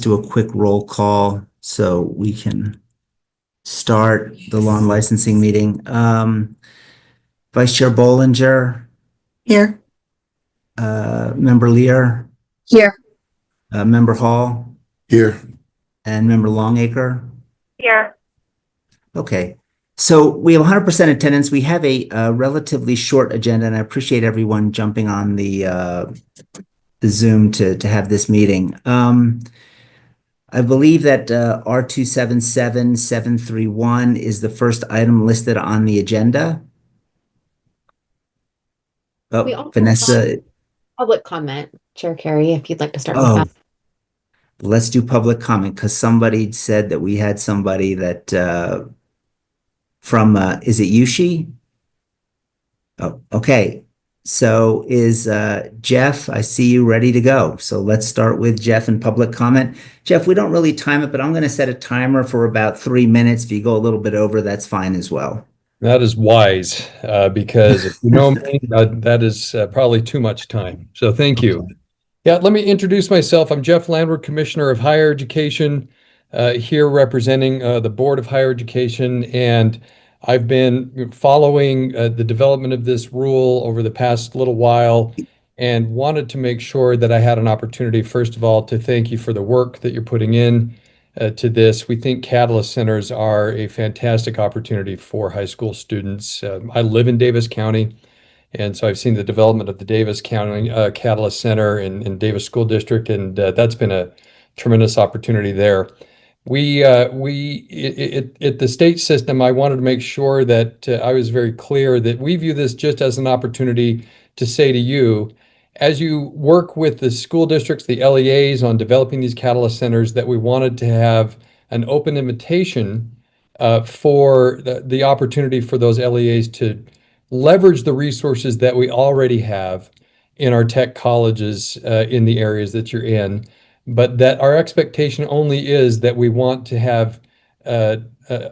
just do a quick roll call so we can start the lawn licensing meeting. Vice Chair Bollinger, Here. Member Lear, Here. Member Hall, Here. and Member Longacre. Here. Okay, so we have 100% attendance. We have a relatively short agenda, and I appreciate everyone jumping on the Zoom to have this meeting. I believe that R277731 is the first item listed on the agenda. We Oh, also Vanessa. have public comment, Chair Carey, if you'd like to start with Oh, that. let's do public comment because somebody said that we had somebody that from, is it Yushi? Oh, okay. So is Jeff, I see you ready to go. So let's start with Jeff and public comment. Jeff, we don't really time it, but I'm going to set a timer for about 3 minutes. If you go a little bit over, that's fine as well. That is wise because if you know me, that is probably too much time. So thank you. Yeah, let me introduce myself. I'm Jeff Landward, Commissioner of Higher Education, here representing the Board of Higher Education. And I've been following the development of this rule over the past little while and wanted to make sure that I had an opportunity, first of all, to thank you for the work that you're putting in to this. We think Catalyst Centers are a fantastic opportunity for high school students. I live in Davis County, and so I've seen the development of the Davis County Catalyst Center and Davis School District, and that's been a tremendous opportunity there. At the state system, I wanted to make sure that I was very clear that we view this just as an opportunity to say to you, as you work with the school districts, the LEAs on developing these catalyst centers, that we wanted to have an open invitation for the opportunity for those LEAs to leverage the resources that we already have in our tech colleges in the areas that you're in, but that our expectation only is that we want to have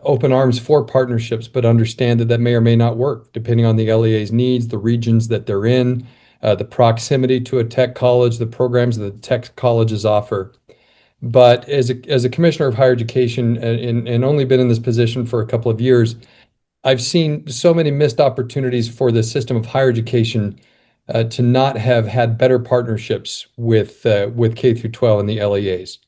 open arms for partnerships, but understand that that may or may not work depending on the LEA's needs, the regions that they're in, the proximity to a tech college, the programs that the tech colleges offer. But as a commissioner of higher education and only been in this position for a couple of years, I've seen so many missed opportunities for the system of higher education to not have had better partnerships with K through 12 and the LEAs.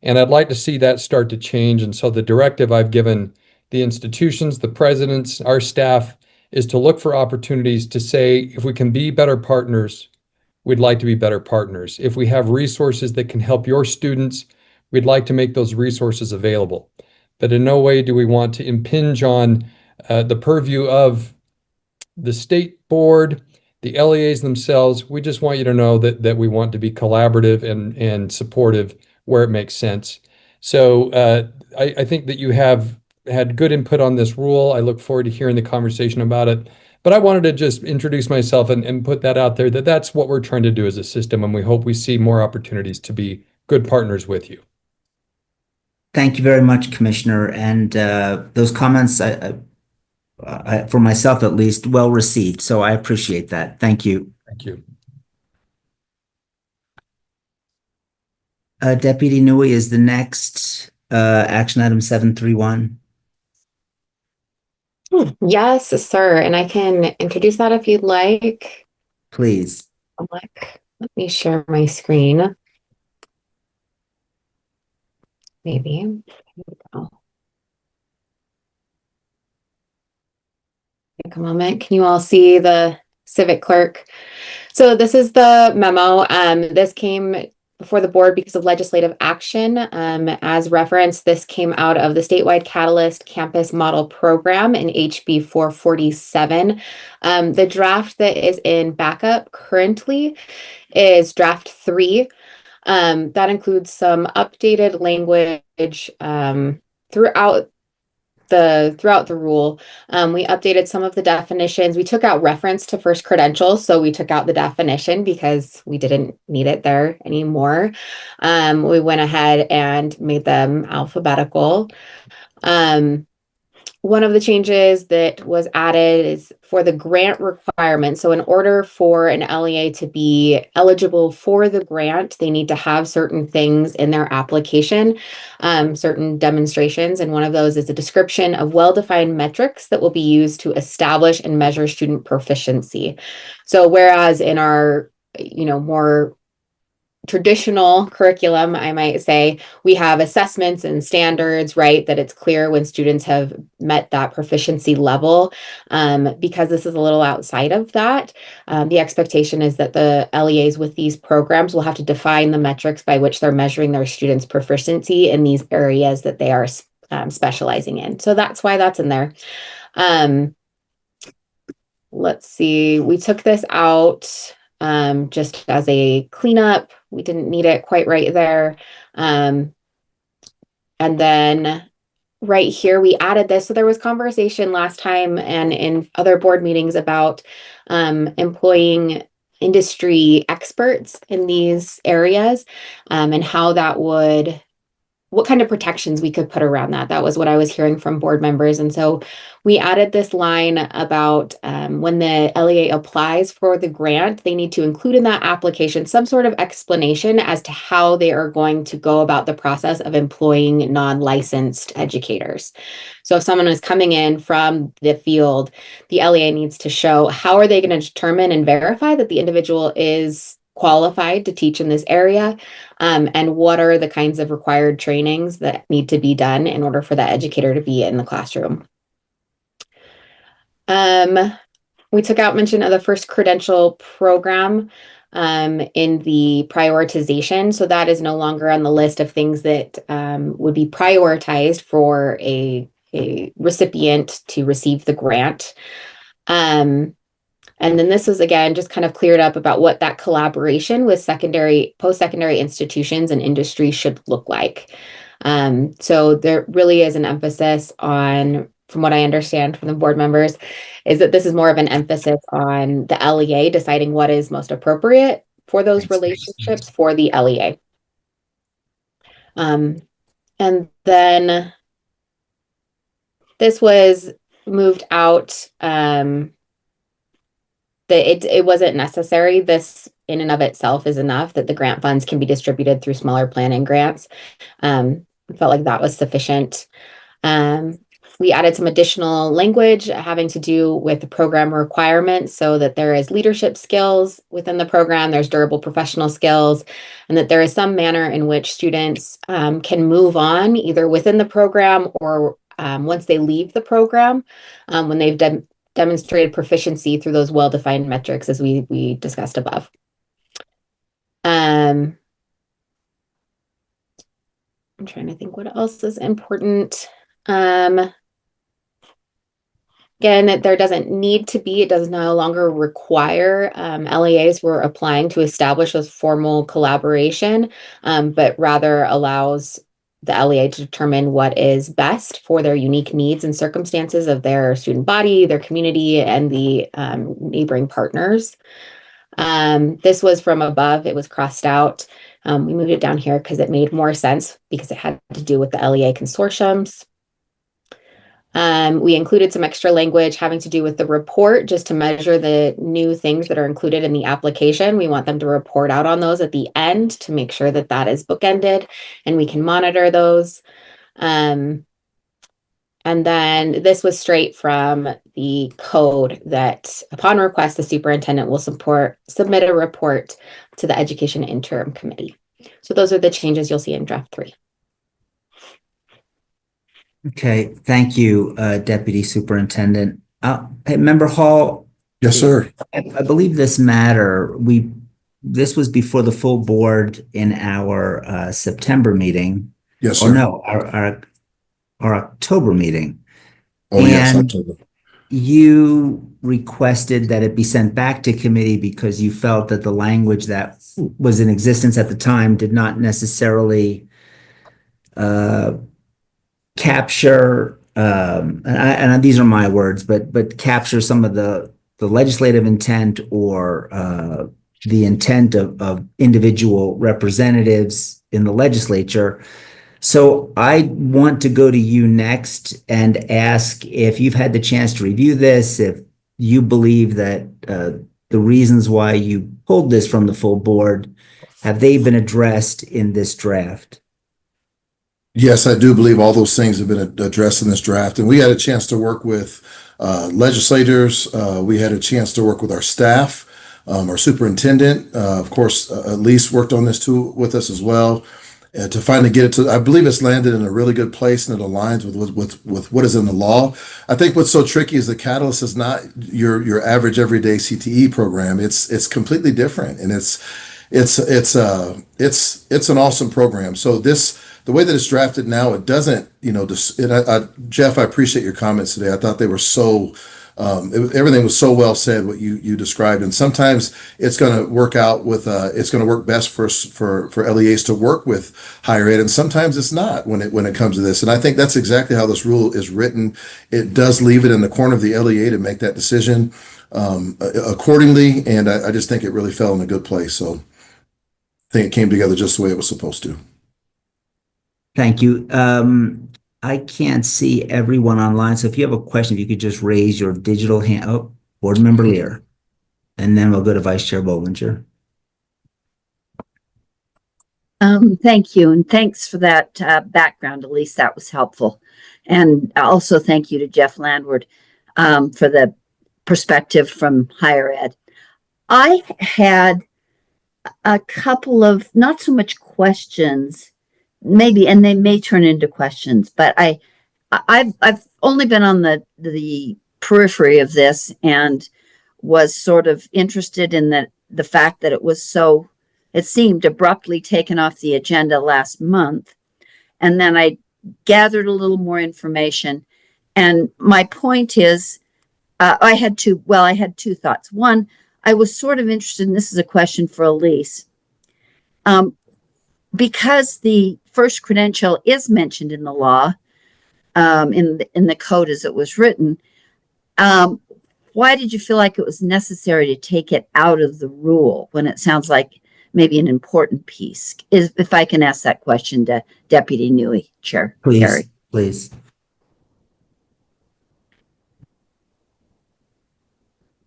And I'd like to see that start to change. And so the directive I've given the institutions, the presidents, our staff, is to look for opportunities to say, if we can be better partners, we'd like to be better partners. If we have resources that can help your students, we'd like to make those resources available. But in no way do we want to impinge on the purview of the state board, the LEAs themselves. We just want you to know that we want to be collaborative and supportive where it makes sense. So I think that you have had good input on this rule. I look forward to hearing the conversation about it. But I wanted to just introduce myself and put that out there, that that's what we're trying to do as a system, and we hope we see more opportunities to be good partners with you. Thank you very much, Commissioner. And those comments, for myself at least, well received. So I appreciate that. Thank you. Thank you. Deputy Newey is the next action item 731. Yes, sir. And I can introduce that if you'd like. Please. Let me share my screen. Maybe. Here we go. Take a moment. Can you all see the civic clerk? So this is the memo. This came before the board because of legislative action. As referenced, this came out of the statewide Catalyst Campus Model Program in HB 447. The draft that is in backup currently is draft 3. That includes some updated language throughout the rule. We updated some of the definitions. We took out reference to first credentials, so we took out the definition because we didn't need it there anymore. We went ahead and made them alphabetical. one of the changes that was added is for the grant requirement. So in order for an LEA to be eligible for the grant, they need to have certain things in their application, certain demonstrations. And one of those is a description of well-defined metrics that will be used to establish and measure student proficiency. So whereas in our, more traditional curriculum, I might say, we have assessments and standards, right? That it's clear when students have met that proficiency level. Because this is a little outside of that, the expectation is that the LEAs with these programs will have to define the metrics by which they're measuring their students' proficiency in these areas that they are specializing in. So that's why that's in there. Let's see, we took this out just as a cleanup. We didn't need it quite right there. And then right here, we added this. So there was conversation last time and in other board meetings about employing industry experts in these areas, and how that would, what kind of protections we could put around that. That was what I was hearing from board members. And so we added this line about when the LEA applies for the grant, they need to include in that application some sort of explanation as to how they are going to go about the process of employing non-licensed educators. So if someone is coming in from the field, the LEA needs to show how are they going to determine and verify that the individual is qualified to teach in this area, and what are the kinds of required trainings that need to be done in order for that educator to be in the classroom. We took out mention of the first credential program in the prioritization. So that is no longer on the list of things that would be prioritized for a recipient to receive the grant. And then this was, again, just kind of cleared up about what that collaboration with post-secondary institutions and industry should look like. So there really is an emphasis on, from what I understand from the board members, is that this is more of an emphasis on the LEA deciding what is most appropriate for those relationships for the LEA. And then this was moved out. It wasn't necessary. This in and of itself is enough that the grant funds can be distributed through smaller planning grants. I felt like that was sufficient. We added some additional language having to do with the program requirements so that there is leadership skills within the program, there's durable professional skills, and that there is some manner in which students can move on either within the program or once they leave the program, when they've demonstrated proficiency through those well-defined metrics as we discussed above. I'm trying to think what else is important. Again, there doesn't need to be, it does no longer require LEAs who are applying to establish a formal collaboration, but rather allows the LEA to determine what is best for their unique needs and circumstances of their student body, their community, and the neighboring partners. This was from above, it was crossed out. We moved it down here because it made more sense because it had to do with the LEA consortiums. We included some extra language having to do with the report just to measure the new things that are included in the application. We want them to report out on those at the end to make sure that that is bookended and we can monitor those. And then this was straight from the code that upon request, the superintendent will submit a report to the Education Interim Committee. So those are the changes you'll see in draft 3. Okay, thank you, Deputy Superintendent. Hey, Member Hall. Yes, sir. I believe this matter, this was before the full board in our September meeting. Yes, Or sir. no, our October meeting. Oh, yes, And October. you requested that it be sent back to committee because you felt that the language that was in existence at the time did not necessarily capture, and these are my words, but capture some of the legislative intent or the intent of individual representatives in the legislature. So I want to go to you next and ask if you've had the chance to review this, if you believe that the reasons why you pulled this from the full board, have they been addressed in this draft? Yes, I do believe all those things have been addressed in this draft, and we had a chance to work with legislators. We had a chance to work with our staff, our superintendent. Of course, Elise worked on this too with us as well. To finally get it to, I believe it's landed in a really good place and it aligns with what is in the law. I think what's so tricky is the Catalyst is not your average everyday CTE program. It's completely different, and it's an awesome program. So the way that it's drafted now, it doesn't, Jeff, I appreciate your comments today. I thought they were so, everything was so well said, what you described. And sometimes it's going to work out it's going to work best for LEAs to work with higher ed. And sometimes it's not when it comes to this. And I think that's exactly how this rule is written. It does leave it in the corner of the LEA to make that decision accordingly. And I just think it really fell in a good place. So I think it came together just the way it was supposed to. Thank you. I can't see everyone online, so if you have a question, if you could just raise your digital hand. Oh, Board Member Lear. And then we'll go to Vice Chair Bollinger. Thank you, and thanks for that background, Elise. That was helpful. And also thank you to Jeff Landward for the perspective from higher ed. I had a couple of not so much questions, maybe, and they may turn into questions, but I've only been on the periphery of this and was sort of interested in the fact that it seemed abruptly taken off the agenda last month. And then I gathered a little more information. And my point is, I had two thoughts. One, I was sort of interested, and this is a question for Elise. Because the first credential is mentioned in the law, in the code as it was written, why did you feel like it was necessary to take it out of the rule when it sounds like maybe an important piece? If I can ask that question to Deputy Newey, Chair. Please, Carey. please.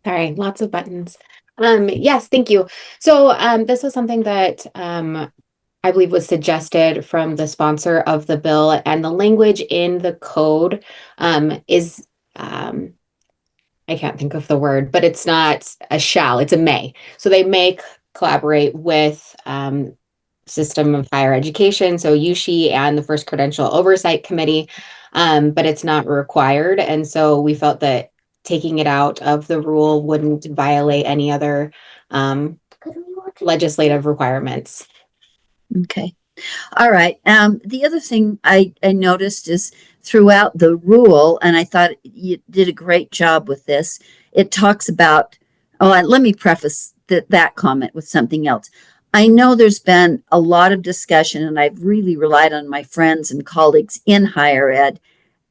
Sorry, lots of buttons. Yes, thank you. So this was something that I believe was suggested from the sponsor of the bill, and the language in the code is I can't think of the word, but it's not a shall, it's a may. So they may collaborate with System of Higher Education, so USHE and the First Credential Oversight Committee, but it's not required. And so we felt that taking it out of the rule wouldn't violate any other legislative requirements. Okay. All right. The other thing I noticed is throughout the rule, and I thought you did a great job with this, it talks about, and let me preface that comment with something else. I know there's been a lot of discussion, and I've really relied on my friends and colleagues in higher ed,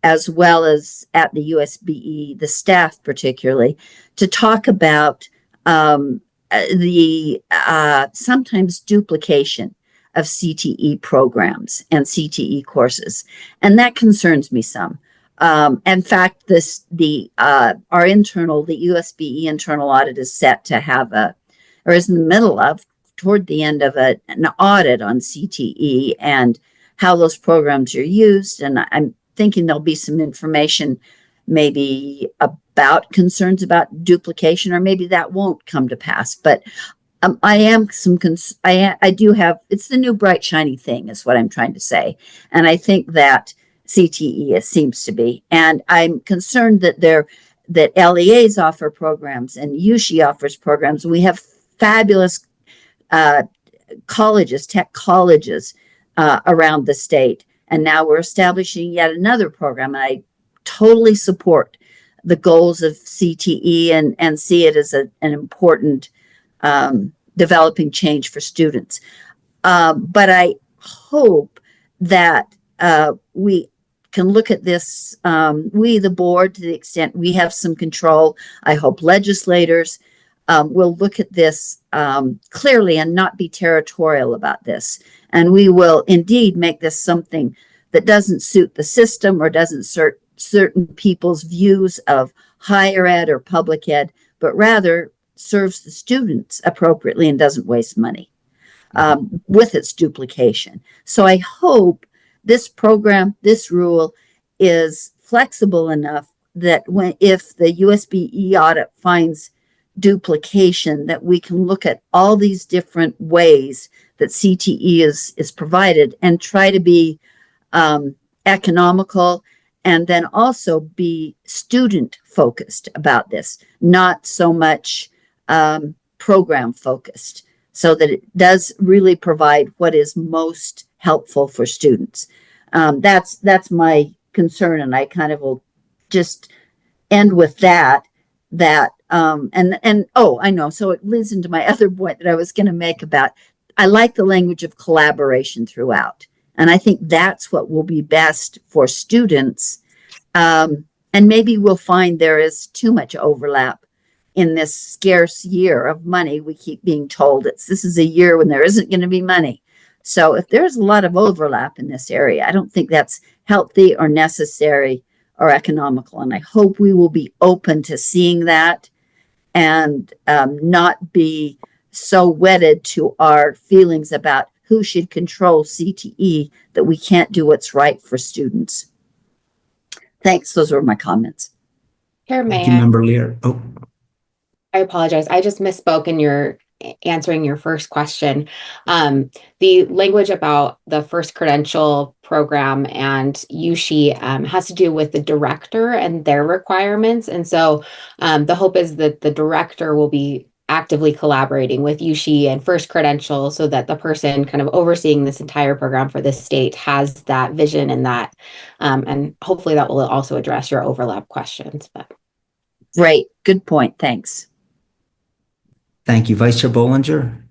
as well as at the USBE, the staff particularly, to talk about the sometimes duplication of CTE programs and CTE courses. And that concerns me some. In fact, the USBE internal audit is set to have is in the middle of, toward the end of an audit on CTE and how those programs are used. And I'm thinking there'll be some information maybe about concerns about duplication, or maybe that won't come to pass. But I do have, it's the new bright shiny thing is what I'm trying to say. And I think that CTE seems to be, and I'm concerned that that LEAs offer programs and USHE offers programs. And we have fabulous colleges, tech colleges around the state. And now we're establishing yet another program. And I totally support the goals of CTE and see it as an important developing change for students. But I hope that we can look at this, we, the board, to the extent we have some control. I hope legislators will look at this clearly and not be territorial about this. And we will indeed make this something that doesn't suit the system or doesn't certain people's views of higher ed or public ed, but rather serves the students appropriately and doesn't waste money with its duplication. So I hope this program, this rule is flexible enough that if the USBE audit finds duplication, that we can look at all these different ways that CTE is provided and try to be economical, and then also be student focused about this, not so much program focused, so that it does really provide what is most helpful for students. That's my concern, and I kind of will just end with that. Oh, I know. So it leads into my other point that I was going to make about, I like the language of collaboration throughout. And I think that's what will be best for students. And maybe we'll find there is too much overlap in this scarce year of money. We keep being told this is a year when there isn't going to be money. So if there's a lot of overlap in this area, I don't think that's healthy or necessary or economical. And I hope we will be open to seeing that and not be so wedded to our feelings about who should control CTE that we can't do what's right for students. Thanks. Those were my comments. Chair, Thank you, Member Lear. Oh, I apologize. I just misspoke in your answering your first question. The language about the first credential program and USHE has to do with the director and their requirements. And so the hope is that the director will be actively collaborating with USHE and first credential so that the person kind of overseeing this entire program for the state has that vision and that, and hopefully that will also address your overlap questions. But Great. Good point. Thanks. thank you. Vice Chair Bollinger.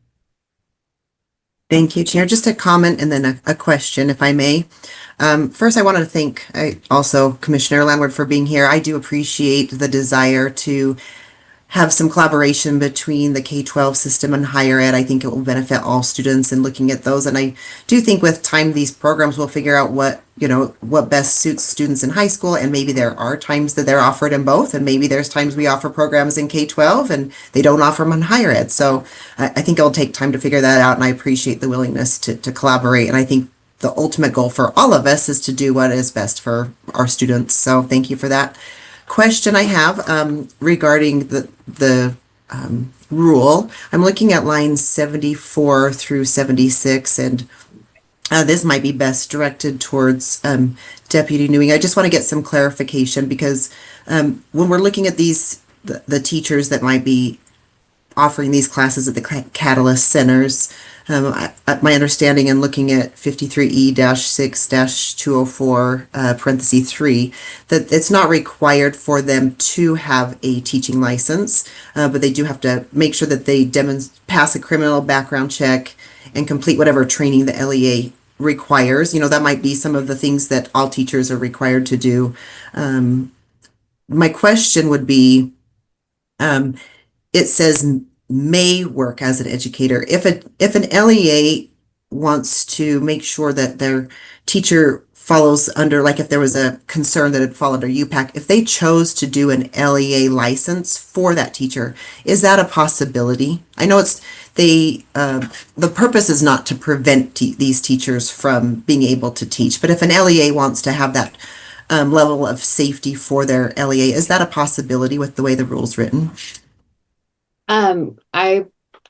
Thank you, Chair. Just a comment and then a question, if I may. First, I wanted to thank also Commissioner Landward for being here. I do appreciate the desire to have some collaboration between the K-12 system and higher ed. I think it will benefit all students in looking at those. And I do think with time, these programs will figure out what best suits students in high school. And maybe there are times that they're offered in both. And maybe there's times we offer programs in K-12 and they don't offer them in higher ed. So I think it'll take time to figure that out. And I appreciate the willingness to collaborate. And I think the ultimate goal for all of us is to do what is best for our students. So thank you for that. Question I have regarding the rule. I'm looking at lines 74 through 76, and this might be best directed towards Deputy Newing. I just want to get some clarification because when we're looking at the teachers that might be offering these classes at the Catalyst Centers, my understanding in looking at 53E-6-204 parenthesis 3, that it's not required for them to have a teaching license, but they do have to make sure that they pass a criminal background check and complete whatever training the LEA requires. That might be some of the things that all teachers are required to do. My question would be, it says may work as an educator. If an LEA wants to make sure that their teacher follows under, like if there was a concern that it fall under UPAC, if they chose to do an LEA license for that teacher, is that a possibility? I know the purpose is not to prevent these teachers from being able to teach, but if an LEA wants to have that level of safety for their LEA, is that a possibility with the way the rule's written?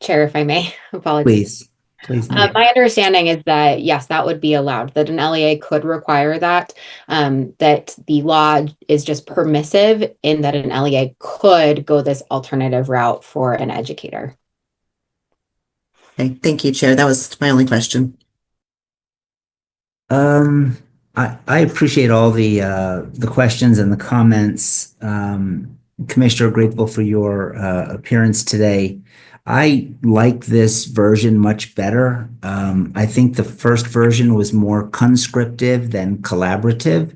Chair, if I may, apologies. Please. My understanding is that, yes, that would be allowed, that an LEA could require that, that the law is just permissive in that an LEA could go this alternative route for an educator. Okay, thank you, Chair. That was my only question. I appreciate all the questions and the comments. Commissioner, grateful for your appearance today. I like this version much better. I think the first version was more conscriptive than collaborative.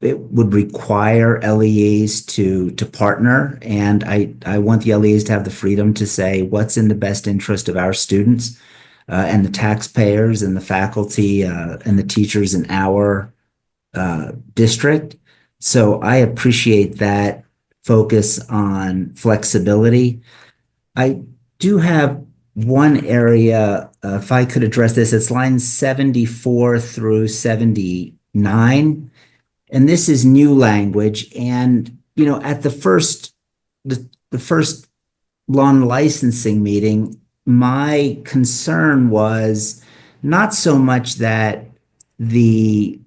it would require LEAs to partner, and I want the LEAs to have the freedom to say what's in the best interest of our students and the taxpayers and the faculty and the teachers in our district. So I appreciate that focus on flexibility. I do have one area, if I could address this, it's lines 74 through 79. And this is new language. And, at the first lawn licensing meeting, my concern was not so much that the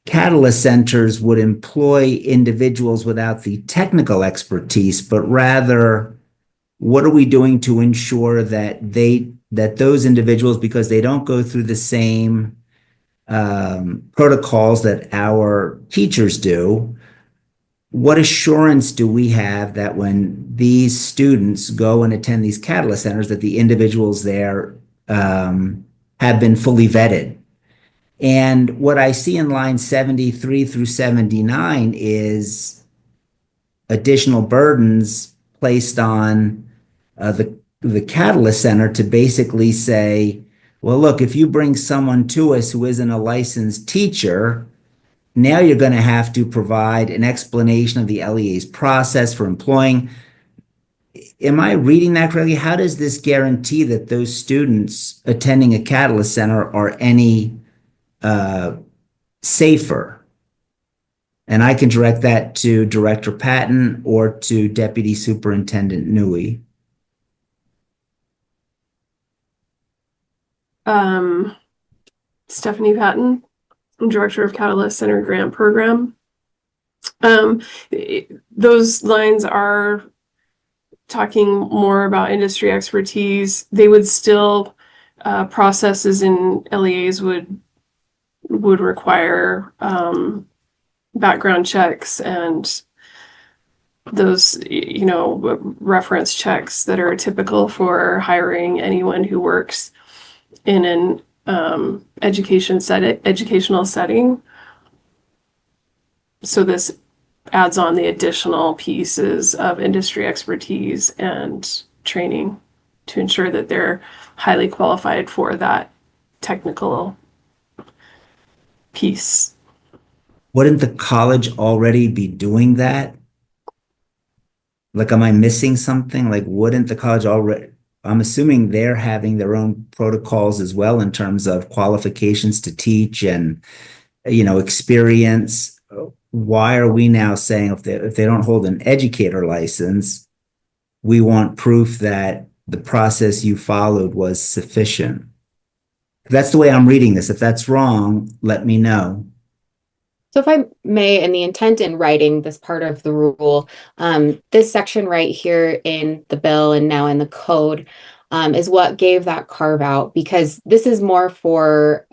catalyst centers would employ individuals without the technical expertise, but rather, what are we doing to ensure that those individuals, because they don't go through the same protocols that our teachers do, what assurance do we have that when these students go and attend these catalyst centers, that the individuals there have been fully vetted? And what I see in line 73 through 79 is additional burdens placed on the Catalyst Center to basically say, well, look, if you bring someone to us who isn't a licensed teacher, now you're going to have to provide an explanation of the LEA's process for employing. Am I reading that correctly? How does this guarantee that those students attending a Catalyst Center are any safer? And I can direct that to Director Patton or to Deputy Superintendent Newey. Stephanie Patton, I'm Director of Catalyst Center Grant Program. Those lines are talking more about industry expertise. They would still, processes in LEAs would require background checks and those, reference checks that are typical for hiring anyone who works in an educational setting. So this adds on the additional pieces of industry expertise and training to ensure that they're highly qualified for that technical piece. Wouldn't the college already be doing that? Like, am I missing something? Like, wouldn't the college already? I'm assuming they're having their own protocols as well in terms of qualifications to teach and, experience. Why are we now saying if they don't hold an educator license, we want proof that the process you followed was sufficient? That's the way I'm reading this. If that's wrong, let me know. So if I may, in the intent in writing this part of the rule, this section right here in the bill and now in the code is what gave that carve out, because this is more for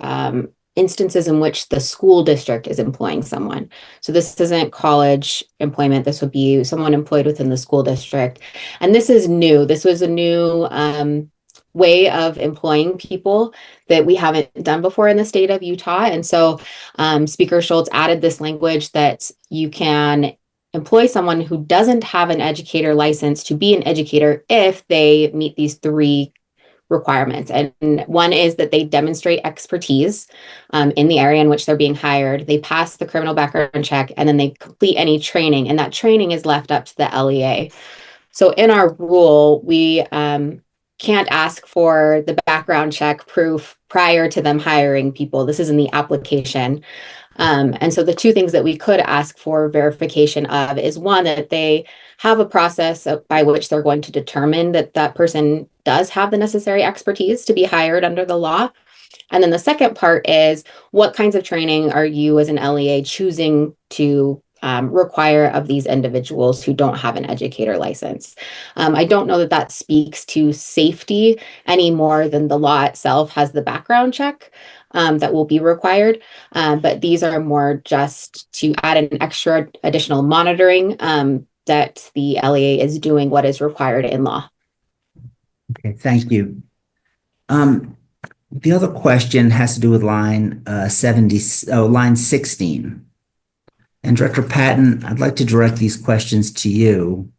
instances in which the school district is employing someone. So this isn't college employment. This would be someone employed within the school district. And this is new. This was a new way of employing people that we haven't done before in the state of Utah. And so Speaker Schultz added this language that you can employ someone who doesn't have an educator license to be an educator if they meet these three requirements. And one is that they demonstrate expertise in the area in which they're being hired. They pass the criminal background check, and then they complete any training. And that training is left up to the LEA. So in our rule, we can't ask for the background check proof prior to them hiring people. This is in the application. And so the two things that we could ask for verification of is, one, that they have a process by which they're going to determine that that person does have the necessary expertise to be hired under the law. And then the second part is, what kinds of training are you as an LEA choosing to require of these individuals who don't have an educator license? I don't know that that speaks to safety any more than the law itself has the background check that will be required. But these are more just to add an extra additional monitoring that the LEA is doing what is required in law. Okay, thank you. The other question has to do with line 16. And Director Patton, I'd like to direct these questions to you.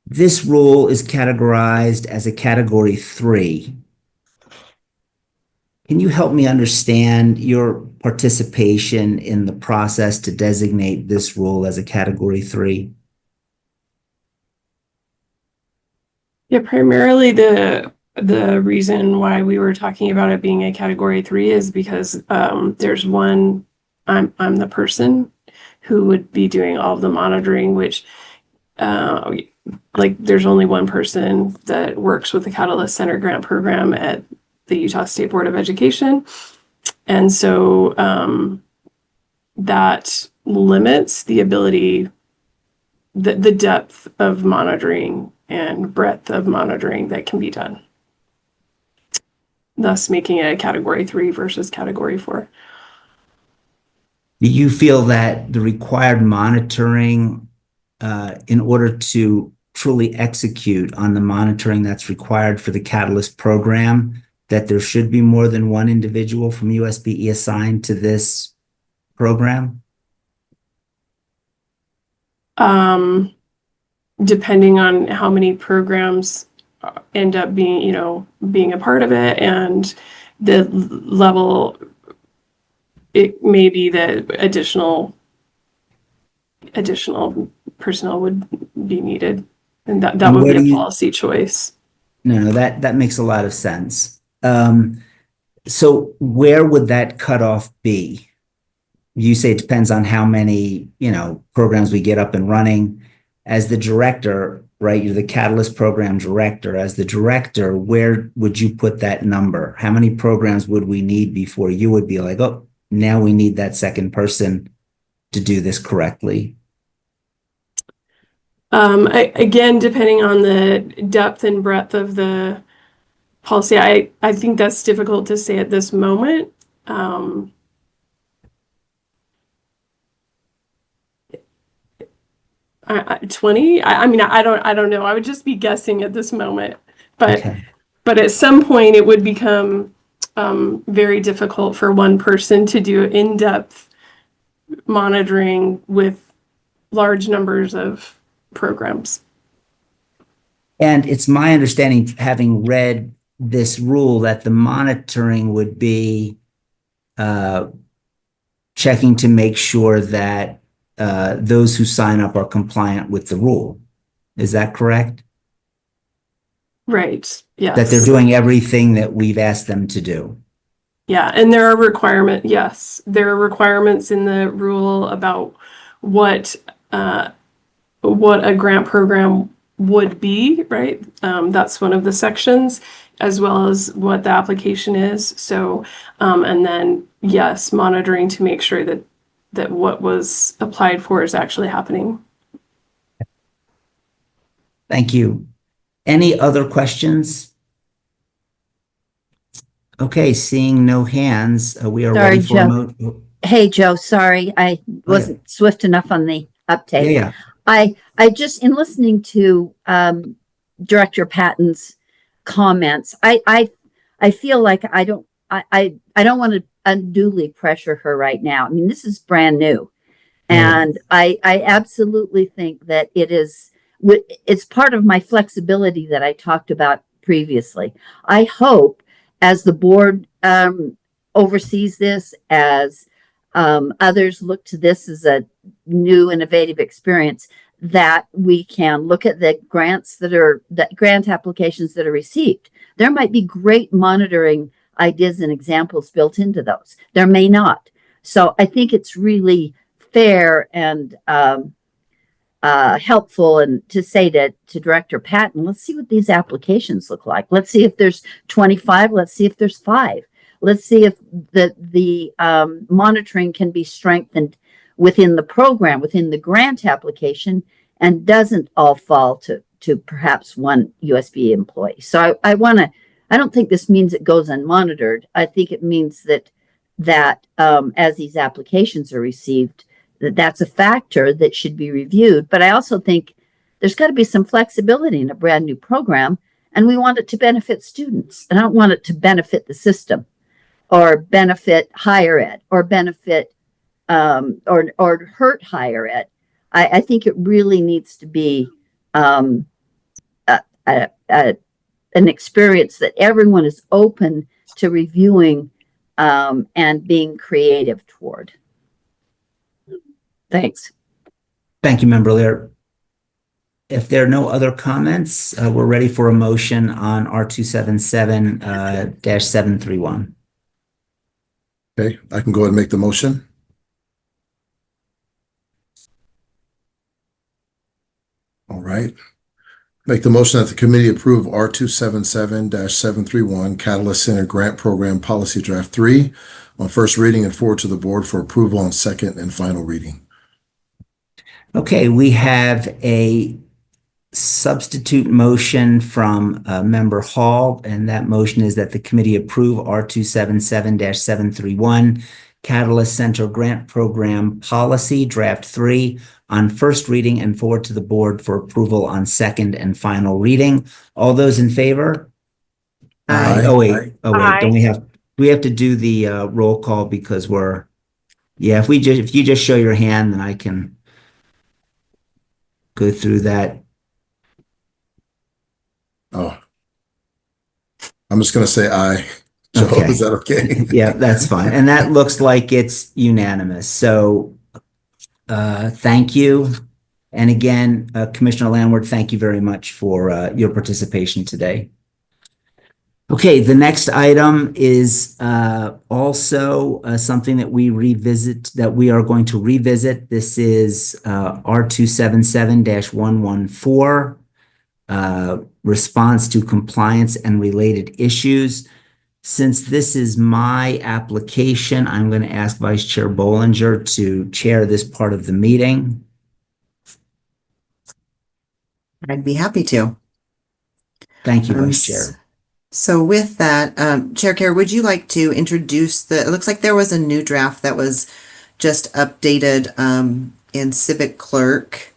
This rule is categorized as a category 3. Can you help me understand your participation in the process to designate this rule as a category 3? Yeah, primarily the reason why we were talking about it being a category 3 is because there's one, I'm the person who would be doing all of the monitoring, which like there's only one person that works with the Catalyst Center grant program at the Utah State Board of Education. And so that limits the ability, the depth of monitoring and breadth of monitoring that can be done, thus making it a category 3 versus category 4. Do you feel that the required monitoring in order to truly execute on the monitoring that's required for the Catalyst program, that there should be more than one individual from USBE assigned to this program? Depending on how many programs end up being a part of it and the level, it may be that additional personnel would be needed, and that would be a policy choice. No, that makes a lot of sense. So where would that cutoff be? You say it depends on how many, programs we get up and running. As the director, right? You're the Catalyst program director. As the director, where would you put that number? How many programs would we need before you would be like, oh, now we need that second person to do this correctly? Again, depending on the depth and breadth of the policy, I think that's difficult to say at this moment. 20. I mean, I don't know. I would just be guessing at this moment, but Okay. but at some point it would become very difficult for one person to do in-depth monitoring with large numbers of programs. And it's my understanding, having read this rule, that the monitoring would be checking to make sure that those who sign up are compliant with the rule. Is that correct? Right. Yes. That they're doing everything that we've asked them to do. Yeah, and there are requirements. Yes, there are requirements in the rule about what a grant program would be. Right. That's one of the sections, as well as what the application is. So, and then yes, monitoring to make sure that what was applied for is actually happening. Thank you. Any other questions? Okay, seeing no hands, we are Sorry, ready for a Joe. vote. Hey, Joe, sorry, I wasn't swift enough on the uptake. Yeah. I just, in listening to Director Patton's comments, I feel like I don't want to unduly pressure her right now. I mean, this is brand new, and I absolutely think that it's part of my flexibility that I talked about previously. I hope, as the board oversees this, as others look to this as a new innovative experience, that we can look at the grant applications that are received. There might be great monitoring ideas and examples built into those. There may not. So I think it's really fair and helpful and to say to Director Patton, let's see what these applications look like. Let's see if there's 25. Let's see if there's 5. Let's see if the monitoring can be strengthened within the program, within the grant application, and doesn't all fall to perhaps one USB employee. So I don't think this means it goes unmonitored. I think it means that as these applications are received, that's a factor that should be reviewed. But I also think there's got to be some flexibility in a brand new program, and we want it to benefit students. I don't want it to benefit the system or benefit higher ed or benefit or hurt higher ed. I think it really needs to be um, a, an experience that everyone is open to reviewing and being creative toward. Thanks. Thank you, Member Lear. If there are no other comments, we're ready for a motion on R277-731. Okay, I can go ahead and make the motion. All right. Make the motion that the committee approve R277-731 Catalyst Center Grant Program Policy Draft 3 on first reading and forward to the board for approval on second and final reading. Okay, we have a substitute motion from Member Hall, and that motion is that the committee approve R277-731 Catalyst Center Grant Program Policy Draft 3 on first reading and forward to the board for approval on second and final reading. All those in favor? Aye. Oh, wait. Aye. Don't we have to do the roll call because if you just show your hand, then I can go through that. Oh, I'm just going to say aye. Joe, Okay. is that okay? Yeah, that's fine. And that looks like it's unanimous. So thank you. And again, Commissioner Landward, thank you very much for your participation today. Okay, the next item is also something that we are going to revisit. This is R277-114. Response to compliance and related issues. Since this is my application, I'm going to ask Vice Chair Bollinger to chair this part of the meeting. I'd be happy to. Thank you, Vice Chair. So with that, Chair Care, would you like to introduce it looks like there was a new draft that was just updated in Civic Clerk.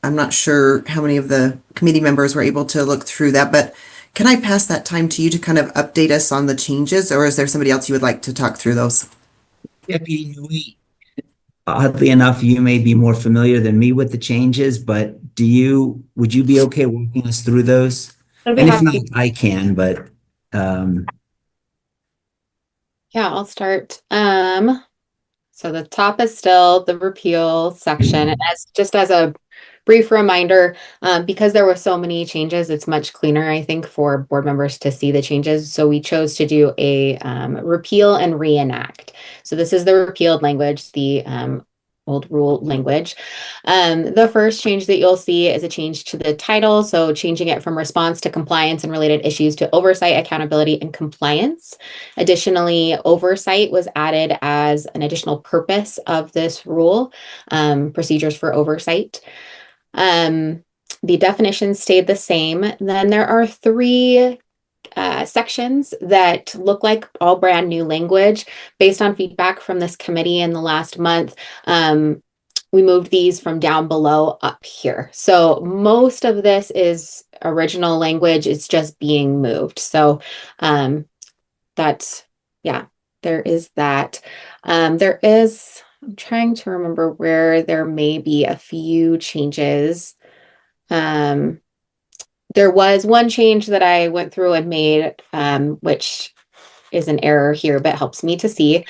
I'm not sure how many of the committee members were able to look through that, but can I pass that time to you to kind of update us on the changes, or is there somebody else you would like to talk through those? Deputy Nui, oddly enough, you may be more familiar than me with the changes, but would you be okay walking us through those? I'd be And if happy. not, I can, but Yeah, I'll start. So the top is still the repeal section. And just as a brief reminder, because there were so many changes, it's much cleaner, I think, for board members to see the changes. So we chose to do a repeal and reenact. So this is the repealed language, the old rule language. The first change that you'll see is a change to the title. So changing it from response to compliance and related issues to oversight, accountability, and compliance. Additionally, oversight was added as an additional purpose of this rule, procedures for oversight. The definitions stayed the same. Then there are three sections that look like all brand new language based on feedback from this committee in the last month. We moved these from down below up here. So most of this is original language. It's just being moved. So there is that. I'm trying to remember where there may be a few changes. There was one change that I went through and made, which is an error here, but helps me to see,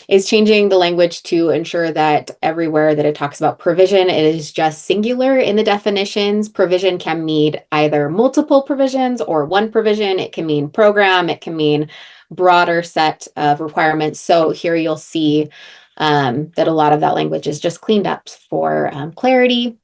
is changing the language to ensure that everywhere that it talks about provision, it is just singular in the definitions. Provision can mean either multiple provisions or one provision. It can mean program. It can mean broader set of requirements. So here you'll see that a lot of that language is just cleaned up for clarity.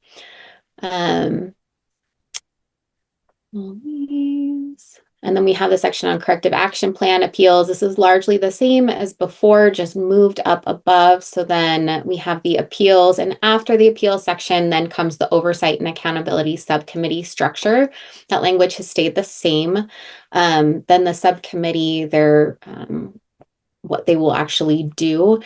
And then we have the section on corrective action plan appeals. This is largely the same as before, just moved up above. So then we have the appeals, and after the appeals section, then comes the oversight and accountability subcommittee structure. That language has stayed the same. Then the subcommittee, what they will actually do.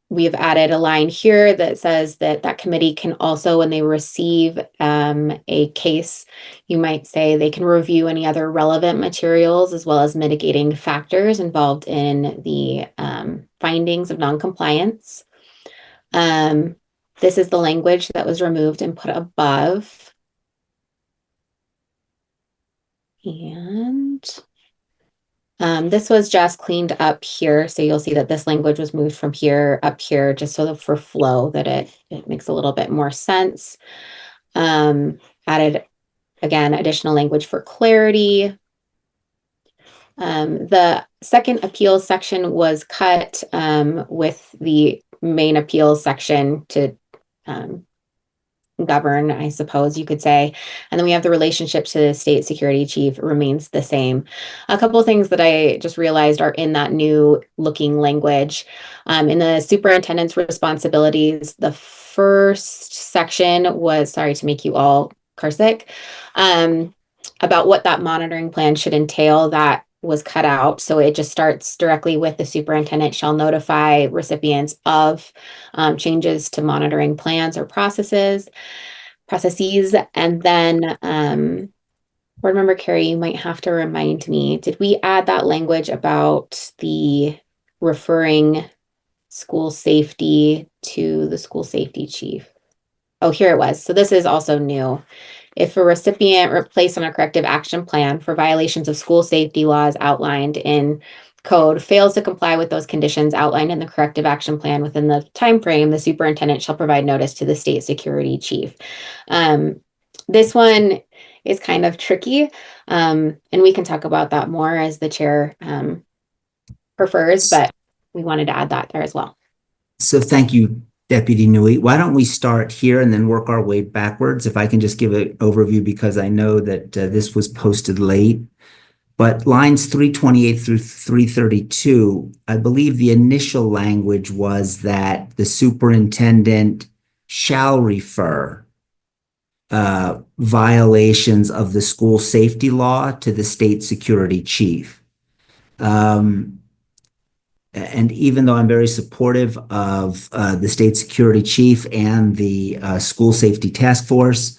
we have added a line here that says that that committee can also, when they receive a case, you might say they can review any other relevant materials as well as mitigating factors involved in the findings of noncompliance. This is the language that was removed and put above. And this was just cleaned up here. So you'll see that this language was moved from here up here, just so that for flow that it makes a little bit more sense. Added, again, additional language for clarity. The second appeals section was cut with the main appeals section to govern, I suppose you could say. And then we have the relationship to the state security chief remains the same. A couple of things that I just realized are in that new looking language. In the superintendent's responsibilities, the first section was, sorry to make you all carsick, about what that monitoring plan should entail. That was cut out. So it just starts directly with the superintendent shall notify recipients of changes to monitoring plans or processes. And then board member Carrie, you might have to remind me, did we add that language about the referring school safety to the school safety chief? Oh, here it was. So this is also new. If a recipient placed on a corrective action plan for violations of school safety laws outlined in code fails to comply with those conditions outlined in the corrective action plan within the time frame, the superintendent shall provide notice to the state security chief. This one is kind of tricky, and we can talk about that more as the chair prefers, but we wanted to add that there as well. So thank you, Deputy Nui. Why don't we start here and then work our way backwards? If I can just give an overview, because I know that this was posted late. But lines 328 through 332, I believe the initial language was that the superintendent shall refer violations of the school safety law to the state security chief. And even though I'm very supportive of the state security chief and the school safety task force,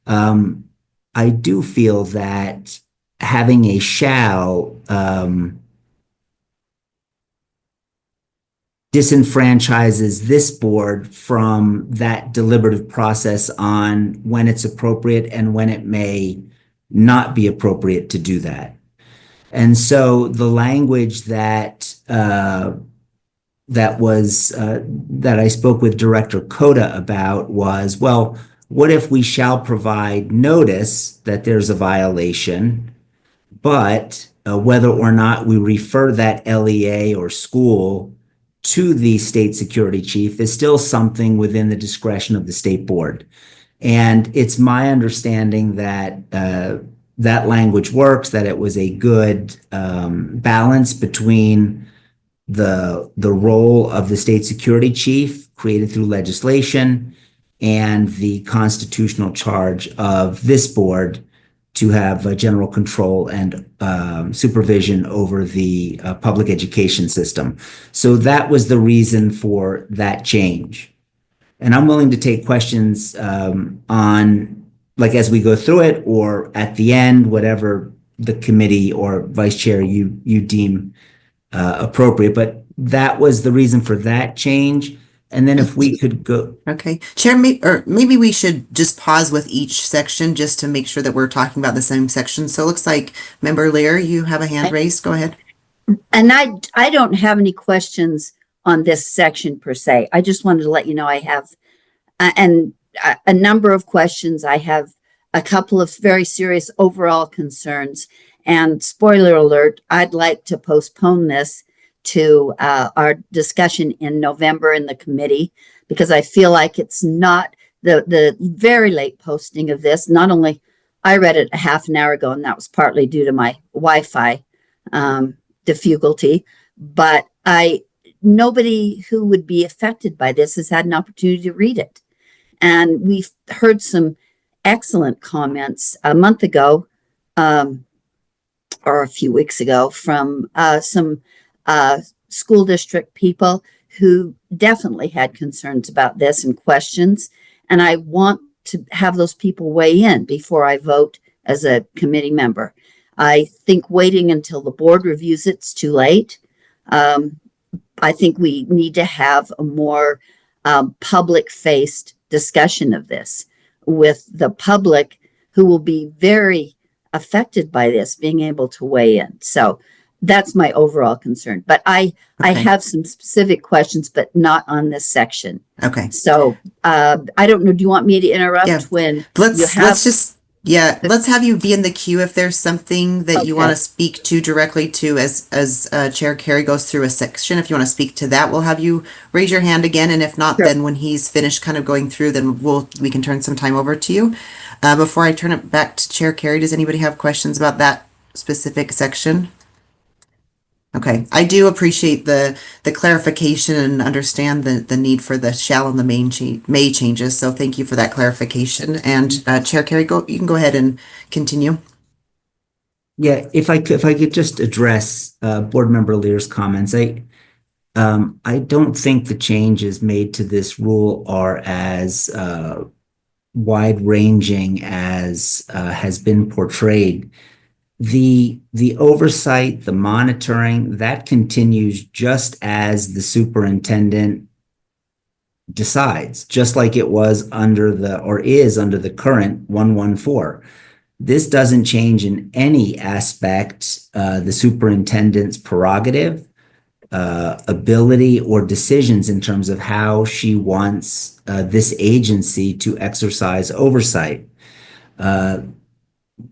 I do feel that having a shall disenfranchises this board from that deliberative process on when it's appropriate and when it may not be appropriate to do that. And so the language that that I spoke with Director Coda about was, well, what if we shall provide notice that there's a violation, but whether or not we refer that LEA or school to the state security chief is still something within the discretion of the state board. And it's my understanding that that language works, that it was a good balance between the role of the state security chief created through legislation and the constitutional charge of this board to have general control and supervision over the public education system. So that was the reason for that change. And I'm willing to take questions on, like, as we go through it or at the end, whatever the committee or vice chair you deem appropriate. But that was the reason for that change. And then if we could go. Okay, Chair, maybe we should just pause with each section just to make sure that we're talking about the same section. So it looks like Member Lear, you have a hand raised. Go ahead. And I don't have any questions on this section per se. I just wanted to let you know I have a number of questions. I have a couple of very serious overall concerns. And spoiler alert, I'd like to postpone this to our discussion in November in the committee, because I feel like it's not the very late posting of this. Not only I read it a half an hour ago, and that was partly due to my Wi-Fi difficulty, but nobody who would be affected by this has had an opportunity to read it. And we've heard some excellent comments a month ago, or a few weeks ago, from some school district people who definitely had concerns about this and questions. And I want to have those people weigh in before I vote as a committee member. I think waiting until the board reviews it's too late. I think we need to have a more public-faced discussion of this with the public who will be very affected by this being able to weigh in. So that's my overall concern. But I Okay. have some specific questions, but not on this section. Okay. So I don't know. Do you want me to interrupt Yeah. when you Let's have? let's have you be in the queue if there's something that you Okay. want to speak to directly to as Chair Carey goes through a section. If you want to speak to that, we'll have you raise your hand again, and if not, Sure. then when he's finished kind of going through, then we can turn some time over to you. Before I turn it back to Chair Carey, does anybody have questions about that specific section? Okay, I do appreciate the clarification and understand the need for the shall and the may changes. So thank you for that clarification. And Chair Carey, you can go ahead and continue. Yeah, if I could just address Board Member Lear's comments. I don't think the changes made to this rule are as wide-ranging as has been portrayed. The oversight, the monitoring, that continues just as the superintendent decides, just like it was under is under the current 114. This doesn't change in any aspect the superintendent's prerogative, ability, or decisions in terms of how she wants this agency to exercise oversight.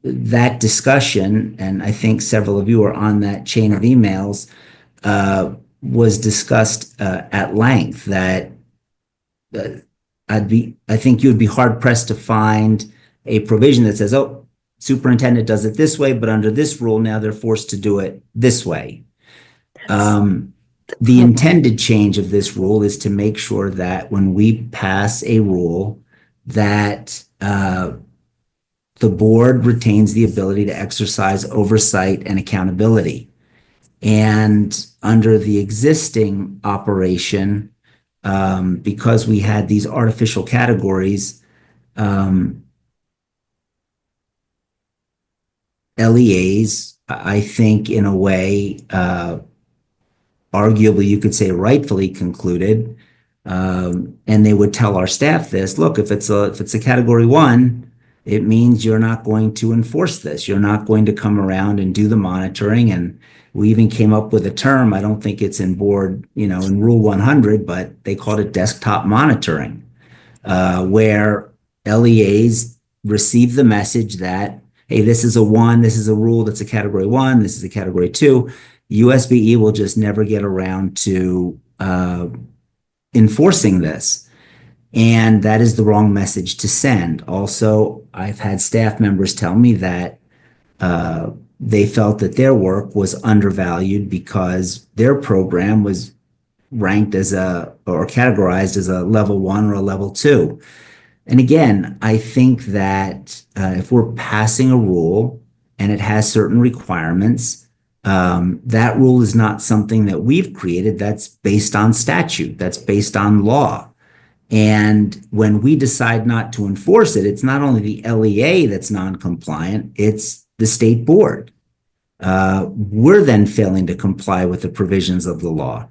That discussion, and I think several of you are on that chain of emails, was discussed at length. That I think you would be hard pressed to find a provision that says, "Oh, superintendent does it this way, but under this rule now they're forced to do it this way." The intended change of this rule is to make sure that when we pass a rule, that the board retains the ability to exercise oversight and accountability. And under the existing operation, because we had these artificial categories, LEAs, I think in a way, arguably you could say rightfully concluded, and they would tell our staff this: look, if it's a category 1, it means you're not going to enforce this. You're not going to come around and do the monitoring. And we even came up with a term, I don't think it's in board, in Rule 100, but they called it desktop monitoring, where LEAs receive the message that, hey, this is a rule that's a category 1, this is a category 2. USBE will just never get around to enforcing this. And that is the wrong message to send. Also, I've had staff members tell me that they felt that their work was undervalued because their program was ranked or categorized as a level 1 or a level 2. And again, I think that if we're passing a rule and it has certain requirements, that rule is not something that we've created. That's based on statute. That's based on law. And when we decide not to enforce it, it's not only the LEA that's non-compliant, it's the state board. We're then failing to comply with the provisions of the law.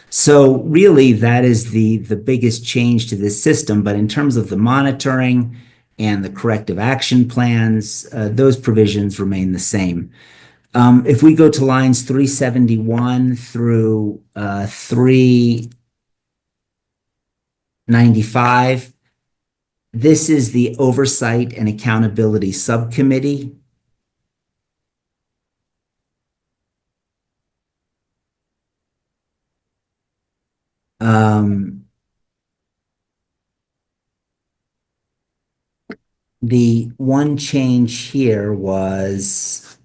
So really, that is the biggest change to this system. But in terms of the monitoring and the corrective action plans, those provisions remain the same. If we go to lines 371 through 395, this is the Oversight and Accountability Subcommittee. The one change here was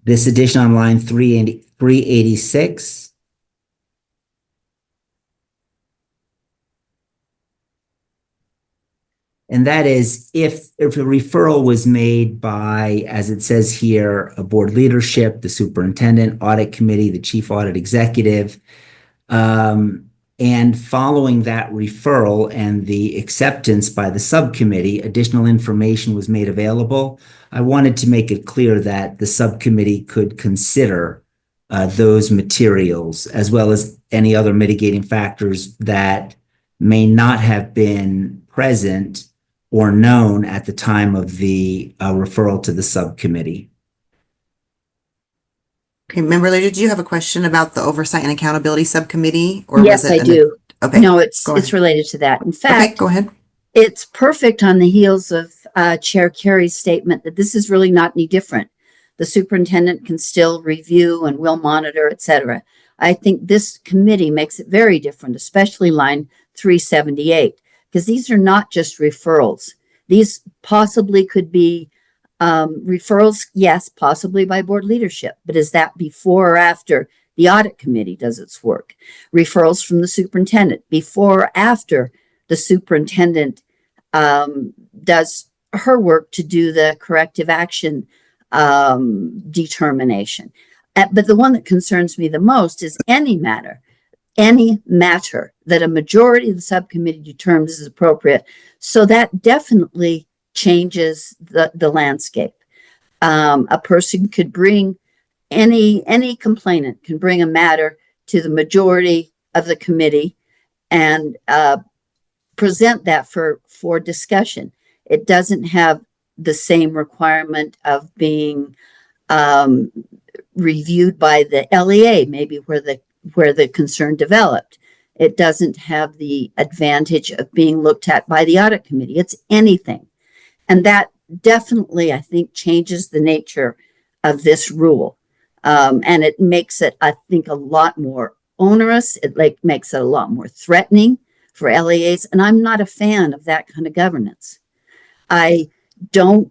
this addition on line 386. And that is if a referral was made by, as it says here, a board leadership, the superintendent, audit committee, the chief audit executive, and following that referral and the acceptance by the subcommittee, additional information was made available. I wanted to make it clear that the subcommittee could consider those materials as well as any other mitigating factors that may not have been present or known at the time of the referral to the subcommittee. Okay, Member Leader, did you have a question about the Oversight and Accountability Subcommittee? Or Yes, was it I do. Okay. No, it's go ahead. related to that. In Okay, fact, go ahead. it's perfect on the heels of Chair Carey's statement that this is really not any different. The superintendent can still review and will monitor, et cetera. I think this committee makes it very different, especially line 378, because these are not just referrals. These possibly could be referrals, yes, possibly by board leadership, but is that before or after the audit committee does its work? Referrals from the superintendent before or after the superintendent does her work to do the corrective action determination. But the one that concerns me the most is any matter that a majority of the subcommittee determines is appropriate. So that definitely changes the landscape. A person could bring any complainant can bring a matter to the majority of the committee and present that for discussion. It doesn't have the same requirement of being reviewed by the LEA, maybe where the concern developed. It doesn't have the advantage of being looked at by the audit committee. It's anything. And that definitely, I think, changes the nature of this rule. And it makes it, I think, a lot more onerous. It makes it a lot more threatening for LEAs. And I'm not a fan of that kind of governance. I could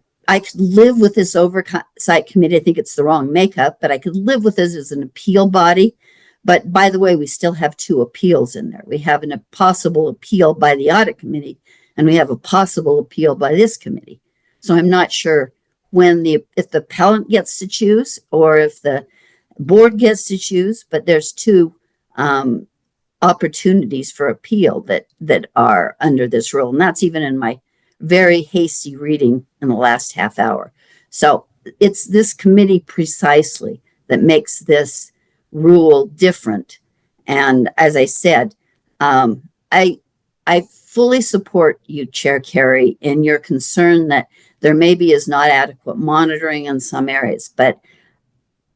live with this oversight committee. I think it's the wrong makeup, but I could live with this as an appeal body. But by the way, we still have 2 appeals in there. We have a possible appeal by the audit committee, and we have a possible appeal by this committee. So I'm not sure if the appellant gets to choose or if the board gets to choose, but there's 2 opportunities for appeal that are under this rule. And that's even in my very hasty reading in the last half hour. So it's this committee precisely that makes this rule different. And as I said, I fully support you, Chair Carey, in your concern that there maybe is not adequate monitoring in some areas, but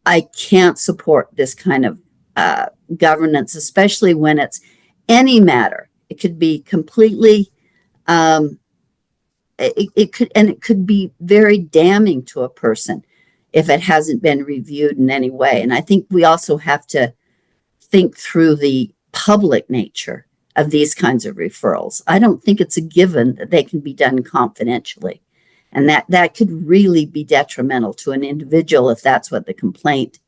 I can't support this kind of governance, especially when it's any matter. It could be completely, it could be very damning to a person if it hasn't been reviewed in any way. And I think we also have to think through the public nature of these kinds of referrals. I don't think it's a given that they can be done confidentially. And that could really be detrimental to an individual if that's what the complaint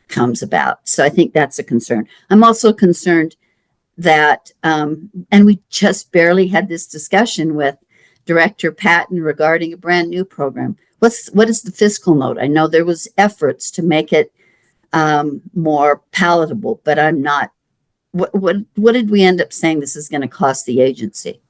comes about. So I think that's a concern. I'm also concerned that, and we just barely had this discussion with Director Patton regarding a brand new program. What is the fiscal note? I know there was efforts to make it more palatable, but I'm not. What did we end up saying this is going to cost the agency?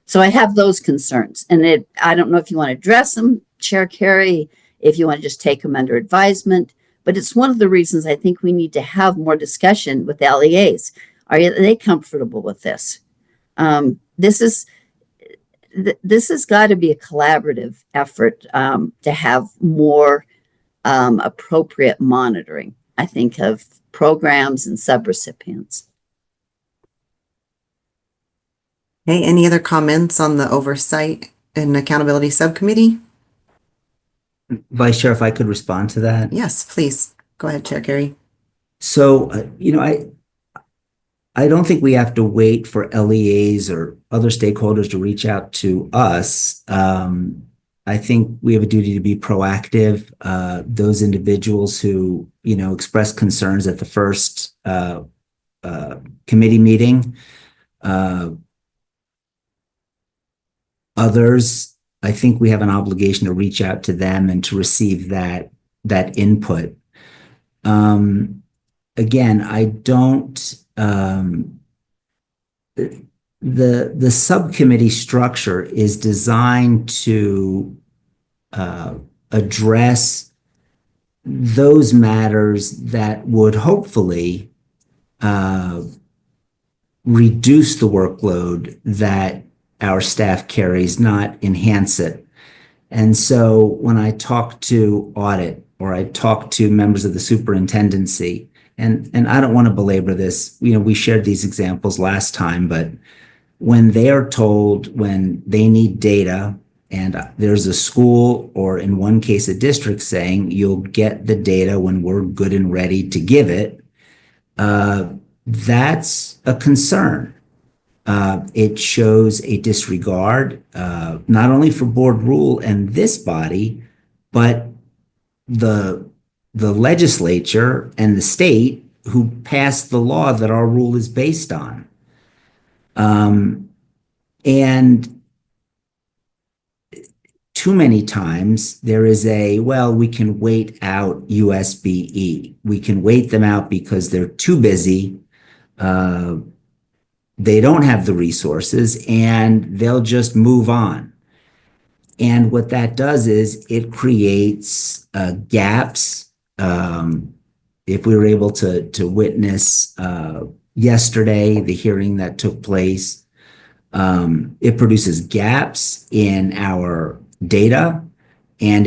So I have those concerns, and I don't know if you want to address them, Chair Carey, if you want to just take them under advisement, but it's one of the reasons I think we need to have more discussion with LEAs. Are they comfortable with this? This has got to be a collaborative effort to have more appropriate monitoring, I think, of programs and subrecipients. Okay, any other comments on the Oversight and Accountability Subcommittee? Vice Chair, if I could respond to that. Yes, please. Go ahead, Chair Carey. So, I don't think we have to wait for LEAs or other stakeholders to reach out to us. I think we have a duty to be proactive. Those individuals who, express concerns at the first committee meeting, Others, I think we have an obligation to reach out to them and to receive that input. Again, I don't. The subcommittee structure is designed to address those matters that would hopefully reduce the workload that our staff carries, not enhance it. And so when I talk to audit or I talk to members of the superintendency, and I don't want to belabor this, we shared these examples last time, but when they are told when they need data and there's a school or in one case a district saying you'll get the data when we're good and ready to give it, that's a concern. It shows a disregard, not only for board rule and this body, but the legislature and the state who passed the law that our rule is based on. And too many times there is we can wait out USBE. We can wait them out because they're too busy. They don't have the resources and they'll just move on. And what that does is it creates gaps. If we were able to witness yesterday, the hearing that took place, it produces gaps in our data, and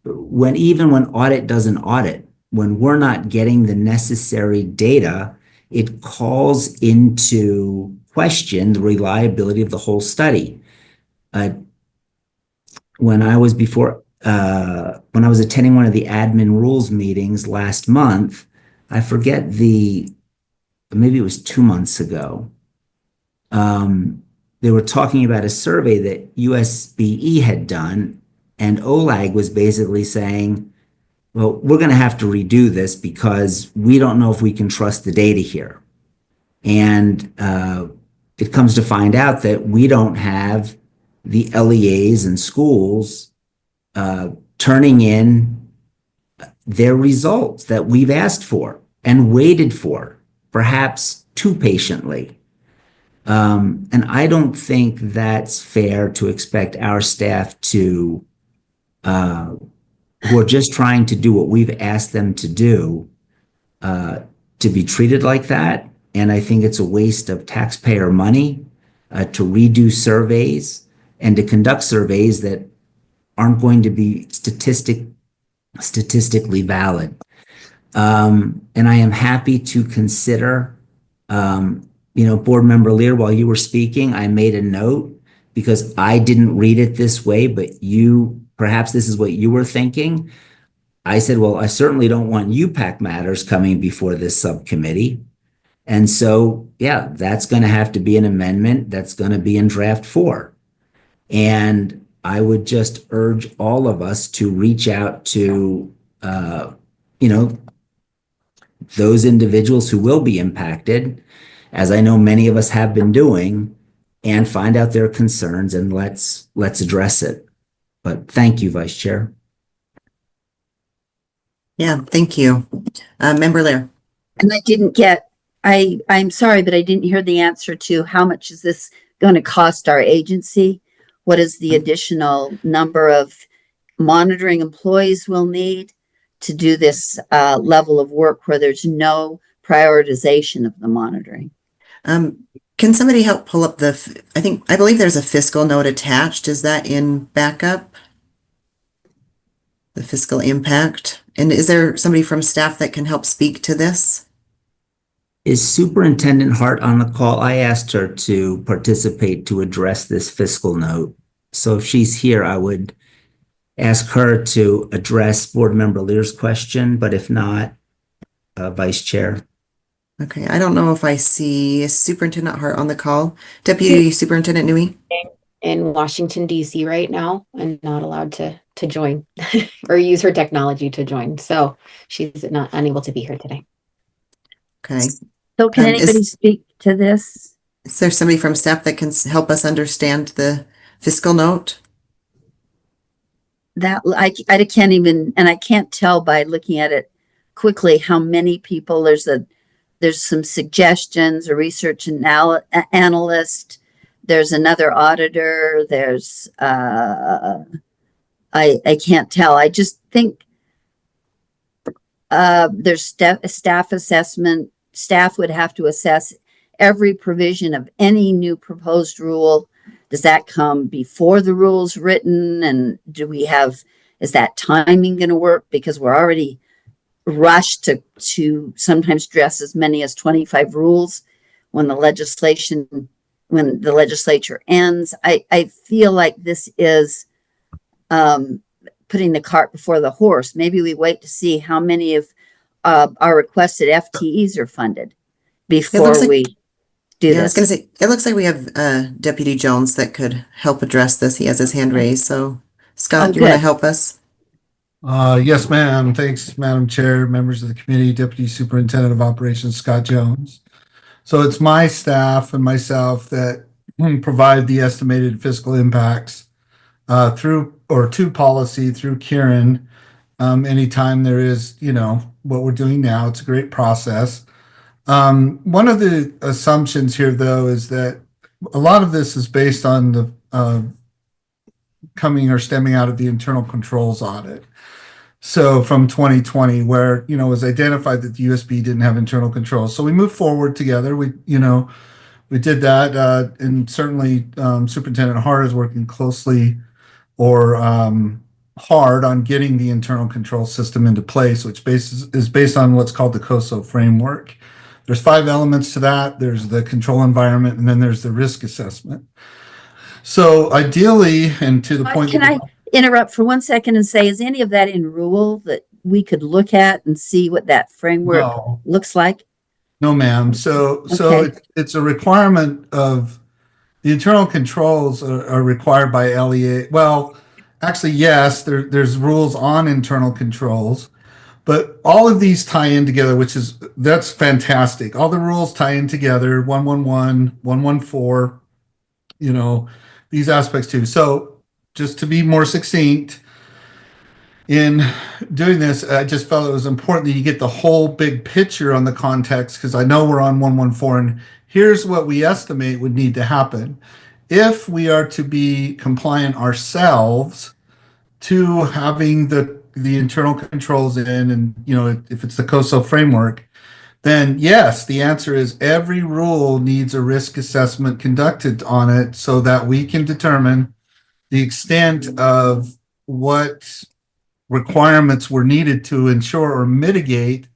when audit doesn't audit, when we're not getting the necessary data, it calls into question the reliability of the whole study. When I was attending one of the admin rules meetings last month, I forget maybe it was 2 months ago. They were talking about a survey that USBE had done, and OLAG was basically saying, well, we're going to have to redo this because we don't know if we can trust the data here. And it comes to find out that we don't have the LEAs and schools turning in their results that we've asked for and waited for, perhaps too patiently. And I don't think that's fair to expect our staff who are just trying to do what we've asked them to do, to be treated like that. And I think it's a waste of taxpayer money to redo surveys and to conduct surveys that aren't going to be statistically valid. And I am happy to consider, Board Member Lear, while you were speaking, I made a note because I didn't read it this way, but perhaps this is what you were thinking. I said, well, I certainly don't want UPAC matters coming before this subcommittee. And so, yeah, that's going to have to be an amendment that's going to be in draft 4. And I would just urge all of us to reach out to, those individuals who will be impacted, as I know many of us have been doing, and find out their concerns and let's address it. But thank you, Vice Chair. Yeah, thank you. Member Lear. And I'm sorry, but I didn't hear the answer to how much is this going to cost our agency? What is the additional number of monitoring employees we'll need to do this level of work where there's no prioritization of the monitoring? Can somebody help pull up I believe there's a fiscal note attached. Is that in backup? The fiscal impact? And is there somebody from staff that can help speak to this? Is Superintendent Hart on the call? I asked her to participate to address this fiscal note. So if she's here, I would ask her to address Board Member Lear's question, but if not, Vice Chair. Okay, I don't know if I see Superintendent Hart on the call. Deputy Superintendent Nui? In Washington, D.C. right now and not allowed to join or use her technology to join. So she's unable to be here today. Okay. So can anybody speak to this? Is there somebody from staff that can help us understand the fiscal note? That I can't even, and I can't tell by looking at it quickly how many people. There's some suggestions, a research analyst. There's another auditor. There's I can't tell. I just think there's staff assessment. Staff would have to assess every provision of any new proposed rule. Does that come before the rule's written? And is that timing going to work? Because we're already rushed to sometimes dress as many as 25 rules when the legislature ends. I feel like this is putting the cart before the horse. Maybe we wait to see how many of our requested FTEs are funded before we do I was going this. to say, it looks like we have Deputy Jones that could help address this. He has his hand raised. So, Scott, do you want to good. help us? Yes, ma'am. Thanks, Madam Chair, members of the committee, Deputy Superintendent of Operations, Scott Jones. So it's my staff and myself that provide the estimated fiscal impacts through or to policy through Kieran. Anytime there is, what we're doing now, it's a great process. One of the assumptions here, though, is that a lot of this is based on the coming or stemming out of the internal controls audit. So from 2020, where, it was identified that the USBE didn't have internal controls. So we moved forward together. We did that. And certainly Superintendent Hart is working closely or hard on getting the internal control system into place, which is based on what's called the COSO framework. There's 5 elements to that. There's the control environment, and then there's the risk assessment. So ideally, and to the point. Can I interrupt for 1 second and say, is any of that in rule that we could look at and see what that framework looks like? No, ma'am. So it's a requirement of the internal controls are required by LEA. Well, actually, yes, there's rules on internal controls, but all of these tie in together, that's fantastic. All the rules tie in together, 111, 114, these aspects too. So just to be more succinct, in doing this, I just felt it was important that you get the whole big picture on the context, because I know we're on 114, and here's what we estimate would need to happen. If we are to be compliant ourselves to having the internal controls in, and if it's the COSO framework, then yes, the answer is every rule needs a risk assessment conducted on it so that we can determine the extent of what requirements were needed to ensure or mitigate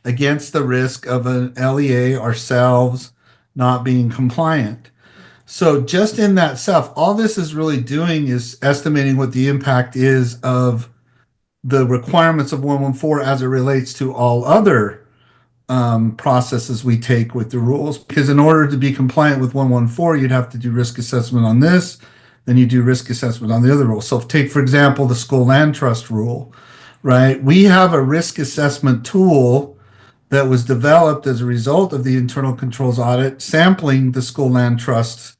against the risk of an LEA ourselves not being compliant. So just in that self, all this is really doing is estimating what the impact is of the requirements of 114 as it relates to all other processes we take with the rules. Because in order to be compliant with 114, you'd have to do risk assessment on this, then you do risk assessment on the other rules. So take, for example, the school land trust rule, right? We have a risk assessment tool that was developed as a result of the internal controls audit, sampling the school land trust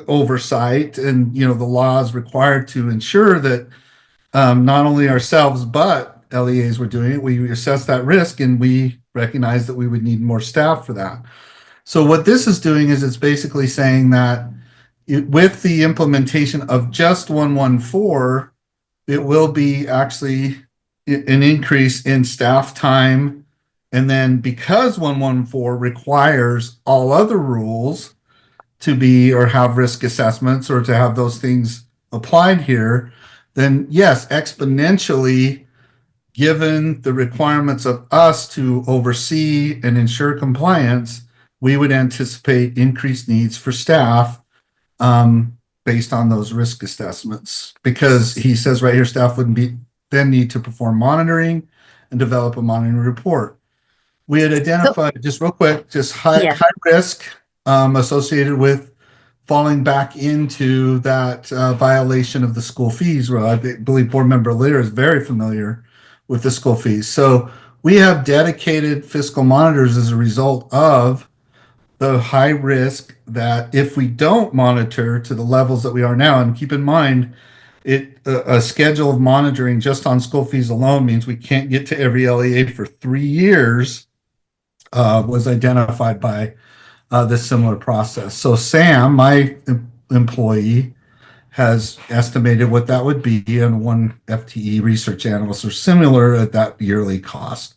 oversight, and the law is required to ensure that not only ourselves but LEAs were doing it. We assess that risk, and we recognize that we would need more staff for that. So what this is doing is it's basically saying that with the implementation of just 114, it will be actually an increase in staff time. And then because 114 requires all other rules to be or have risk assessments or to have those things applied here, then yes, exponentially, given the requirements of us to oversee and ensure compliance, we would anticipate increased needs for staff based on those risk assessments. Because he says right here, staff would then need to perform monitoring and develop a monitoring report. We had identified, just real quick, just high risk associated with falling back into that violation of the school fees. Well, I believe Board Member Lear is very familiar with the school fees. So we have dedicated fiscal monitors as a result of the high risk that if we don't monitor to the levels that we are now, and keep in mind, a schedule of monitoring just on school fees alone means we can't get to every LEA for 3 years, was identified by this similar process. So Sam, my employee, has estimated what that would be, and one FTE research analyst or similar at that yearly cost.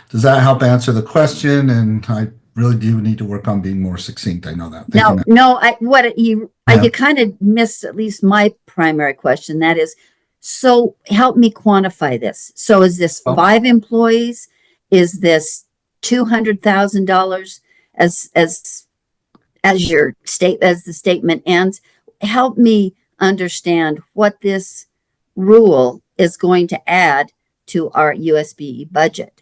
Does that help answer the question? And I really do need to work on being more succinct. I know that. Thank you, ma'am. No, you Yeah. kind of missed at least my primary question. That is, so help me quantify this. So is this Oh. 5 employees? Is this $200,000 as your as the statement ends? Help me understand what this rule is going to add to our USBE budget.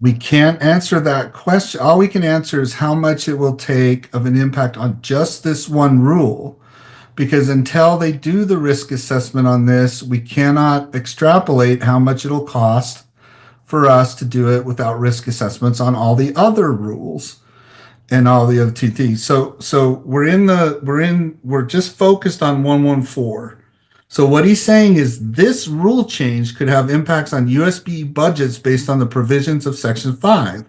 We can't answer that question. All we can answer is how much it will take of an impact on just this one rule. Because until they do the risk assessment on this, we cannot extrapolate how much it'll cost for us to do it without risk assessments on all the other rules and all the other TTs. So we're just focused on 114. So what he's saying is this rule change could have impacts on USB budgets based on the provisions of Section 5.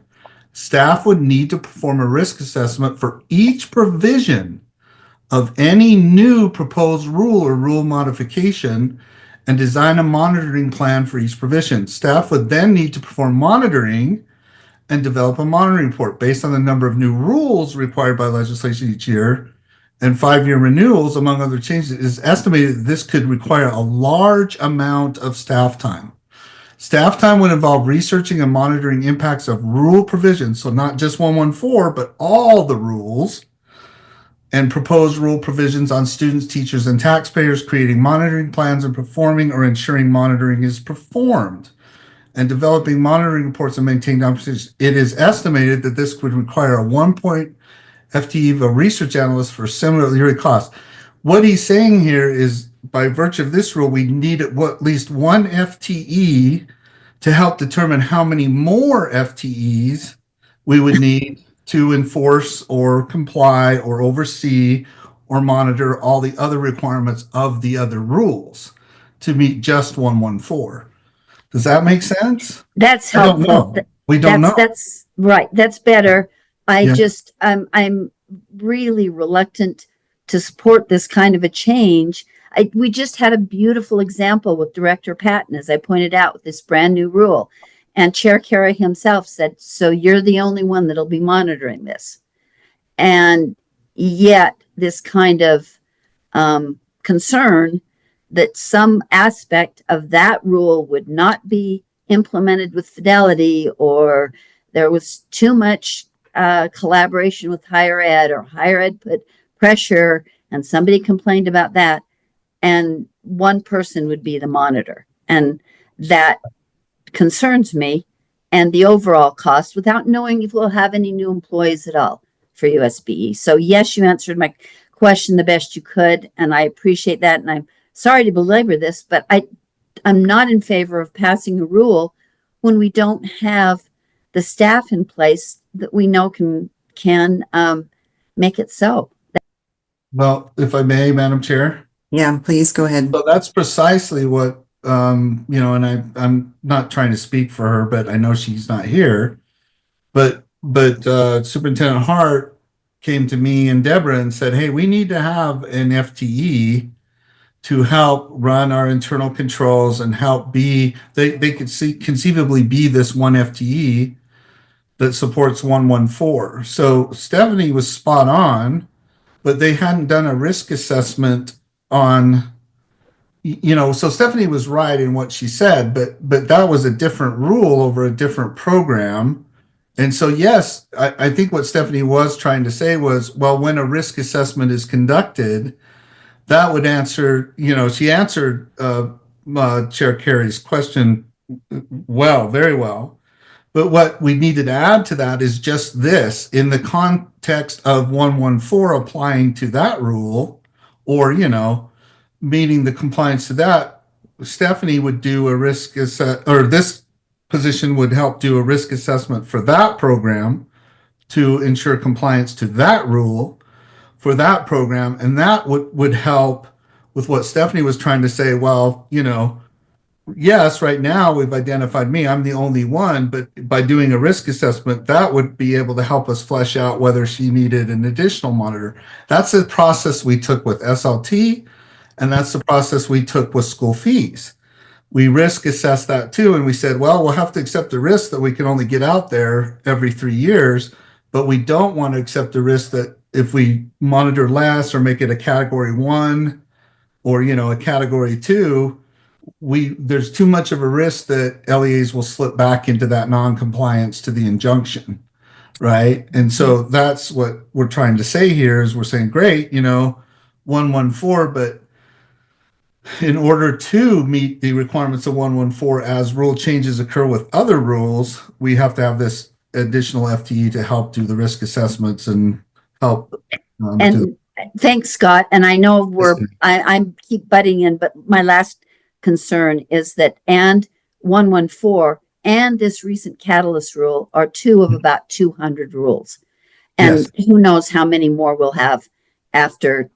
Staff would need to perform a risk assessment for each provision of any new proposed rule or rule modification and design a monitoring plan for each provision. Staff would then need to perform monitoring and develop a monitoring report based on the number of new rules required by legislation each year and 5-year renewals, among other changes. It is estimated that this could require a large amount of staff time. Staff time would involve researching and monitoring impacts of rule provisions, so not just 114, but all the rules and proposed rule provisions on students, teachers, and taxpayers, creating monitoring plans and performing or ensuring monitoring is performed, and developing monitoring reports and maintaining operations. It is estimated that this would require a 1 FTE of a research analyst for similar yearly cost. What he's saying here is, by virtue of this rule, we need at least 1 FTE to help determine how many more FTEs we would need to enforce or comply or oversee or monitor all the other requirements of the other rules to meet just 114. Does that make sense? That's I don't helpful. know. We don't know. That's right. That's better. Yeah. I'm really reluctant to support this kind of a change. We just had a beautiful example with Director Patton, as I pointed out, with this brand new rule. And Chair Carey himself said, so you're the only one that'll be monitoring this. And yet this kind of concern that some aspect of that rule would not be implemented with fidelity, or there was too much collaboration with higher ed, or higher ed put pressure and somebody complained about that, and one person would be the monitor. And that concerns me, and the overall cost, without knowing if we'll have any new employees at all for USBE. So yes, you answered my question the best you could, and I appreciate that. And I'm sorry to belabor this, but I'm not in favor of passing a rule when we don't have the staff in place that we know can make it so. Well, if I may, Madam Chair. Yeah, please go ahead. So that's precisely what, and I'm not trying to speak for her, but I know she's not here. But Superintendent Hart came to me and Deborah and said, hey, we need to have an FTE to help run our internal controls and help they could conceivably be this 1 FTE that supports 114. So Stephanie was spot on, but they hadn't done a risk assessment on, so Stephanie was right in what she said, but that was a different rule over a different program. And so, yes, I think what Stephanie was trying to say was, well, when a risk assessment is conducted, that would answer, she answered Chair Carey's question well, very well. But what we needed to add to that is just this, in the context of 114 applying to that rule, or, meeting the compliance to that, Stephanie would do a risk assessment, or this position would help do a risk assessment for that program to ensure compliance to that rule for that program. And that would help with what Stephanie was trying to say. Well, yes, right now we've identified me, I'm the only one, but by doing a risk assessment, that would be able to help us flesh out whether she needed an additional monitor. That's the process we took with SLT, and that's the process we took with school fees. We risk assessed that too, and we said, well, we'll have to accept the risk that we can only get out there every 3 years, but we don't want to accept the risk that if we monitor less or make it a category 1 or a category 2, there's too much of a risk that LEAs will slip back into that non-compliance to the injunction, right? And so that's what we're trying to say here is we're saying, great, 114, but in order to meet the requirements of 114 as rule changes occur with other rules, we have to have this additional FTE to help do the risk assessments and help. And thanks, Scott. And I know I'm keep butting in, but my last concern is that and 114 and this recent catalyst rule are 2 of about 200 rules. And who knows how many more we'll have after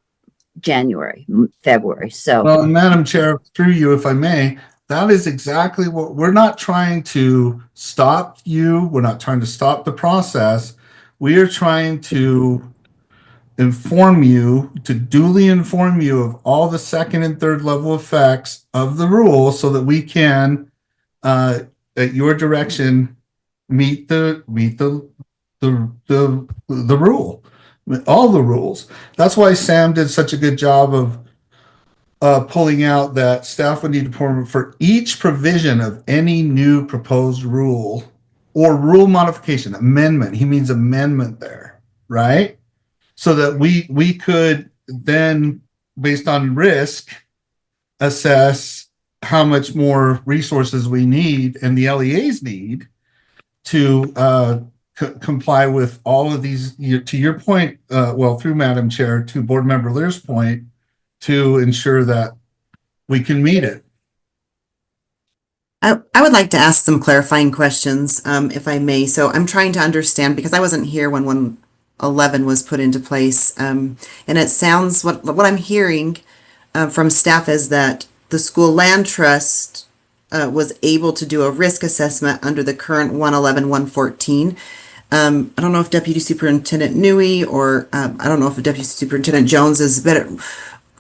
January, February. So, well, Madam Chair, through you, if I may, that is exactly what we're not trying to stop you. We're not trying to stop the process. We are trying to duly inform you of all the second and third level effects of the rule so that we can, at your direction, meet the rule, all the rules. That's why Sam did such a good job of pulling out that staff would need to perform for each provision of any new proposed rule or rule modification, amendment. He means amendment there, right? So that we could then, based on risk, assess how much more resources we need and the LEAs need to comply with all of these, to your point, through Madam Chair, to Board Member Lear's point, to ensure that we can meet it. I would like to ask some clarifying questions, if I may. So I'm trying to understand because I wasn't here when 111 was put into place, and it sounds what I'm hearing from staff is that the school land trust was able to do a risk assessment under the current 111-114. I don't know if Deputy Superintendent Newey or I don't know if Deputy Superintendent Jones is better.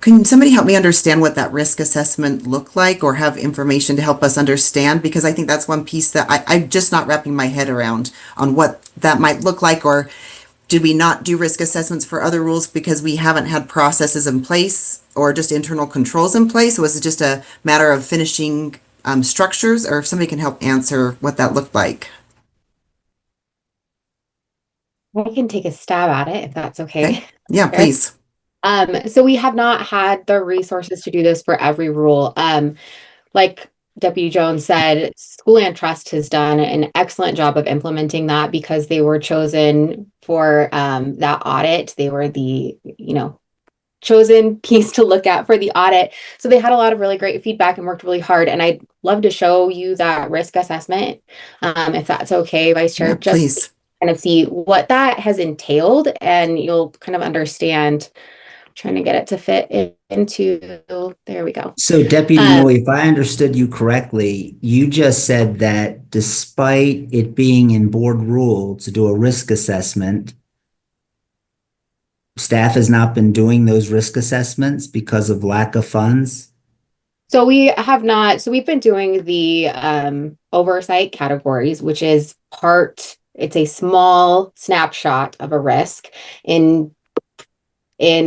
Can somebody help me understand what that risk assessment looked like or have information to help us understand? Because I think that's one piece that I'm just not wrapping my head around on what that might look like. Or did we not do risk assessments for other rules because we haven't had processes in place or just internal controls in place? Was it just a matter of finishing structures? Or if somebody can help answer what that looked like. I can take a stab at it if that's okay. Yeah, please. So we have not had the resources to do this for every rule. Like Deputy Jones said, School Land Trust has done an excellent job of implementing that because they were chosen for that audit. They were the, chosen piece to look at for the audit. So they had a lot of really great feedback and worked really hard. And I'd love to show you that risk assessment, if that's okay, Vice Chair. Yeah, just please. kind of see what that has entailed, and you'll kind of understand. Trying to get it to fit into, there we go. So Deputy Newey, if I understood you correctly, you just said that despite it being in board rule to do a risk assessment, staff has not been doing those risk assessments because of lack of funds? So we have not, so we've been doing the oversight categories, which is it's a small snapshot of a risk in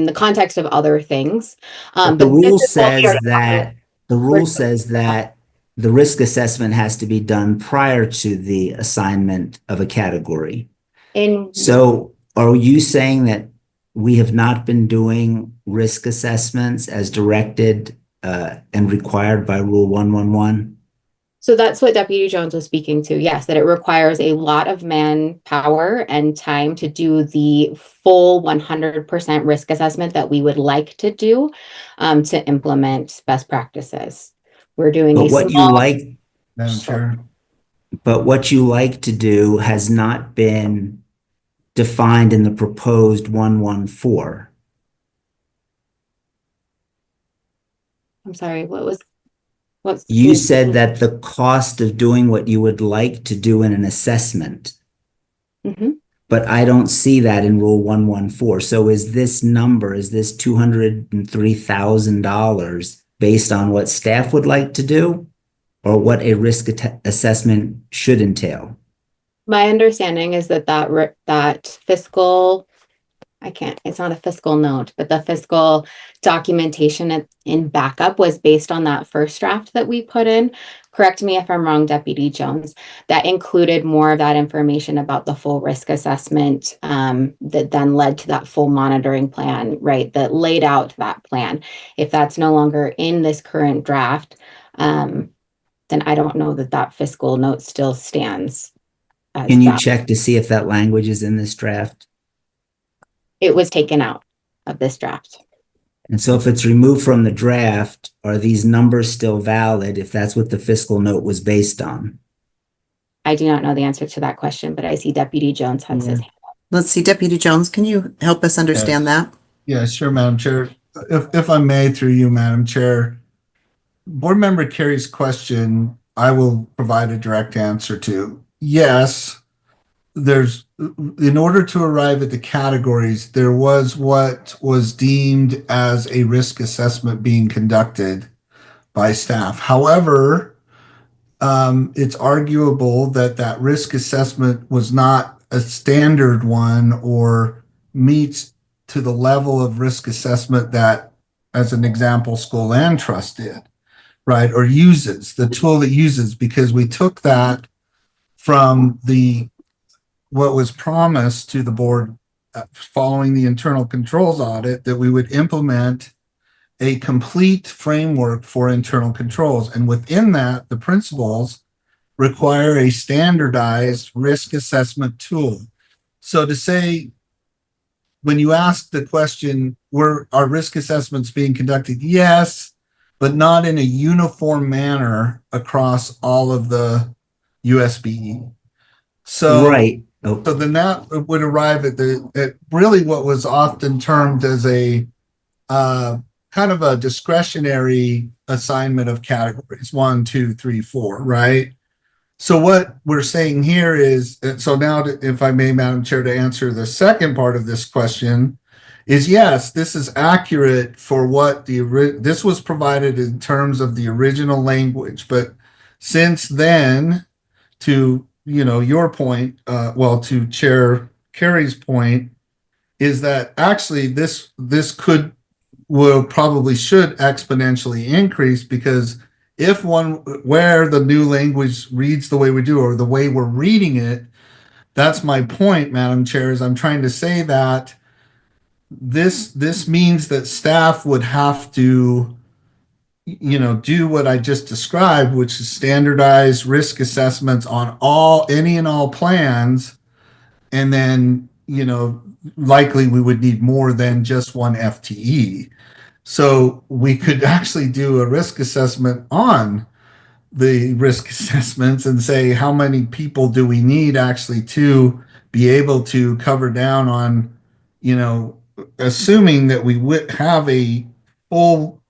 the context of other things. But the rule says that the risk assessment has to be done prior to the assignment of a category. So are you saying that we have not been doing risk assessments as directed and required by Rule 111? So that's what Deputy Jones was speaking to. Yes, that it requires a lot of manpower and time to do the full 100% risk assessment that we would like to do to implement best practices. We're doing Madam Chair. But what you like to do has not been defined in the proposed 114? I'm sorry, what's You said that the cost of doing what you would like to do in an assessment, Mhm. but I don't see that in Rule 114. So is this number, is this $203,000 based on what staff would like to do or what a risk assessment should entail? My understanding is that that fiscal, it's not a fiscal note, but the fiscal documentation in backup was based on that first draft that we put in. Correct me if I'm wrong, Deputy Jones. That included more of that information about the full risk assessment, that then led to that full monitoring plan, right? That laid out that plan. If that's no longer in this current draft, then I don't know that fiscal note still stands as Can you valid. check to see if that language is in this draft? It was taken out of this draft. And so if it's removed from the draft, are these numbers still valid if that's what the fiscal note was based on? I do not know the answer to that question, but I see Deputy Jones has his hand. Let's see, Deputy Jones, can you help us understand that? Yeah, sure, Madam Chair. If I may, through you, Madam Chair, Board Member Carey's question, I will provide a direct answer to. Yes, in order to arrive at the categories, there was what was deemed as a risk assessment being conducted by staff. However, it's arguable that risk assessment was not a standard one or meets to the level of risk assessment that, as an example, School Land Trust did, right? Or uses the tool it uses, because we took that from what was promised to the board following the internal controls audit, that we would implement a complete framework for internal controls. And within that, the principles require a standardized risk assessment tool. So to say, when you ask the question, are risk assessments being conducted? Yes, but not in a uniform manner across all of the USBE. So, Right. Oh, so then that would arrive at really what was often termed as a kind of a discretionary assignment of categories, 1, 2, 3, 4, right? So what we're saying here is, so now, if I may, Madam Chair, to answer the second part of this question, is yes, this is accurate for what this was provided in terms of the original language, but since then, to your point, to Chair Carey's point, is that actually this probably should exponentially increase, because where the new language reads the way we do, or the way we're reading it, that's my point, Madam Chair, is I'm trying to say that this means that staff would have to do what I just described, which is standardized risk assessments on any and all plans. And then, likely we would need more than just one FTE. So we could actually do a risk assessment on the risk assessments and say, how many people do we need actually to be able to cover down on, assuming that we would have a full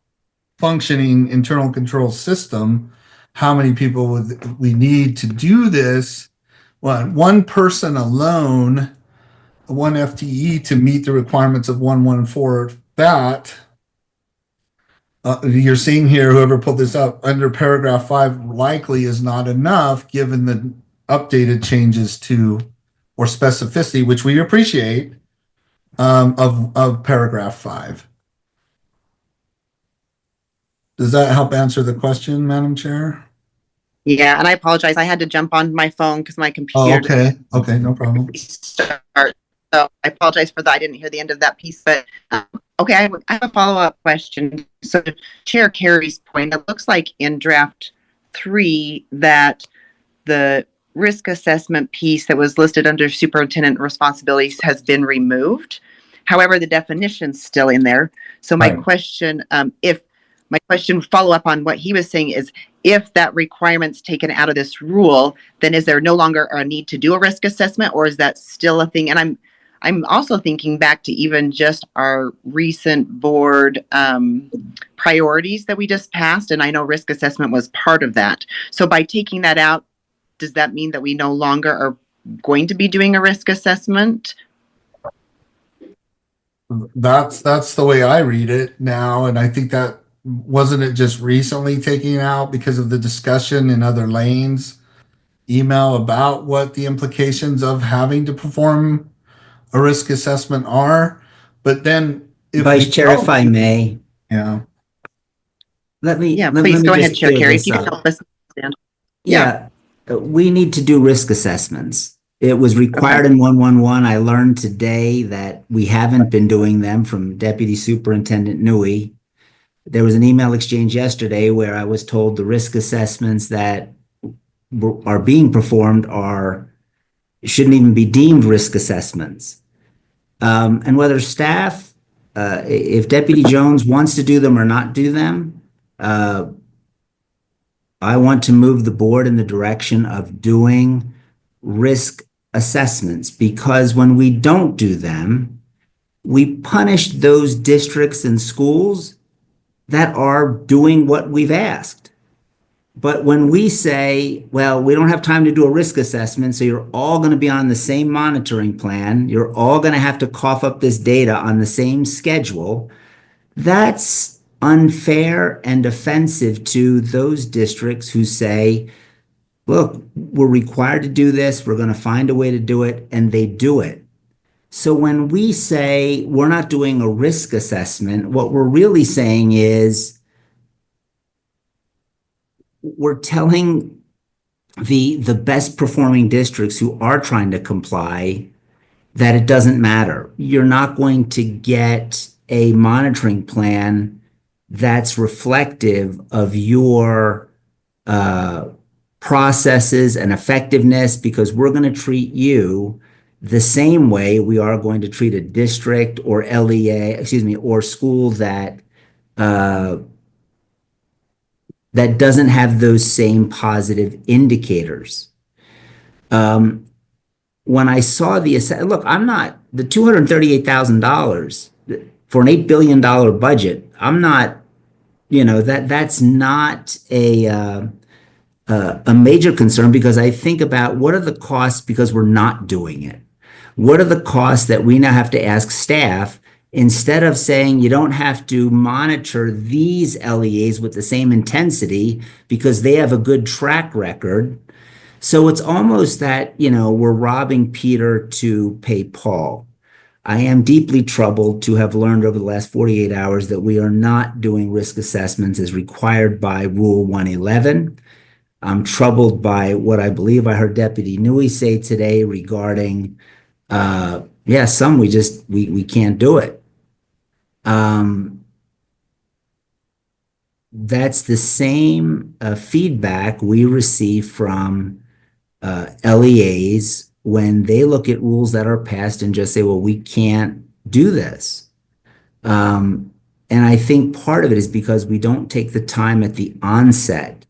functioning internal control system, how many people would we need to do this? Well, one person alone, one FTE to meet the requirements of 114, that you're seeing here, whoever pulled this up under paragraph 5 likely is not enough given the updated changes to, or specificity, which we appreciate, of paragraph 5. Does that help answer the question, Madam Chair? Yeah, and I apologize. I had to jump on my phone because my Oh, computer okay, no problem. restart. So I apologize for that. I didn't hear the end of that piece, but okay, I have a follow-up question. So to Chair Carey's point, it looks like in draft 3 that the risk assessment piece that was listed under superintendent responsibilities has been removed. However, the definition's still in there. So my question, follow up on what he was saying is, if that requirement's taken out of this rule, then is there no longer a need to do a risk assessment, or is that still a thing? And I'm also thinking back to even just our recent board priorities that we just passed, and I know risk assessment was part of that. So by taking that out, does that mean that we no longer are going to be doing a risk assessment? That's the way I read it now, and I think that wasn't it just recently taken out because of the discussion in other lanes email about what the implications of having to perform a risk assessment are. But then if Vice we Chair, if I don't, may, yeah, let me Yeah, let please me go ahead, just Chair clear Carey, if this you can up. help us understand. Yeah, we need to do risk assessments. It was required Okay. in 111. I learned today that we haven't been doing them from Deputy Superintendent Nui. There was an email exchange yesterday where I was told the risk assessments that are being performed are shouldn't even be deemed risk assessments. And whether staff, if Deputy Jones wants to do them or not do them, uh, I want to move the board in the direction of doing risk assessments because when we don't do them, we punish those districts and schools that are doing what we've asked. But when we say, well, we don't have time to do a risk assessment, so you're all going to be on the same monitoring plan, you're all going to have to cough up this data on the same schedule, that's unfair and offensive to those districts who say, look, we're required to do this, we're going to find a way to do it, and they do it. So when we say we're not doing a risk assessment, what we're really saying is we're telling the best performing districts who are trying to comply that it doesn't matter. You're not going to get a monitoring plan that's reflective of your processes and effectiveness because we're going to treat you the same way we are going to treat a district or LEA, excuse me, or school that uh, that doesn't have those same positive indicators. When I saw look, I'm not the $238,000 for an $8 billion budget. I'm not, that's not a major concern because I think about what are the costs because we're not doing it. What are the costs that we now have to ask staff instead of saying you don't have to monitor these LEAs with the same intensity because they have a good track record. So it's almost that, we're robbing Peter to pay Paul. I am deeply troubled to have learned over the last 48 hours that we are not doing risk assessments as required by Rule 111. I'm troubled by what I believe I heard Deputy Nui say today regarding, some we can't do it. That's the same feedback we receive from LEAs when they look at rules that are passed and just say, well, we can't do this. And I think part of it is because we don't take the time at the onset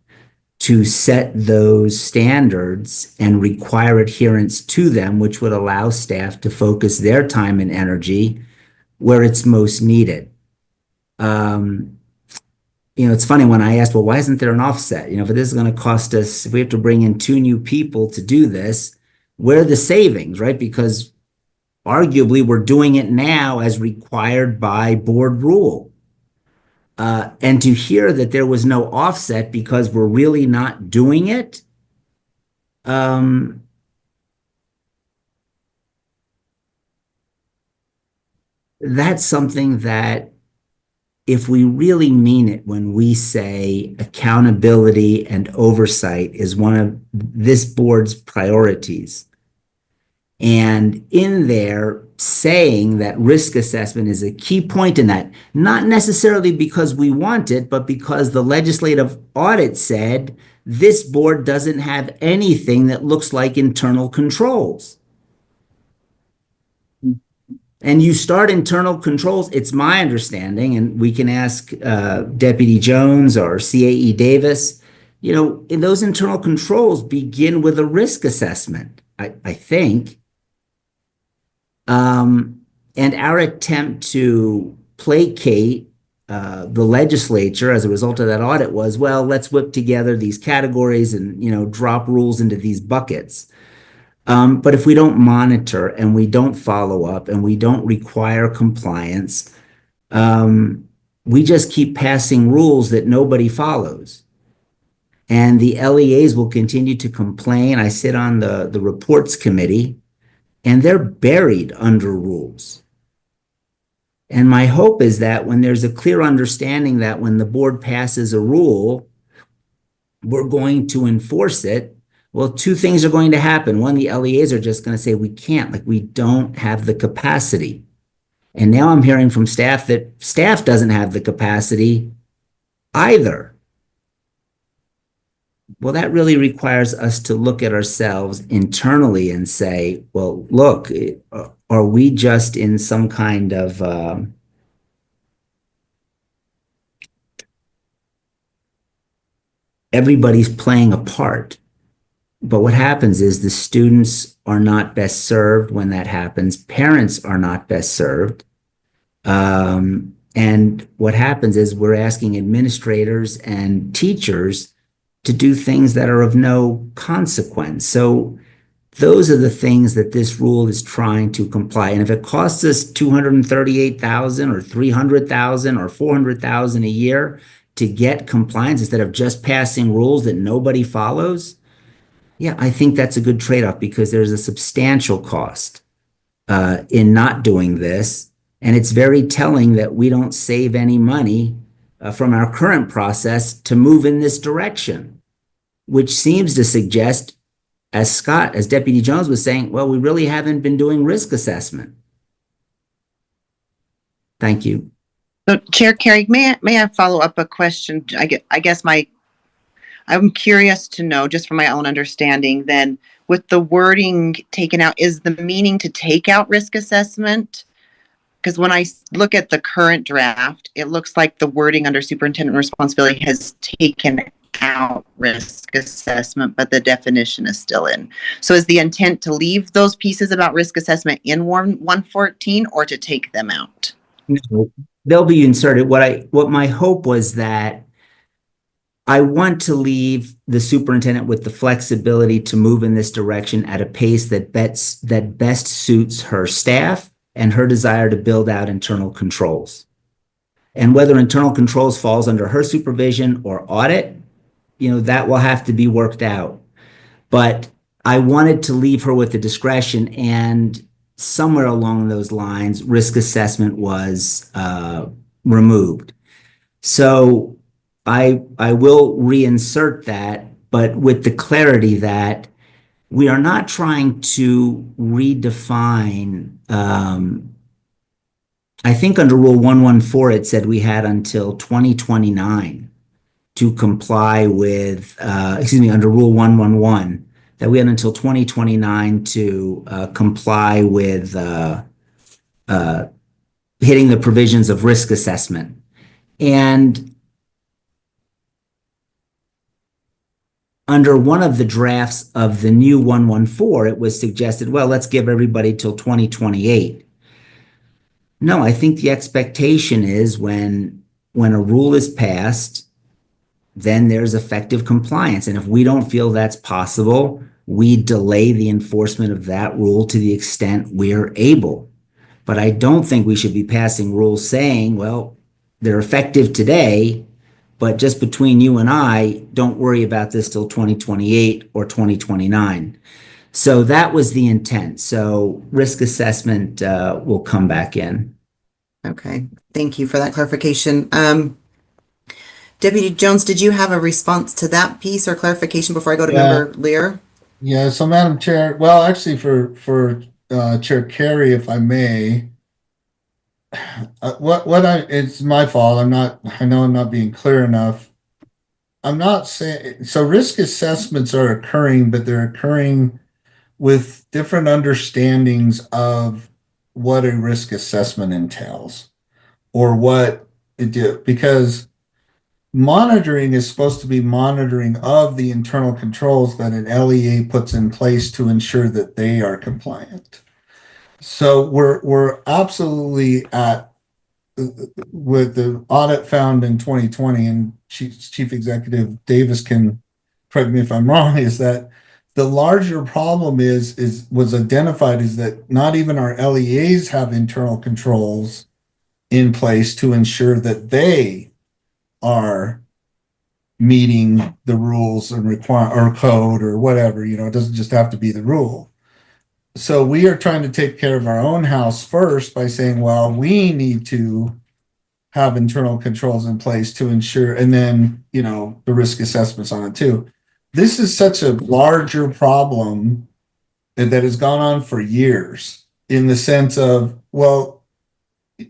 to set those standards and require adherence to them, which would allow staff to focus their time and energy where it's most needed. It's funny when I asked, well, why isn't there an offset? If this is going to cost us, if we have to bring in 2 new people to do this, where are the savings, right? Because arguably we're doing it now as required by board rule. And to hear that there was no offset because we're really not doing it, that's something that if we really mean it when we say accountability and oversight is one of this board's priorities, and in there saying that risk assessment is a key point in that, not necessarily because we want it, but because the legislative audit said this board doesn't have anything that looks like internal controls. And you start internal controls, it's my understanding, and we can ask Deputy Jones or CAE Davis, in those internal controls begin with a risk assessment, I think. And our attempt to placate the legislature as a result of that audit was, well, let's whip together these categories and, drop rules into these buckets. But if we don't monitor and we don't follow up and we don't require compliance, we just keep passing rules that nobody follows. And the LEAs will continue to complain. I sit on the reports committee, and they're buried under rules. And my hope is that when there's a clear understanding that when the board passes a rule, we're going to enforce it. Well, two things are going to happen. One, the LEAs are just going to say, we can't, like we don't have the capacity. And now I'm hearing from staff that staff doesn't have the capacity either. Well, that really requires us to look at ourselves internally and say, well, look, are we just in some kind of everybody's playing a part? But what happens is the students are not best served when that happens. Parents are not best served. And what happens is we're asking administrators and teachers to do things that are of no consequence. So those are the things that this rule is trying to comply. And if it costs us $238,000 or $300,000 or $400,000 a year to get compliance instead of just passing rules that nobody follows, yeah, I think that's a good trade-off because there's a substantial cost in not doing this. And it's very telling that we don't save any money from our current process to move in this direction, which seems to suggest, as Deputy Jones was saying, well, we really haven't been doing risk assessment. Thank you. So, Chair Carey, may I follow up a question? I guess I'm curious to know, just from my own understanding, then with the wording taken out, is the meaning to take out risk assessment? Because when I look at the current draft, it looks like the wording under superintendent responsibility has taken out risk assessment, but the definition is still in. So is the intent to leave those pieces about risk assessment in 114 or to take them out? No, they'll be inserted. What my hope was that I want to leave the superintendent with the flexibility to move in this direction at a pace that best suits her staff and her desire to build out internal controls. And whether internal controls falls under her supervision or audit, that will have to be worked out. But I wanted to leave her with the discretion, and somewhere along those lines, risk assessment was removed. So I will reinsert that, but with the clarity that we are not trying to redefine. I think under Rule 114, it said we had until 2029 to comply with, under Rule 111, that we had until 2029 to comply with hitting the provisions of risk assessment. And under one of the drafts of the new 114, it was suggested, well, let's give everybody till 2028. No, I think the expectation is when a rule is passed, then there's effective compliance. And if we don't feel that's possible, we delay the enforcement of that rule to the extent we're able. But I don't think we should be passing rules saying, well, they're effective today, but just between you and I, don't worry about this till 2028 or 2029. So that was the intent. So risk assessment will come back in. Okay, thank you for that clarification. Deputy Jones, did you have a response to that piece or clarification before I go to Member Lear? Yeah, so Madam Chair, well, actually for Chair Carey, if I may, it's my fault. I know I'm not being clear enough. I'm not saying, so risk assessments are occurring, but they're occurring with different understandings of what a risk assessment entails or what it do, because monitoring is supposed to be monitoring of the internal controls that an LEA puts in place to ensure that they are compliant. So we're absolutely at with the audit found in 2020, and Chief Executive Davis can correct me if I'm wrong, is that the larger problem was identified is that not even our LEAs have internal controls in place to ensure that they are meeting the rules and require or code or whatever. It doesn't just have to be the rule. So we are trying to take care of our own house first by saying, well, we need to have internal controls in place to ensure, and then, the risk assessments on it too. This is such a larger problem that has gone on for years in the sense of, well,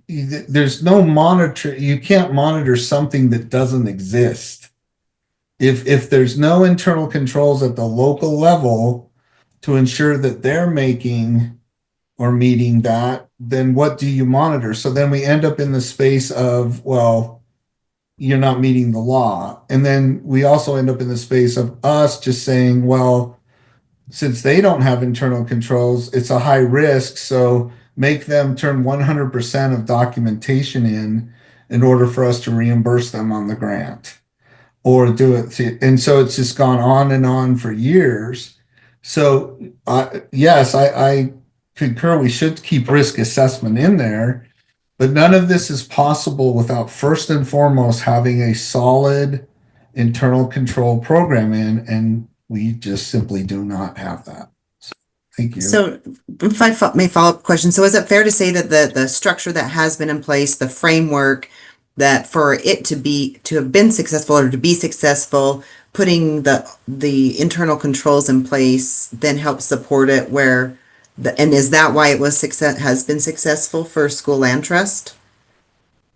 there's no monitor. You can't monitor something that doesn't exist. If there's no internal controls at the local level to ensure that they're making or meeting that, then what do you monitor? So then we end up in the space of, well, you're not meeting the law. And then we also end up in the space of us just saying, well, since they don't have internal controls, it's a high risk. So make them turn 100% of documentation in order for us to reimburse them on the grant or do it. And so it's just gone on and on for years. So yes, I concur. We should keep risk assessment in there, but none of this is possible without first and foremost having a solid internal control program and we just simply do not have that. So, thank you. So if I may follow up question, so is it fair to say that the structure that has been in place, the framework that for it to have been successful or to be successful, putting the internal controls in place then helps support it and is that why it has been successful for school land trust?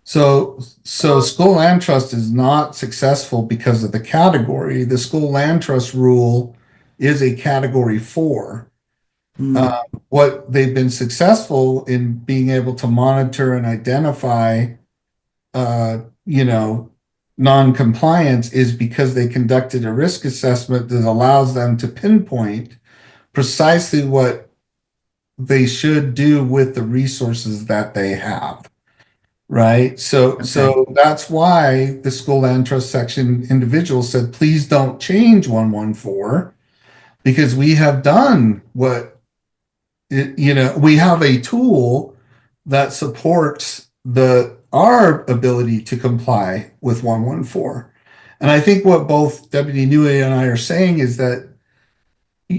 So school land trust is not successful because of the category. The school land trust rule is a category 4. What they've been successful in being able to monitor and identify, non-compliance is because they conducted a risk assessment that allows them to pinpoint precisely what they should do with the resources that they have. Right. So that's why the school land trust section individual said, please don't change 114 because we have done we have a tool that supports our ability to comply with 114. And I think what both Deputy Newey and I are saying is that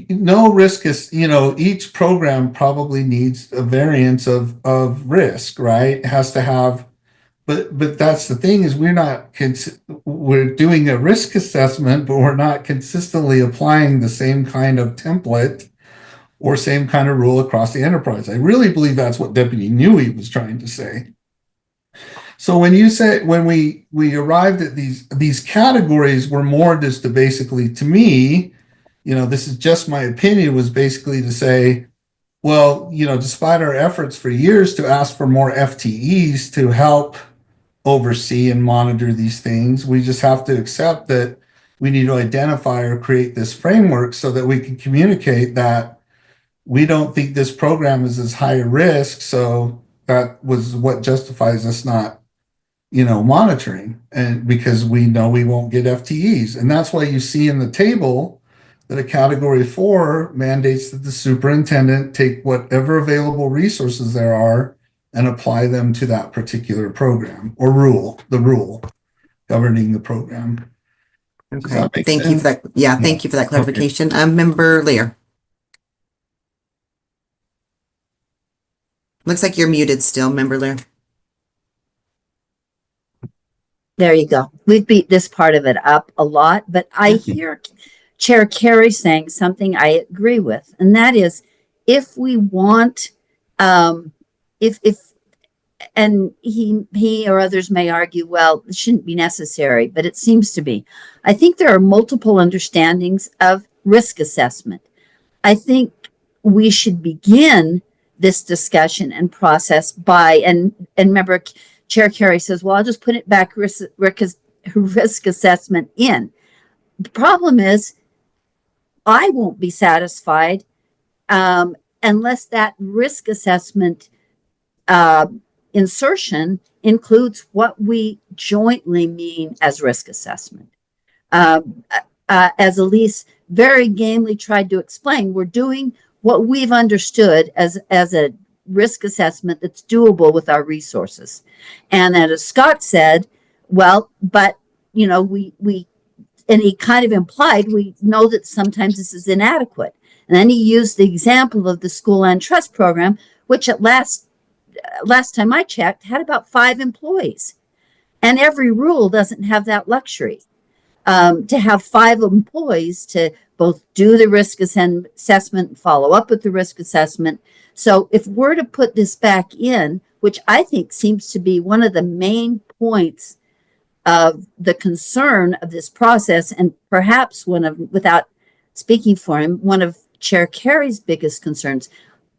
no risk is, each program probably needs a variance of risk, right? It has to have, but that's the thing is we're doing a risk assessment, but we're not consistently applying the same kind of template or same kind of rule across the enterprise. I really believe that's what Deputy Newey was trying to say. So when we arrived at these categories were more just to basically, to me, this is just my opinion, was basically to say, well, despite our efforts for years to ask for more FTEs to help oversee and monitor these things, we just have to accept that we need to identify or create this framework so that we can communicate that we don't think this program is as high a risk. So that was what justifies us not monitoring, and because we know we won't get FTEs. And that's why you see in the table that a category 4 mandates that the superintendent take whatever available resources there are and apply them to that particular program or the rule governing the program. Okay. Thank you for that. Yeah, thank you for that clarification. Member Lear. Looks like you're muted still, Member Lear. There you go. We've beat this part of it up a lot, but I hear Chair Carey saying something I agree with, and that is if we want, and he or others may argue, well, it shouldn't be necessary, but it seems to be. I think there are multiple understandings of risk assessment. I think we should begin this discussion and process by, and remember, Chair Carey says, well, I'll just put it back risk assessment in. The problem is I won't be satisfied unless that risk assessment uh, insertion includes what we jointly mean as risk assessment. Um, as Elise very gamely tried to explain, we're doing what we've understood as a risk assessment that's doable with our resources. And then as Scott said, well, but you know, we and he kind of implied we know that sometimes this is inadequate. And then he used the example of the school land trust program, which at last time I checked had about 5 employees. And every rule doesn't have that luxury. To have 5 employees to both do the risk assessment and follow up with the risk assessment. So if we're to put this back in, which I think seems to be one of the main points of the concern of this process, and perhaps one of, without speaking for him, one of Chair Carey's biggest concerns,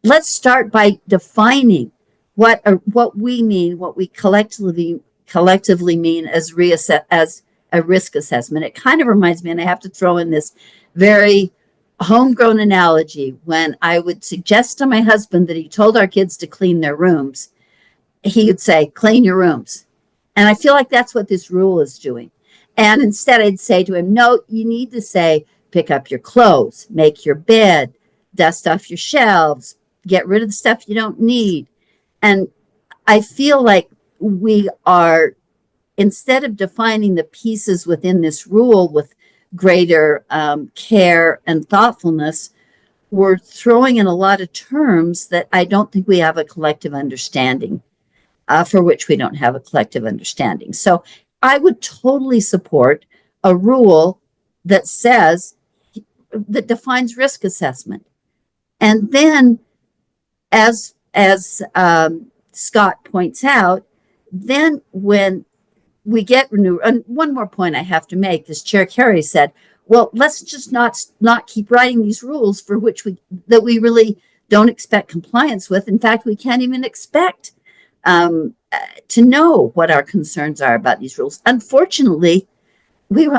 let's start by defining what we mean, what we collectively mean as a risk assessment. It kind of reminds me, and I have to throw in this very homegrown analogy, when I would suggest to my husband that he told our kids to clean their rooms, he would say, clean your rooms. And I feel like that's what this rule is doing. And instead I'd say to him, no, you need to say, pick up your clothes, make your bed, dust off your shelves, get rid of the stuff you don't need. And I feel like we are, instead of defining the pieces within this rule with greater care and thoughtfulness, we're throwing in a lot of terms that I don't think we have a collective understanding, for which we don't have a collective understanding. So I would totally support a rule that says, that defines risk assessment. And then, as Scott points out, then when we get renewed, and one more point I have to make is Chair Carey said, well, let's just not keep writing these rules for which we really don't expect compliance with. In fact, we can't even expect to know what our concerns are about these rules. Unfortunately,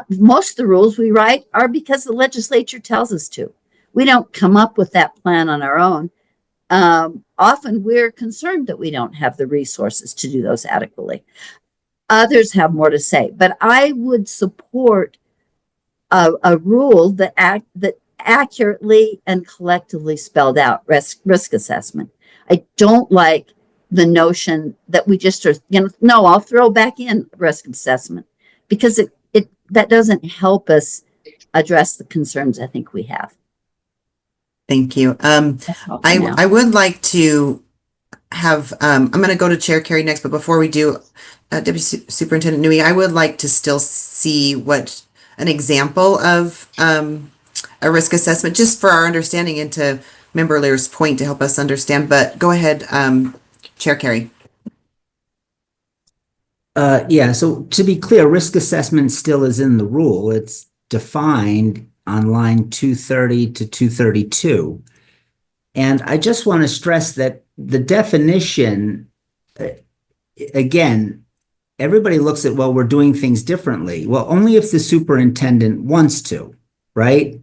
most of the rules we write are because the legislature tells us to. We don't come up with that plan on our own. Often we're concerned that we don't have the resources to do those adequately. Others have more to say, but I would support a rule that accurately and collectively spelled out risk assessment. I don't like the notion that we just are, no, I'll throw back in risk assessment, because that doesn't help us address the concerns I think we have. Thank you. I would like to have, I'm going to go to Chair Carey next, but before we do, Deputy Superintendent Nui, I would like to still see what an example of a risk assessment, just for our understanding and to Member Lear's point to help us understand. But go ahead, Chair Carey. Yeah, so to be clear, risk assessment still is in the rule. It's defined on line 230 to 232. And I just want to stress that the definition, again, everybody looks at, well, we're doing things differently. Well, only if the superintendent wants to, right?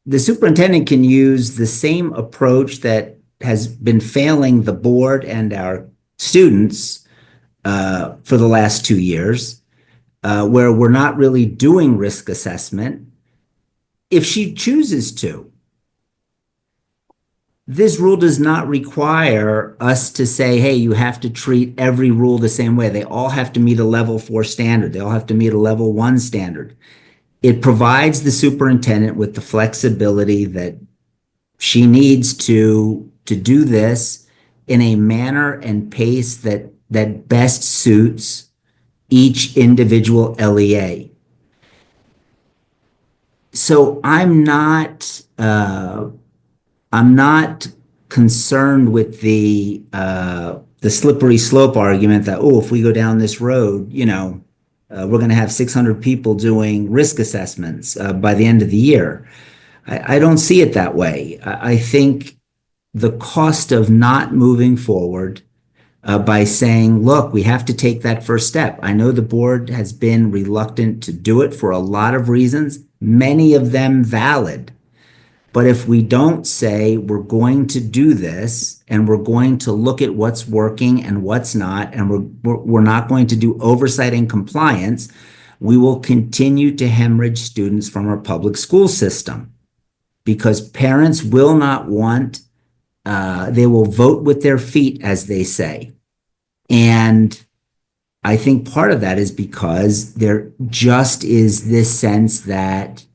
The superintendent can use the same approach that has been failing the board and our students for the last 2 years, where we're not really doing risk assessment, if she chooses to. This rule does not require us to say, hey, you have to treat every rule the same way. They all have to meet a level 4 standard. They all have to meet a level 1 standard. It provides the superintendent with the flexibility that she needs to do this in a manner and pace that best suits each individual LEA. So I'm not concerned with the slippery slope argument that, oh, if we go down this road, we're going to have 600 people doing risk assessments by the end of the year. I don't see it that way. I think the cost of not moving forward by saying, look, we have to take that first step. I know the board has been reluctant to do it for a lot of reasons, many of them valid. But if we don't say we're going to do this and we're going to look at what's working and what's not, and we're not going to do oversight and compliance, we will continue to hemorrhage students from our public school system because parents will not want, they will vote with their feet, as they say. And I think part of that is because there just is this sense that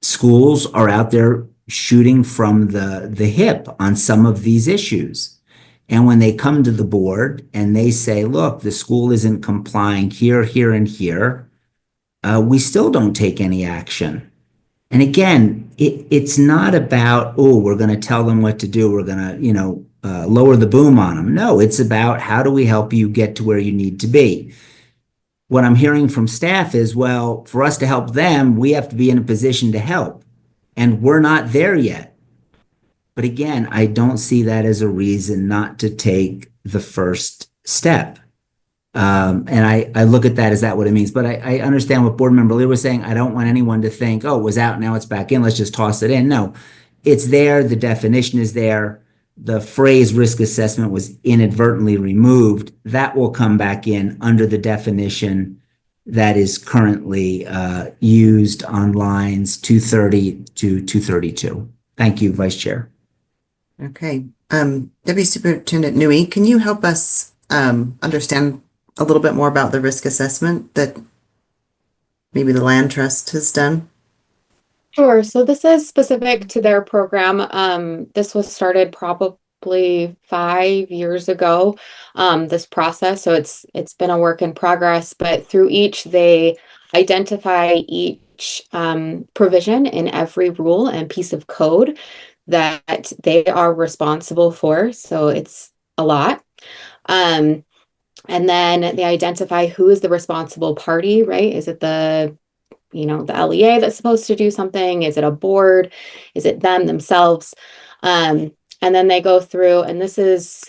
schools are out there shooting from the hip on some of these issues. And when they come to the board and they say, look, the school isn't complying here, here, and here, we still don't take any action. And again, it's not about, oh, we're going to tell them what to do. We're going to, lower the boom on them. No, it's about how do we help you get to where you need to be. What I'm hearing from staff is, well, for us to help them, we have to be in a position to help. And we're not there yet. But again, I don't see that as a reason not to take the first step. And I look at that as that what it means. But I understand what Board Member Lee was saying. I don't want anyone to think, oh, it was out, now it's back in, let's just toss it in. No, it's there. The definition is there. The phrase risk assessment was inadvertently removed. That will come back in under the definition that is currently used on lines 230 to 232. Thank you, Vice Chair. Okay. Deputy Superintendent Nui, can you help us understand a little bit more about the risk assessment that maybe the Land Trust has done? Sure. So this is specific to their program. This was started probably 5 years ago, this process. So it's been a work in progress, but through each, they identify each provision in every rule and piece of code that they are responsible for. So it's a lot. And then they identify who is the responsible party, right? Is it the LEA that's supposed to do something? Is it a board? Is it them themselves? And then they go through, and this is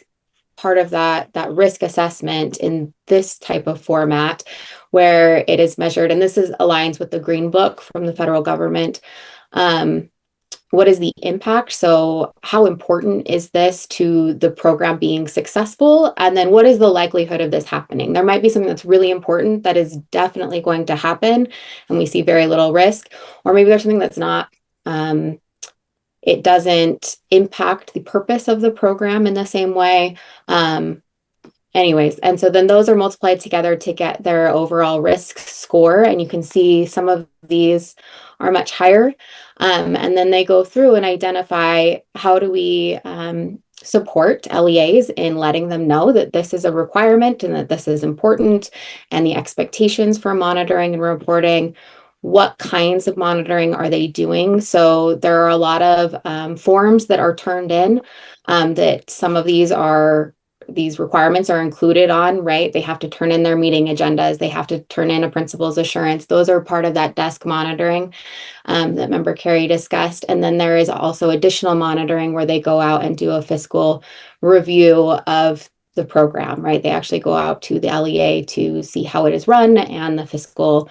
part of that risk assessment in this type of format where it is measured. And this is aligns with the Green Book from the federal government. What is the impact? So how important is this to the program being successful? And then what is the likelihood of this happening? There might be something that's really important that is definitely going to happen and we see very little risk, or maybe there's something that's not, it doesn't impact the purpose of the program in the same way. Anyways, and so then those are multiplied together to get their overall risk score. And you can see some of these are much higher. And then they go through and identify how do we support LEAs in letting them know that this is a requirement and that this is important, and the expectations for monitoring and reporting. What kinds of monitoring are they doing? So there are a lot of forms that are turned in that some of these requirements are included on, right? They have to turn in their meeting agendas. They have to turn in a principal's assurance. Those are part of that desk monitoring that Member Carey discussed. And then there is also additional monitoring where they go out and do a fiscal review of the program, right? They actually go out to the LEA to see how it is run and the fiscal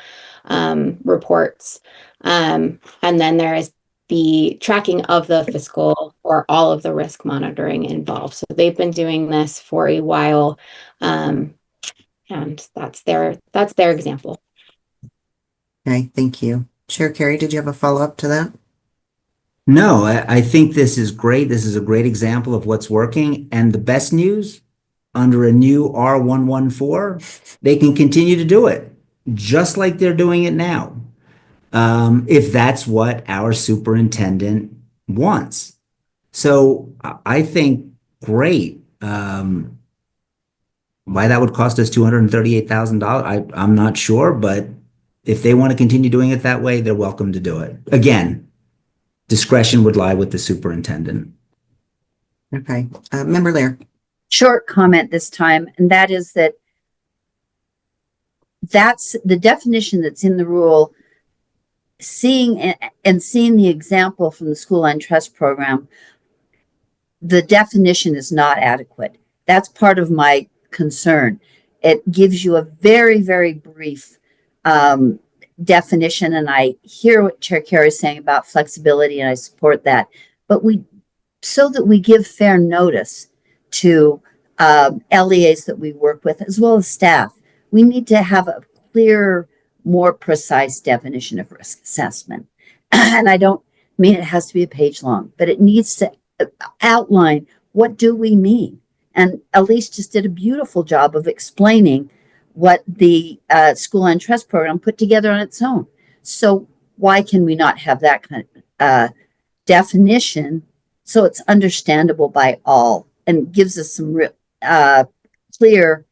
reports. And then there is the tracking of the fiscal or all of the risk monitoring involved. So they've been doing this for a while, and that's their example. Okay, thank you. Chair Carey, did you have a follow-up to that? No, I think this is great. This is a great example of what's working. And the best news, under a new R114, they can continue to do it just like they're doing it now. If that's what our superintendent wants. So I think great. Why that would cost us $238,000, I'm not sure, but if they want to continue doing it that way, they're welcome to do it. Again, discretion would lie with the superintendent. Okay, Member Lear. Short comment this time, and that is that's the definition that's in the rule. Seeing the example from the School Land Trust program, the definition is not adequate. That's part of my concern. It gives you a very, very brief definition, and I hear what Chair Carey is saying about flexibility, and I support that. But so that we give fair notice to LEAs that we work with, as well as staff, we need to have a clear, more precise definition of risk assessment. And I don't mean it has to be a page long, but it needs to outline what do we mean. And Elise just did a beautiful job of explaining what the School and Trust program put together on its own. So why can we not have that kind of definition so it's understandable by all and gives us some clear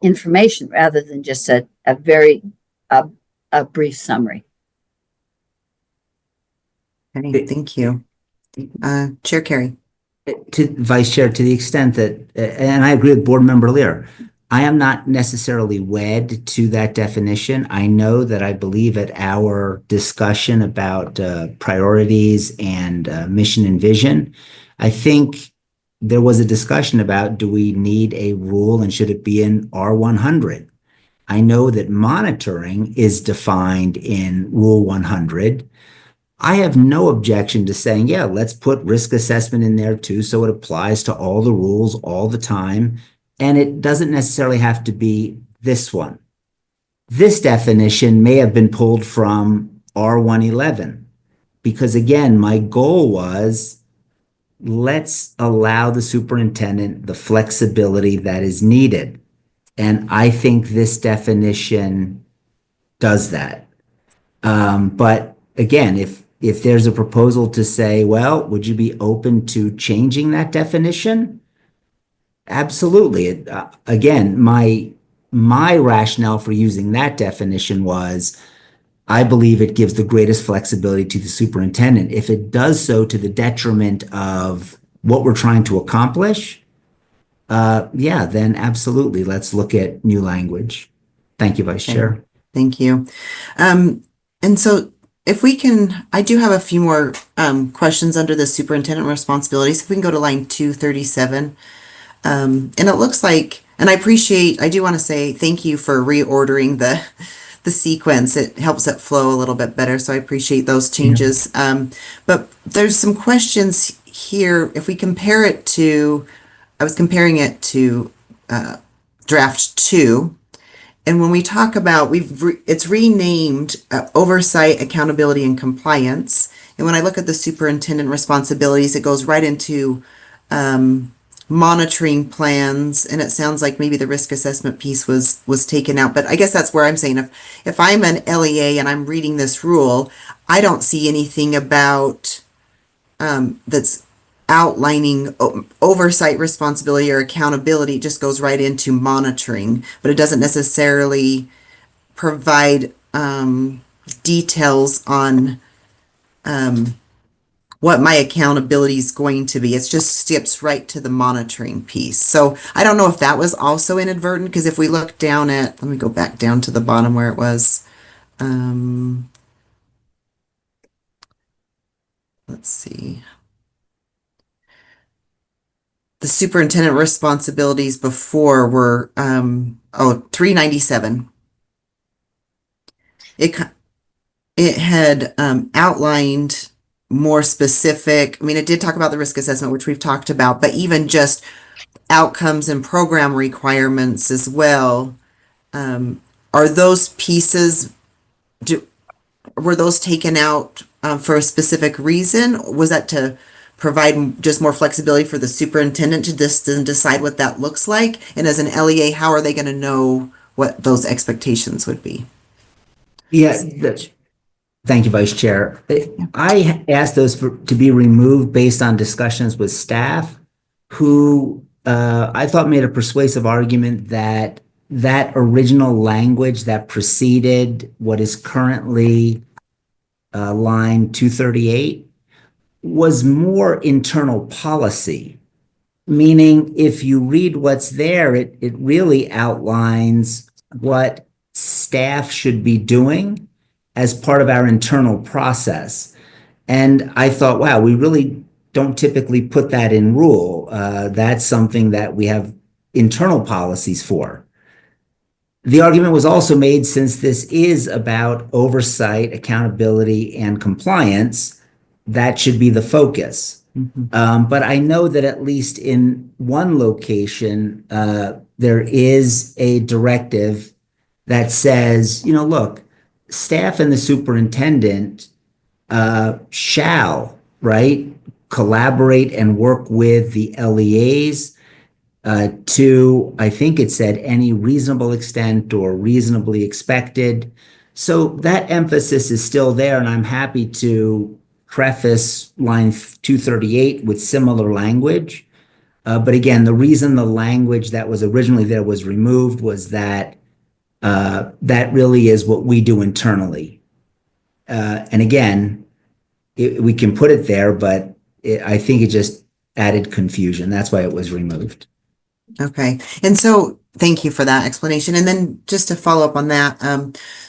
information rather than just a very brief summary? Okay, thank you. Chair Carey. To Vice Chair, to the extent that, and I agree with Board Member Lear, I am not necessarily wed to that definition. I know that I believe at our discussion about priorities and mission and vision, I think there was a discussion about, do we need a rule and should it be in R100? I know that monitoring is defined in Rule 100. I have no objection to saying, yeah, let's put risk assessment in there too, so it applies to all the rules all the time. And it doesn't necessarily have to be this one. This definition may have been pulled from R111, because again, my goal was, let's allow the superintendent the flexibility that is needed. And I think this definition does that. But again, if there's a proposal to say, well, would you be open to changing that definition? Absolutely. Again, my rationale for using that definition was, I believe it gives the greatest flexibility to the superintendent. If it does so to the detriment of what we're trying to accomplish, yeah, then absolutely, let's look at new language. Thank you, Vice Chair. Thank you. And so if we can, I do have a few more questions under the superintendent responsibilities. If we can go to line 237. And it looks like, and I do want to say thank you for reordering the sequence. It helps it flow a little bit better. So I appreciate those changes. But there's some questions here. If we compare it to, I was comparing it to draft 2. And when we talk about, it's renamed oversight, accountability, and compliance. And when I look at the superintendent responsibilities, it goes right into monitoring plans. And it sounds like maybe the risk assessment piece was taken out. But I guess that's where I'm saying, if I'm an LEA and I'm reading this rule, I don't see anything about that's outlining oversight responsibility or accountability. It just goes right into monitoring, but it doesn't necessarily provide details on what my accountability is going to be. It just skips right to the monitoring piece. So I don't know if that was also inadvertent, because if we look down at, let me go back down to the bottom where it was. Let's see. The superintendent responsibilities before were 397. It had outlined more specific. I mean, it did talk about the risk assessment, which we've talked about, but even just outcomes and program requirements as well. Are those pieces, were those taken out for a specific reason? Was that to provide just more flexibility for the superintendent to decide what that looks like? And as an LEA, how are they going to know what those expectations would be? Yeah, thank you, Vice Chair. I asked those to be removed based on discussions with staff who I thought made a persuasive argument that that original language that preceded what is currently line 238 was more internal policy, meaning if you read what's there, it really outlines what staff should be doing as part of our internal process. And I thought, wow, we really don't typically put that in rule. That's something that we have internal policies for. the argument was also made, since this is about oversight, accountability, and compliance, that should be the focus. But I know that at least in one location, there is a directive that says, look, staff and the superintendent shall, right, collaborate and work with the LEAs to, I think it said, any reasonable extent or reasonably expected. So that emphasis is still there, and I'm happy to preface line 238 with similar language. But again, the reason the language that was originally there was removed was that that really is what we do internally. And again, we can put it there, but I think it just added confusion. That's why it was removed. Okay. And so thank you for that explanation. And then just to follow up on that,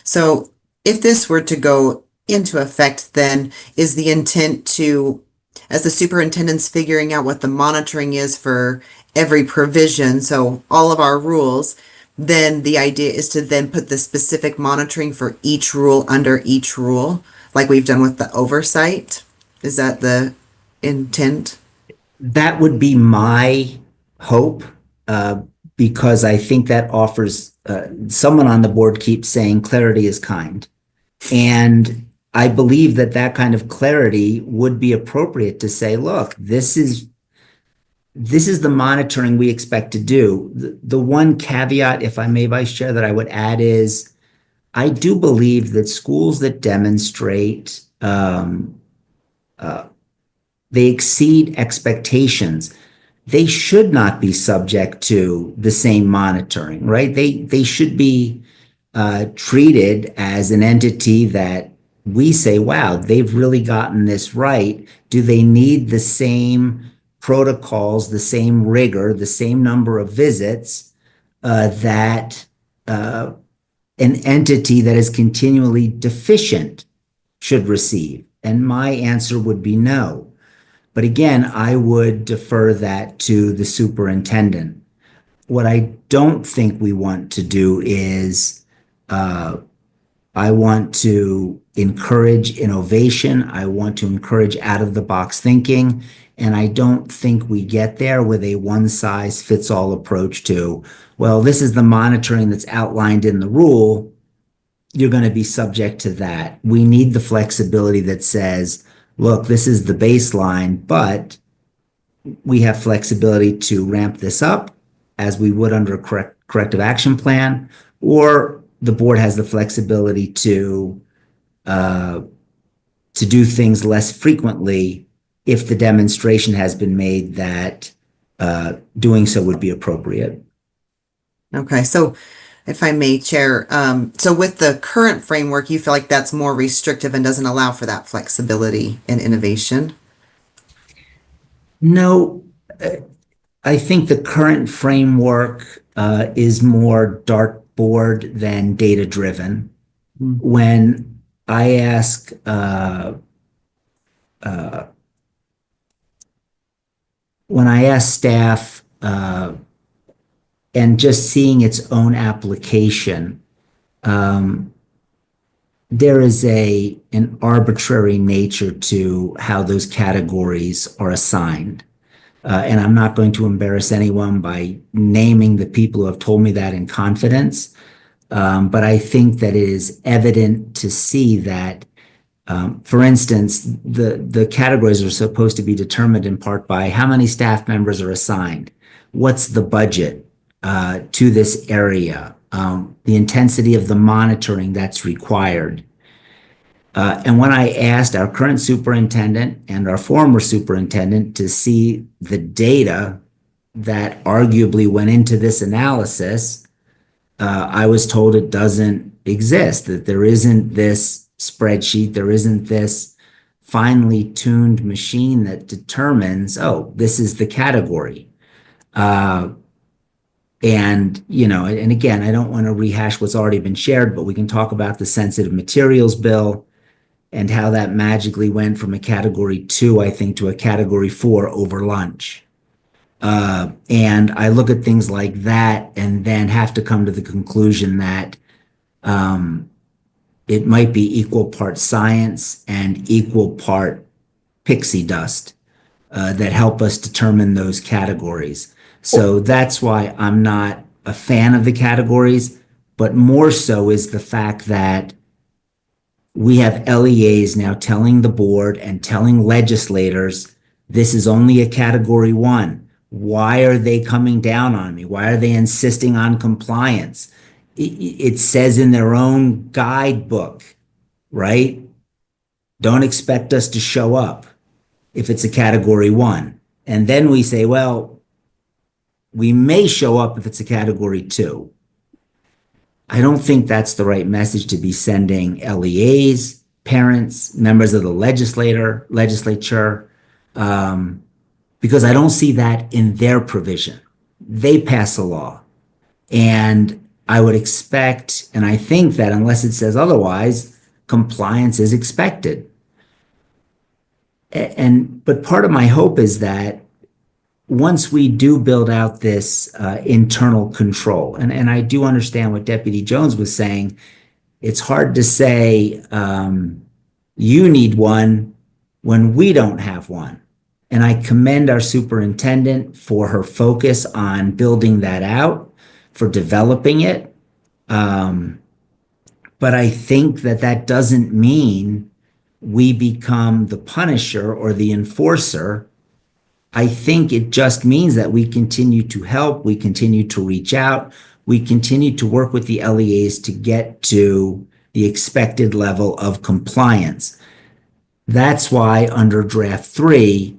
so if this were to go into effect, then is the intent to, as the superintendent's figuring out what the monitoring is for every provision, so all of our rules, then the idea is to then put the specific monitoring for each rule under each rule, like we've done with the oversight? Is that the intent? That would be my hope, because I think that offers, someone on the board keeps saying clarity is kind. And I believe that that kind of clarity would be appropriate to say, look, this is the monitoring we expect to do. The one caveat, if I may, Vice Chair, that I would add is I do believe that schools that demonstrate they exceed expectations, they should not be subject to the same monitoring, right? They should be treated as an entity that we say, wow, they've really gotten this right. Do they need the same protocols, the same rigor, the same number of visits that an entity that is continually deficient should receive? And my answer would be no. But again, I would defer that to the superintendent. What I don't think we want to do is I want to encourage innovation. I want to encourage out-of-the-box thinking. And I don't think we get there with a one-size-fits-all approach to, well, this is the monitoring that's outlined in the rule. You're going to be subject to that. We need the flexibility that says, look, this is the baseline, but we have flexibility to ramp this up as we would under a corrective action plan, or the board has the flexibility to do things less frequently if the demonstration has been made that doing so would be appropriate. Okay, so if I may, Chair, so with the current framework, you feel like that's more restrictive and doesn't allow for that flexibility and innovation? No, I think the current framework is more dartboard than data-driven. When I ask staff and just seeing its own application, there is an arbitrary nature to how those categories are assigned. And I'm not going to embarrass anyone by naming the people who have told me that in confidence. But I think that it is evident to see that, for instance, the categories are supposed to be determined in part by how many staff members are assigned, what's the budget to this area, the intensity of the monitoring that's required. And when I asked our current superintendent and our former superintendent to see the data that arguably went into this analysis, I was told it doesn't exist, that there isn't this spreadsheet, there isn't this finely tuned machine that determines, oh, this is the category. And again, I don't want to rehash what's already been shared, but we can talk about the sensitive materials bill and how that magically went from a category 2, I think, to a category 4 over lunch. And I look at things like that and then have to come to the conclusion that it might be equal part science and equal part pixie dust that help us determine those categories. So that's why I'm not a fan of the categories, but more so is the fact that we have LEAs now telling the board and telling legislators this is only a category one. Why are they coming down on me? Why are they insisting on compliance? It says in their own guidebook, right? Don't expect us to show up if it's a category one. And then we say, well, we may show up if it's a category two. I don't think that's the right message to be sending LEAs, parents, members of the legislature, because I don't see that in their provision. They pass a law. And I would expect, and I think that unless it says otherwise, compliance is expected. But part of my hope is that once we do build out this internal control, and I do understand what Deputy Jones was saying, it's hard to say you need one when we don't have one. And I commend our superintendent for her focus on building that out, for developing it. But I think that that doesn't mean we become the punisher or the enforcer. I think it just means that we continue to help, we continue to reach out, we continue to work with the LEAs to get to the expected level of compliance. That's why under draft 3,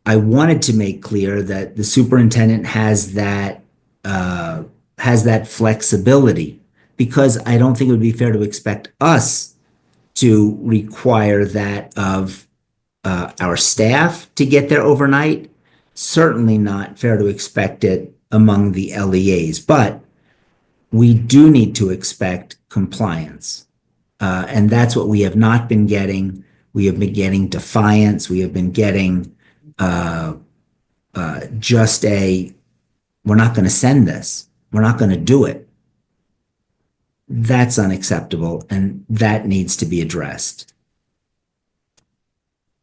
I wanted to make clear that the superintendent has that flexibility, because I don't think it would be fair to expect us to require that of our staff to get there overnight. Certainly not fair to expect it among the LEAs, but we do need to expect compliance. And that's what we have not been getting. We have been getting defiance. We have been getting just we're not going to send this. We're not going to do it. That's unacceptable, and that needs to be addressed.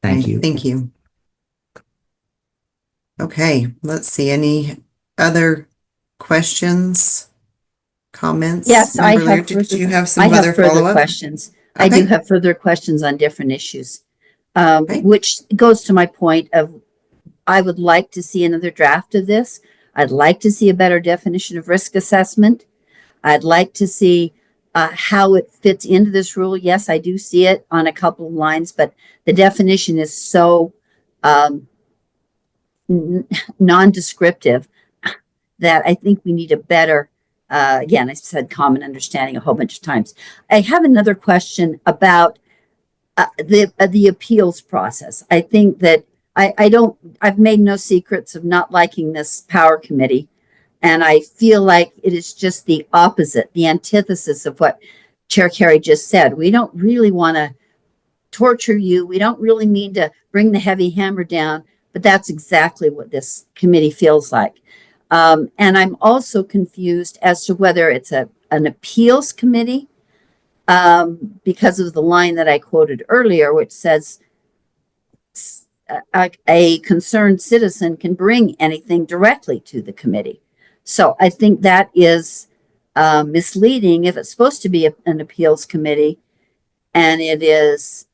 Thank you. Thank you. Okay, let's see. Any other questions, comments? Yes, I Member Lear, have did further, you have I some have other further follow-up? questions. I do Okay. have further questions on different issues, Okay. which goes to my point of I would like to see another draft of this. I'd like to see a better definition of risk assessment. I'd like to see how it fits into this rule. Yes, I do see it on a couple of lines, but the definition is so non-descriptive that I think we need a better, again, I said common understanding a whole bunch of times. I have another question about the appeals process. I think that I've made no secrets of not liking this power committee. And I feel like it is just the opposite, the antithesis of what Chair Carey just said. We don't really want to torture you. We don't really mean to bring the heavy hammer down, but that's exactly what this committee feels like. And I'm also confused as to whether it's an appeals committee because of the line that I quoted earlier, which says a concerned citizen can bring anything directly to the committee. So I think that is misleading if it's supposed to be an appeals committee, and it's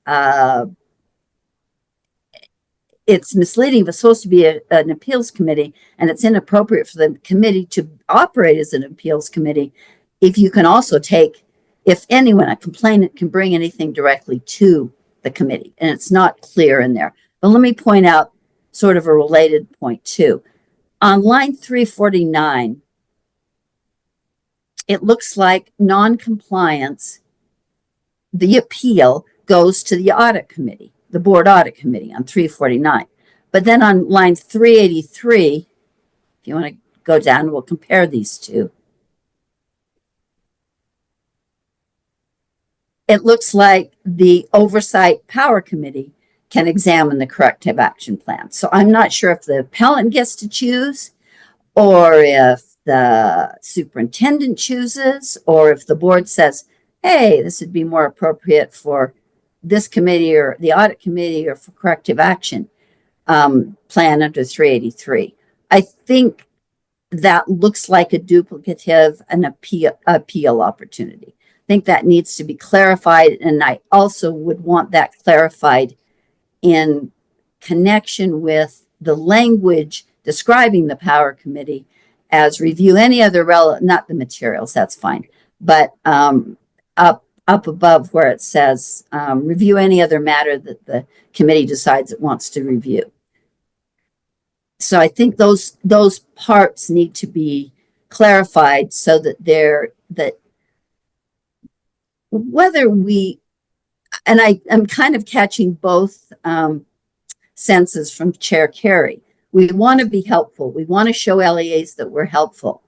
misleading if it's supposed to be an appeals committee, and it's inappropriate for the committee to operate as an appeals committee if you can also if anyone, a complainant, can bring anything directly to the committee, and it's not clear in there. But let me point out sort of a related point too. On line 349, it looks like non-compliance, the appeal goes to the audit committee, the board audit committee on 349. But then on line 383, if you want to go down, we'll compare these two. It looks like the oversight power committee can examine the corrective action plan. So I'm not sure if the appellant gets to choose, or if the superintendent chooses, or if the board says, hey, this would be more appropriate for this committee or the audit committee or for corrective action plan under 383. I think that looks like a duplicative and appeal opportunity. I think that needs to be clarified, and I also would want that clarified in connection with the language describing the power committee as review any other not the materials, that's fine, but up above where it says review any other matter that the committee decides it wants to review. So I think those parts need to be clarified so that that whether we, and I'm kind of catching both senses from Chair Carey. We want to be helpful. We want to show LEAs that we're helpful.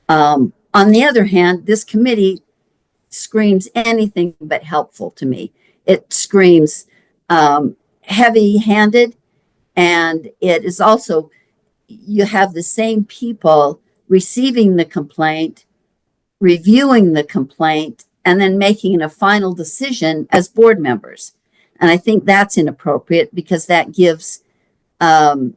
On the other hand, this committee screams anything but helpful to me. It screams heavy-handed, and it is also, you have the same people receiving the complaint, reviewing the complaint, and then making a final decision as board members. And I think that's inappropriate because that gives an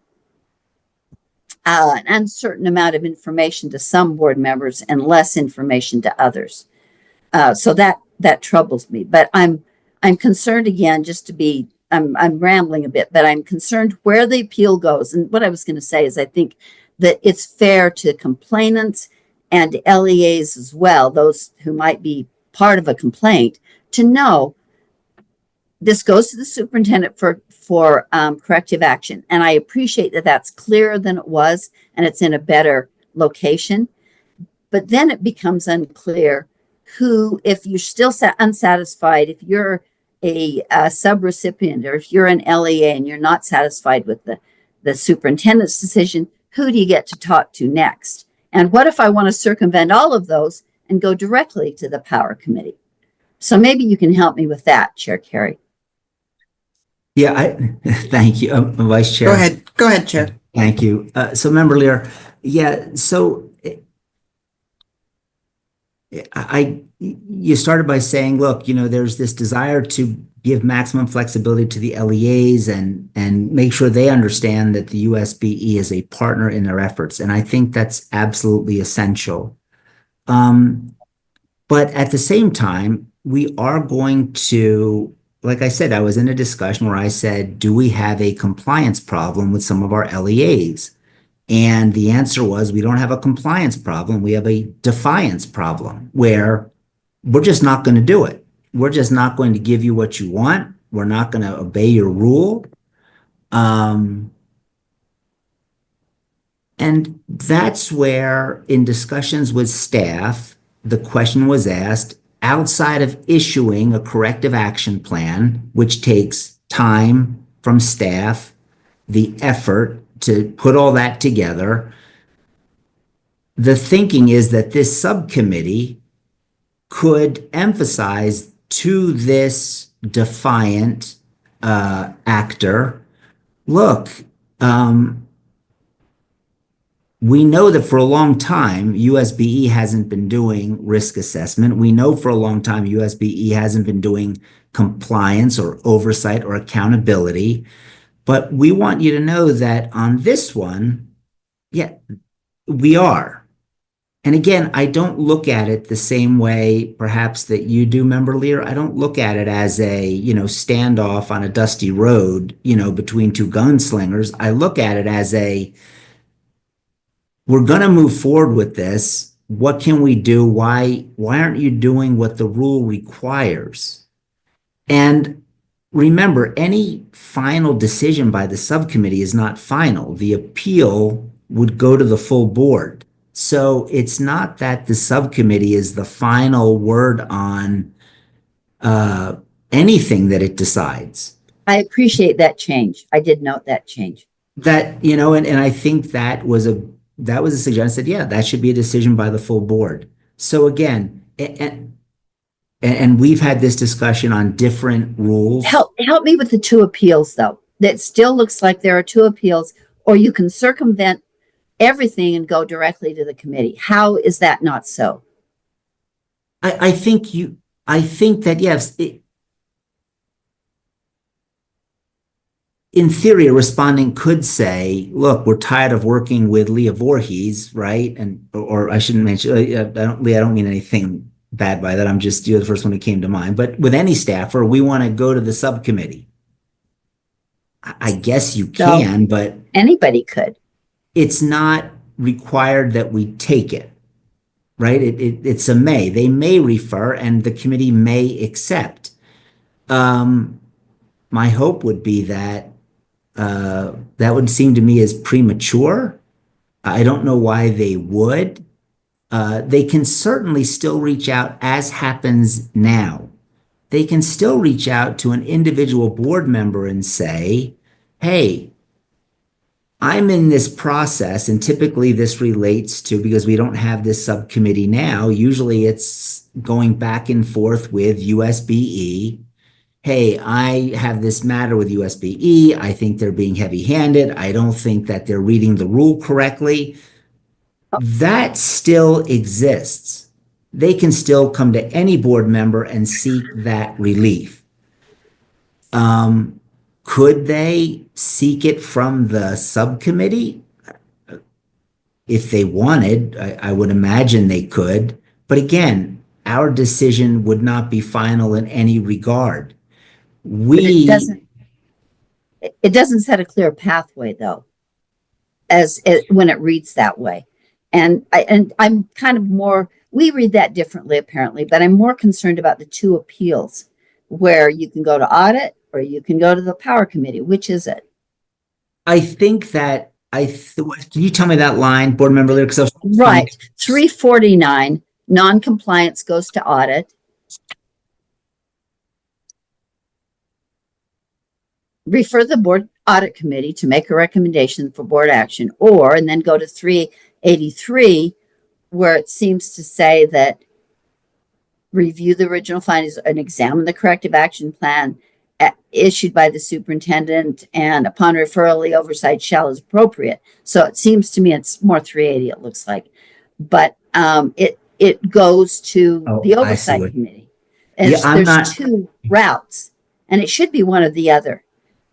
uncertain amount of information to some board members and less information to others. So that troubles me. But I'm concerned again, just to be, I'm rambling a bit, but I'm concerned where the appeal goes. And what I was going to say is I think that it's fair to complainants and LEAs as well, those who might be part of a complaint, to know this goes to the superintendent for corrective action. And I appreciate that that's clearer than it was, and it's in a better location. But then it becomes unclear who, if you're still unsatisfied, if you're a subrecipient, or if you're an LEA and you're not satisfied with the superintendent's decision, who do you get to talk to next? And what if I want to circumvent all of those and go directly to the power committee? So maybe you can help me with that, Chair Carey. Yeah, thank you, Vice Chair. Go ahead, Chair. Thank you. So Member Lear, yeah, so you started by saying, look, there's this desire to give maximum flexibility to the LEAs and make sure they understand that the USBE is a partner in their efforts. And I think that's absolutely essential. But at the same time, we are going to, like I said, I was in a discussion where I said, do we have a compliance problem with some of our LEAs? And the answer was, we don't have a compliance problem. We have a defiance problem where we're just not going to do it. We're just not going to give you what you want. We're not going to obey your rule. And that's where, in discussions with staff, the question was asked, outside of issuing a corrective action plan, which takes time from staff, the effort to put all that together, the thinking is that this subcommittee could emphasize to this defiant actor, look, we know that for a long time, USBE hasn't been doing risk assessment. We know for a long time, USBE hasn't been doing compliance or oversight or accountability. But we want you to know that on this one, yeah, we are. And again, I don't look at it the same way perhaps that you do, Member Lear. I don't look at it as a, standoff on a dusty road, between two gunslingers. I look at it as we're going to move forward with this. What can we do? Why aren't you doing what the rule requires? And remember, any final decision by the subcommittee is not final. The appeal would go to the full board. So it's not that the subcommittee is the final word on anything that it decides. I appreciate that change. I did note that change. That, and I think that was a suggestion. Yeah, that should be a decision by the full board. So again, and and we've had this discussion on different rules. Help me with the two appeals though. That still looks like there are two appeals, or you can circumvent everything and go directly to the committee. How is that not so? I think that yes, in theory, a respondent could say, look, we're tired of working with Leah Voorhees, right? And, or I shouldn't mention, Leah, I don't mean anything bad by that. I'm just, you're the first one who came to mind. But with any staffer, we want to go to the subcommittee. I guess you can, but anybody could. It's not required that we take it, right? It's a may. They may refer and the committee may accept. My hope would be that that would seem to me as premature. I don't know why they would. They can certainly still reach out, as happens now. They can still reach out to an individual board member and say, hey, I'm in this process, and typically this relates to, because we don't have this subcommittee now, usually it's going back and forth with USBE. Hey, I have this matter with USBE. I think they're being heavy-handed. I don't think that they're reading the rule correctly. That still exists. They can still come to any board member and seek that relief. Could they seek it from the subcommittee? If they wanted, I would imagine they could. But again, our decision would not be final in any regard. It doesn't set a clear pathway though, when it reads that way. And I'm kind of more, we read that differently apparently, but I'm more concerned about the two appeals where you can go to audit or you can go to the power committee. Which is it? I think that can you tell me that line, board member Lear? Right. 349, non-compliance goes to audit. Refer the board audit committee to make a recommendation for board action, and then go to 383, where it seems to say that review the original findings and examine the corrective action plan issued by the superintendent, and upon referral, the oversight shall is appropriate. So it seems to me it's more 380, it looks like. But it goes to the oversight committee. And there's two routes, and it should be one or the other.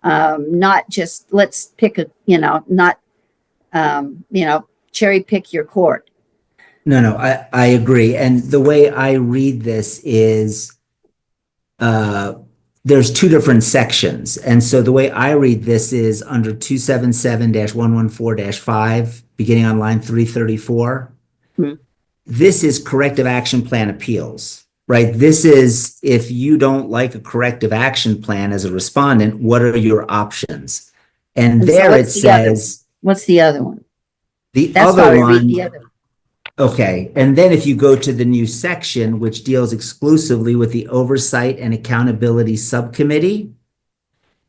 Not just let's pick cherry pick your court. No, I agree. And the way I read this is there's two different sections. And so the way I read this is under 277-114-5, beginning on line 334. This is corrective action plan appeals. Right. This is if you don't like a corrective action plan as a respondent, what are your options? And there it says, what's the other one? The other one. Okay. And then if you go to the new section, which deals exclusively with the oversight and accountability subcommittee,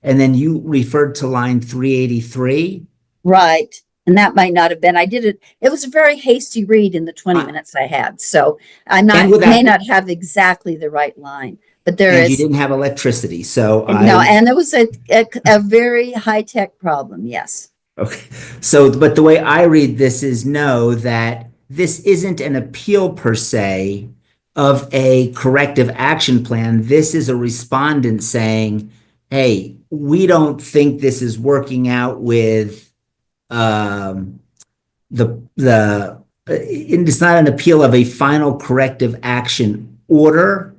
and then you referred to line 383. Right. And that might not have been, it was a very hasty read in the 20 minutes I had. So may not have exactly the right line, but you didn't have electricity. So and there was a very high-tech problem. Yes. Okay. So, but the way I read this is that this isn't an appeal per se of a corrective action plan. This is a respondent saying, hey, we don't think this is working out with it's not an appeal of a final corrective action order,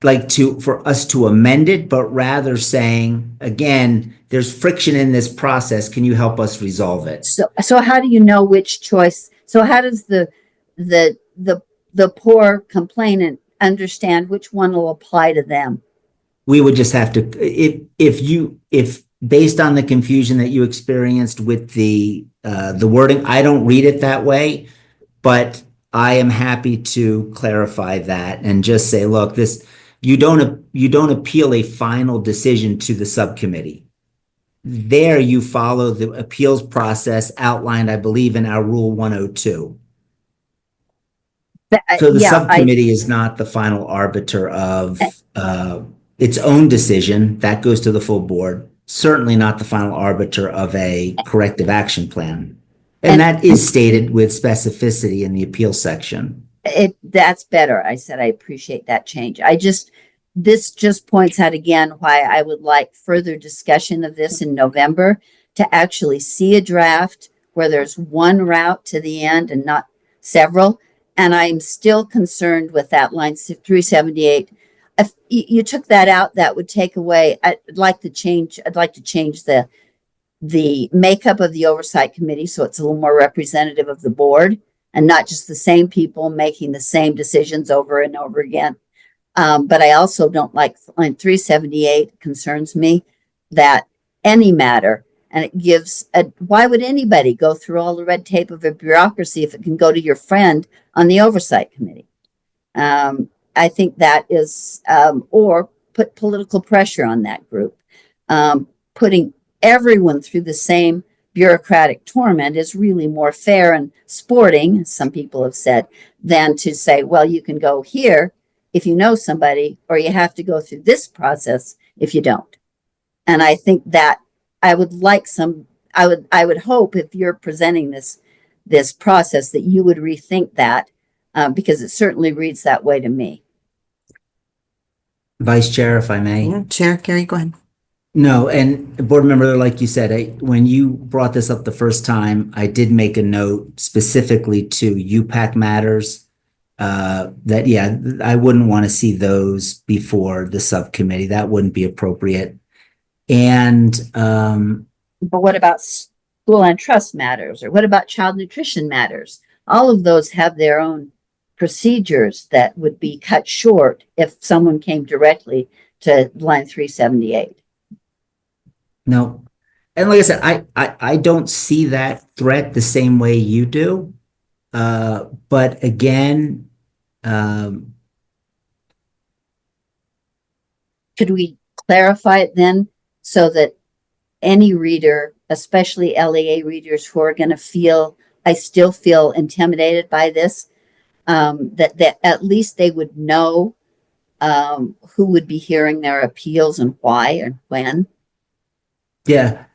for us to amend it, but rather saying, again, there's friction in this process. Can you help us resolve it? So how do you know which choice? So how does the poor complainant understand which one will apply to them? We would just have to, if based on the confusion that you experienced with the wording, I don't read it that way, but I am happy to clarify that and just say, look, you don't appeal a final decision to the subcommittee. There you follow the appeals process outlined, I believe, in our Rule 102. So the Yeah, subcommittee is not the final arbiter of its own decision. That goes to the full board. Certainly not the final arbiter of a corrective action plan. And that is stated with specificity in the appeal section. that's better. I said I appreciate that change. This just points out again why I would like further discussion of this in November, to actually see a draft where there's one route to the end and not several. And I'm still concerned with that line 378. If you took that out, that would take away, I'd like to change the makeup of the oversight committee so it's a little more representative of the board and not just the same people making the same decisions over and over again. But I also don't like line 378. Concerns me that any matter, and it gives why would anybody go through all the red tape of a bureaucracy if it can go to your friend on the oversight committee? I think that is, or put political pressure on that group. Putting everyone through the same bureaucratic torment is really more fair and sporting, as some people have said, than to say, well, you can go here if you know somebody, or you have to go through this process if you don't. And I think that I would hope if you're presenting this process that you would rethink that, because it certainly reads that way to me. Vice Chair, if I may. Yeah, Chair Carrie, go ahead. No, and board member, like you said, when you brought this up the first time, I did make a note specifically to UPAC matters. That, yeah, I wouldn't want to see those before the subcommittee. That wouldn't be appropriate. And but what about school and trust matters, or what about child nutrition matters? All of those have their own procedures that would be cut short if someone came directly to line 378. no, and like I said, I don't see that threat the same way you do. But again, Could we clarify it then so that any reader, especially LEA readers who are going to feel, I still feel intimidated by this, that at least they would know who would be hearing their appeals and why and when? yeah.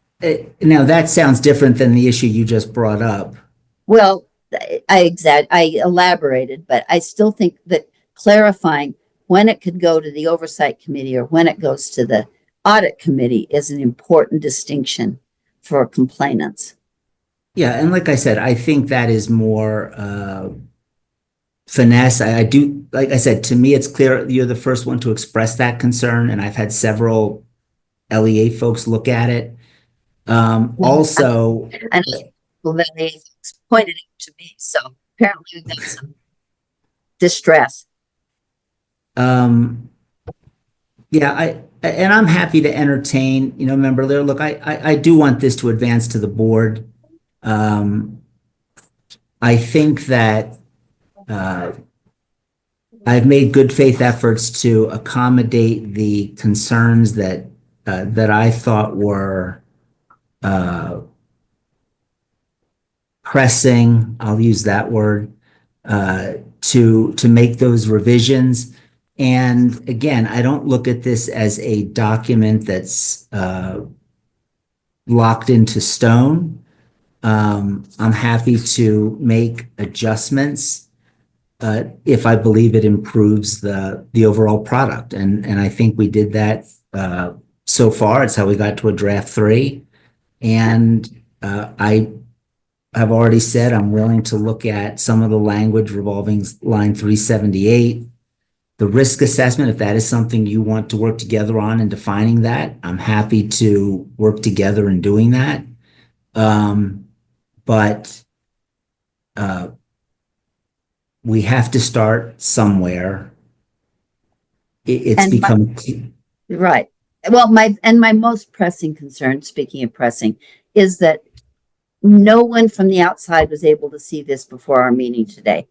Now that sounds different than the issue you just brought up. Well, I elaborated, but I still think that clarifying when it could go to the oversight committee or when it goes to the audit committee is an important distinction for complainants. Yeah, and like I said, I think that is more finesse. I do, like I said, to me, it's clear you're the first one to express that concern, and I've had several LEA folks look at it. Also, And they pointed it to me, so apparently we've got some distress. yeah, and I'm happy to entertain, member Lear. Look, I do want this to advance to the board. I think that I've made good faith efforts to accommodate the concerns that I thought were pressing. I'll use that word to make those revisions. And again, I don't look at this as a document that's locked into stone. I'm happy to make adjustments if I believe it improves the overall product. And I think we did that so far. It's how we got to a draft 3. And I have already said I'm willing to look at some of the language revolving line 378. The risk assessment, if that is something you want to work together on and defining that, I'm happy to work together in doing that. But we have to start somewhere. It's And become right. Well, my most pressing concern, speaking of pressing, is that no one from the outside was able to see this before our meeting today.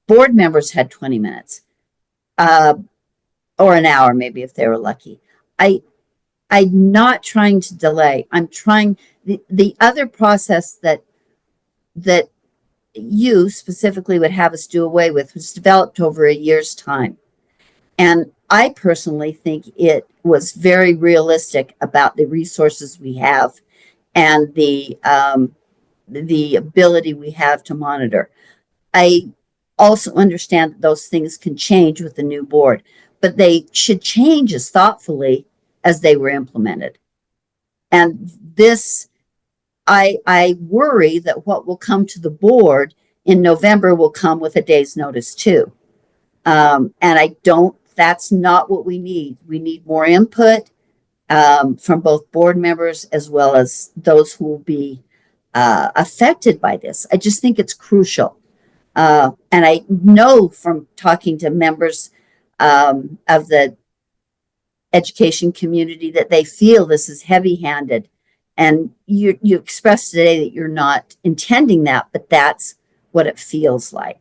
Board members had 20 minutes, or an hour, maybe if they were lucky. I'm not trying to delay. I'm trying the other process that you specifically would have us do away with was developed over a year's time. And I personally think it was very realistic about the resources we have and the ability we have to monitor. I also understand that those things can change with the new board, but they should change as thoughtfully as they were implemented. And this, I worry that what will come to the board in November will come with a day's notice too. And I don't, that's not what we need. We need more input from both board members as well as those who will be affected by this. I just think it's crucial. And I know from talking to members of the education community that they feel this is heavy-handed. And you expressed today that you're not intending that, but that's what it feels like.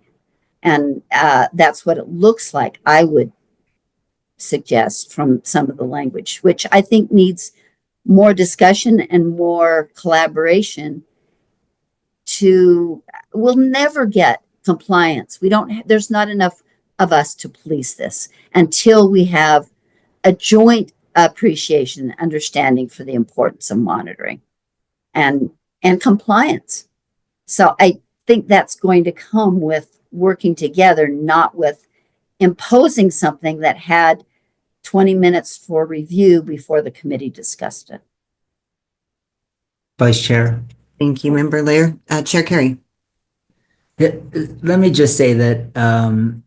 And that's what it looks like, I would suggest from some of the language, which I think needs more discussion and more collaboration. We'll never get compliance. There's not enough of us to police this until we have a joint appreciation and understanding for the importance of monitoring and compliance. So I think that's going to come with working together, not with imposing something that had 20 minutes for review before the committee discussed it. Vice Chair. Thank you, Member Lair. Chair Carey. Let me just say that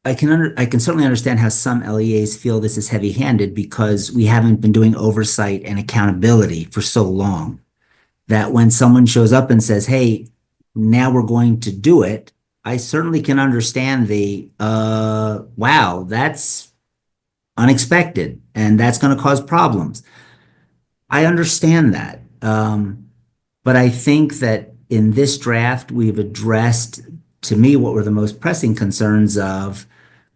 I can certainly understand how some LEAs feel this is heavy-handed because we haven't been doing oversight and accountability for so long that when someone shows up and says, hey, now we're going to do it, I certainly can understand the, wow, that's unexpected and that's going to cause problems. I understand that. But I think that in this draft, we've addressed, to me, what were the most pressing concerns of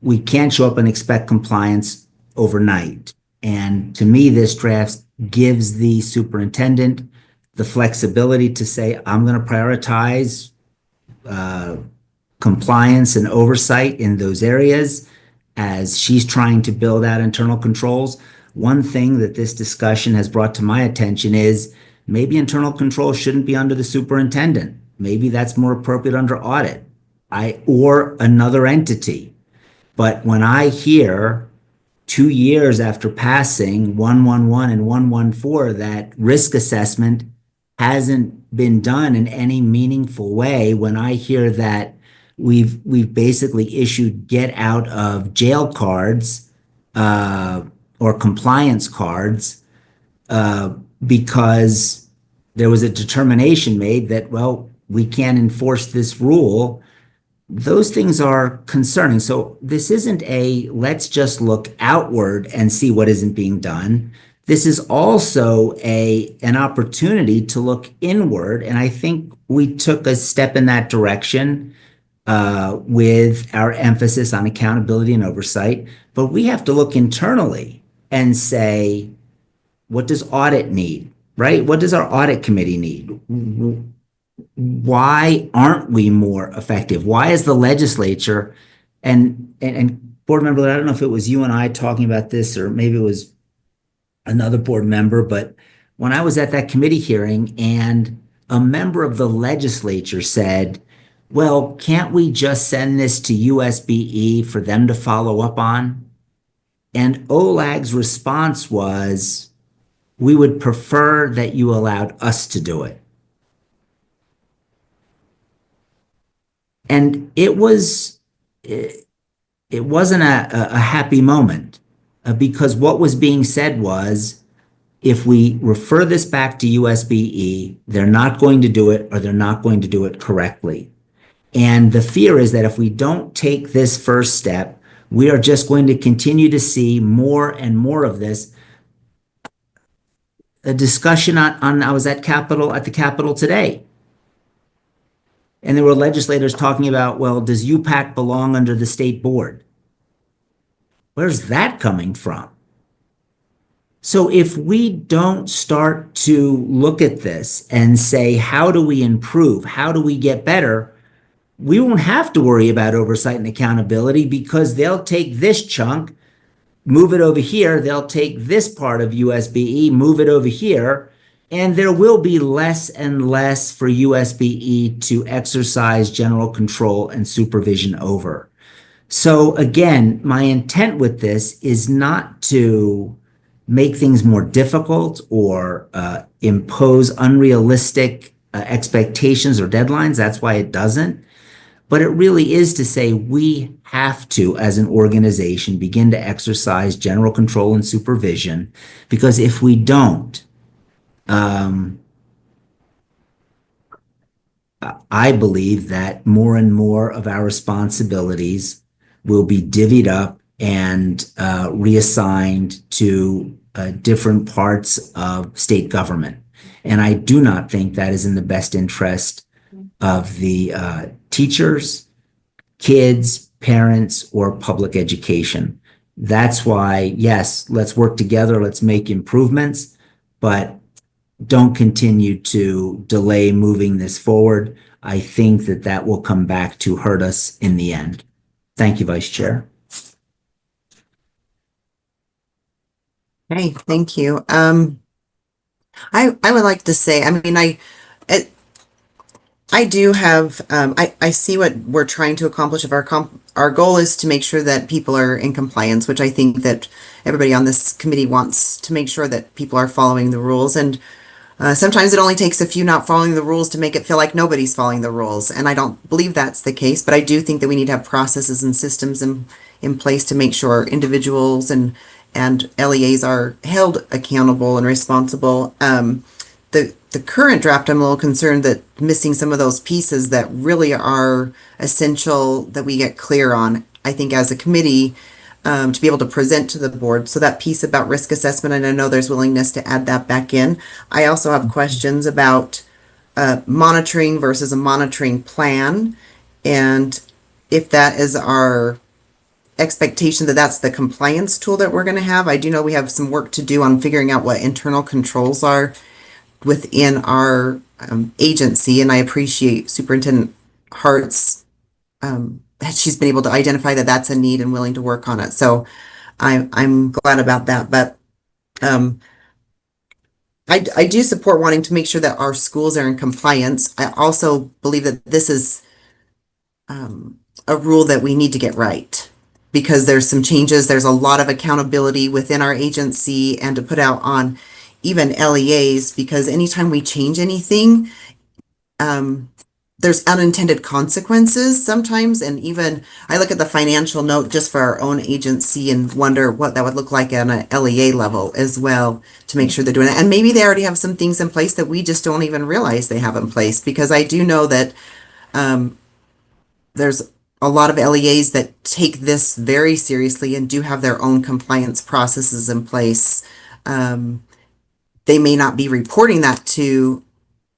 we can't show up and expect compliance overnight. And to me, this draft gives the superintendent the flexibility to say, I'm going to prioritize compliance and oversight in those areas as she's trying to build out internal controls. One thing that this discussion has brought to my attention is maybe internal control shouldn't be under the superintendent. Maybe that's more appropriate under audit or another entity. But when I hear 2 years after passing 111 and 114 that risk assessment hasn't been done in any meaningful way, when I hear that we've basically issued get out of jail cards or compliance cards because there was a determination made that, well, we can't enforce this rule. Those things are concerning. So this isn't let's just look outward and see what isn't being done. This is also an opportunity to look inward. And I think we took a step in that direction with our emphasis on accountability and oversight. But we have to look internally and say, what does audit need, right? What does our audit committee need? Why aren't we more effective? Why is the legislature and board member, I don't know if it was you and I talking about this or maybe it was another board member, but when I was at that committee hearing and a member of the legislature said, well, can't we just send this to USBE for them to follow up on? And OLAG's response was, we would prefer that you allowed us to do it. And it wasn't a happy moment because what was being said was, if we refer this back to USBE, they're not going to do it or they're not going to do it correctly. And the fear is that if we don't take this first step, we are just going to continue to see more and more of this. A discussion I was at the Capitol today. And there were legislators talking about, well, does UPAC belong under the state board? Where's that coming from? So if we don't start to look at this and say, how do we improve? How do we get better? We won't have to worry about oversight and accountability because they'll take this chunk, move it over here. They'll take this part of USBE, move it over here. And there will be less and less for USBE to exercise general control and supervision over. So again, my intent with this is not to make things more difficult or impose unrealistic expectations or deadlines. That's why it doesn't. But it really is to say we have to, as an organization, begin to exercise general control and supervision, because if we don't, I believe that more and more of our responsibilities will be divvied up and reassigned to different parts of state government. And I do not think that is in the best interest of the teachers, kids, parents, or public education. That's why, yes, let's work together, let's make improvements, but don't continue to delay moving this forward. I think that that will come back to hurt us in the end. Thank you, Vice Chair. Hey, thank you. I would like to say, I mean, I do have, I see what we're trying to accomplish. If our goal is to make sure that people are in compliance, which I think that everybody on this committee wants to make sure that people are following the rules. And sometimes it only takes a few not following the rules to make it feel like nobody's following the rules. And I don't believe that's the case, but I do think that we need to have processes and systems in place to make sure individuals and LEAs are held accountable and responsible. The current draft, I'm a little concerned that missing some of those pieces that really are essential that we get clear on, I think, as a committee, to be able to present to the board. So that piece about risk assessment, and I know there's willingness to add that back in. I also have questions about monitoring versus a monitoring plan, and if that is our expectation that that's the compliance tool that we're going to have. I do know we have some work to do on figuring out what internal controls are within our agency, and I appreciate Superintendent Hart's that she's been able to identify that that's a need and willing to work on it. So I'm glad about that. But I do support wanting to make sure that our schools are in compliance. I also believe that this is a rule that we need to get right, because there's some changes. There's a lot of accountability within our agency and to put out on even LEAs, because anytime we change anything, there's unintended consequences sometimes. And even I look at the financial note just for our own agency and wonder what that would look like on an LEA level as well, to make sure they're doing it. And maybe they already have some things in place that we just don't even realize they have in place, because I do know that there's a lot of LEAs that take this very seriously and do have their own compliance processes in place. They may not be reporting that to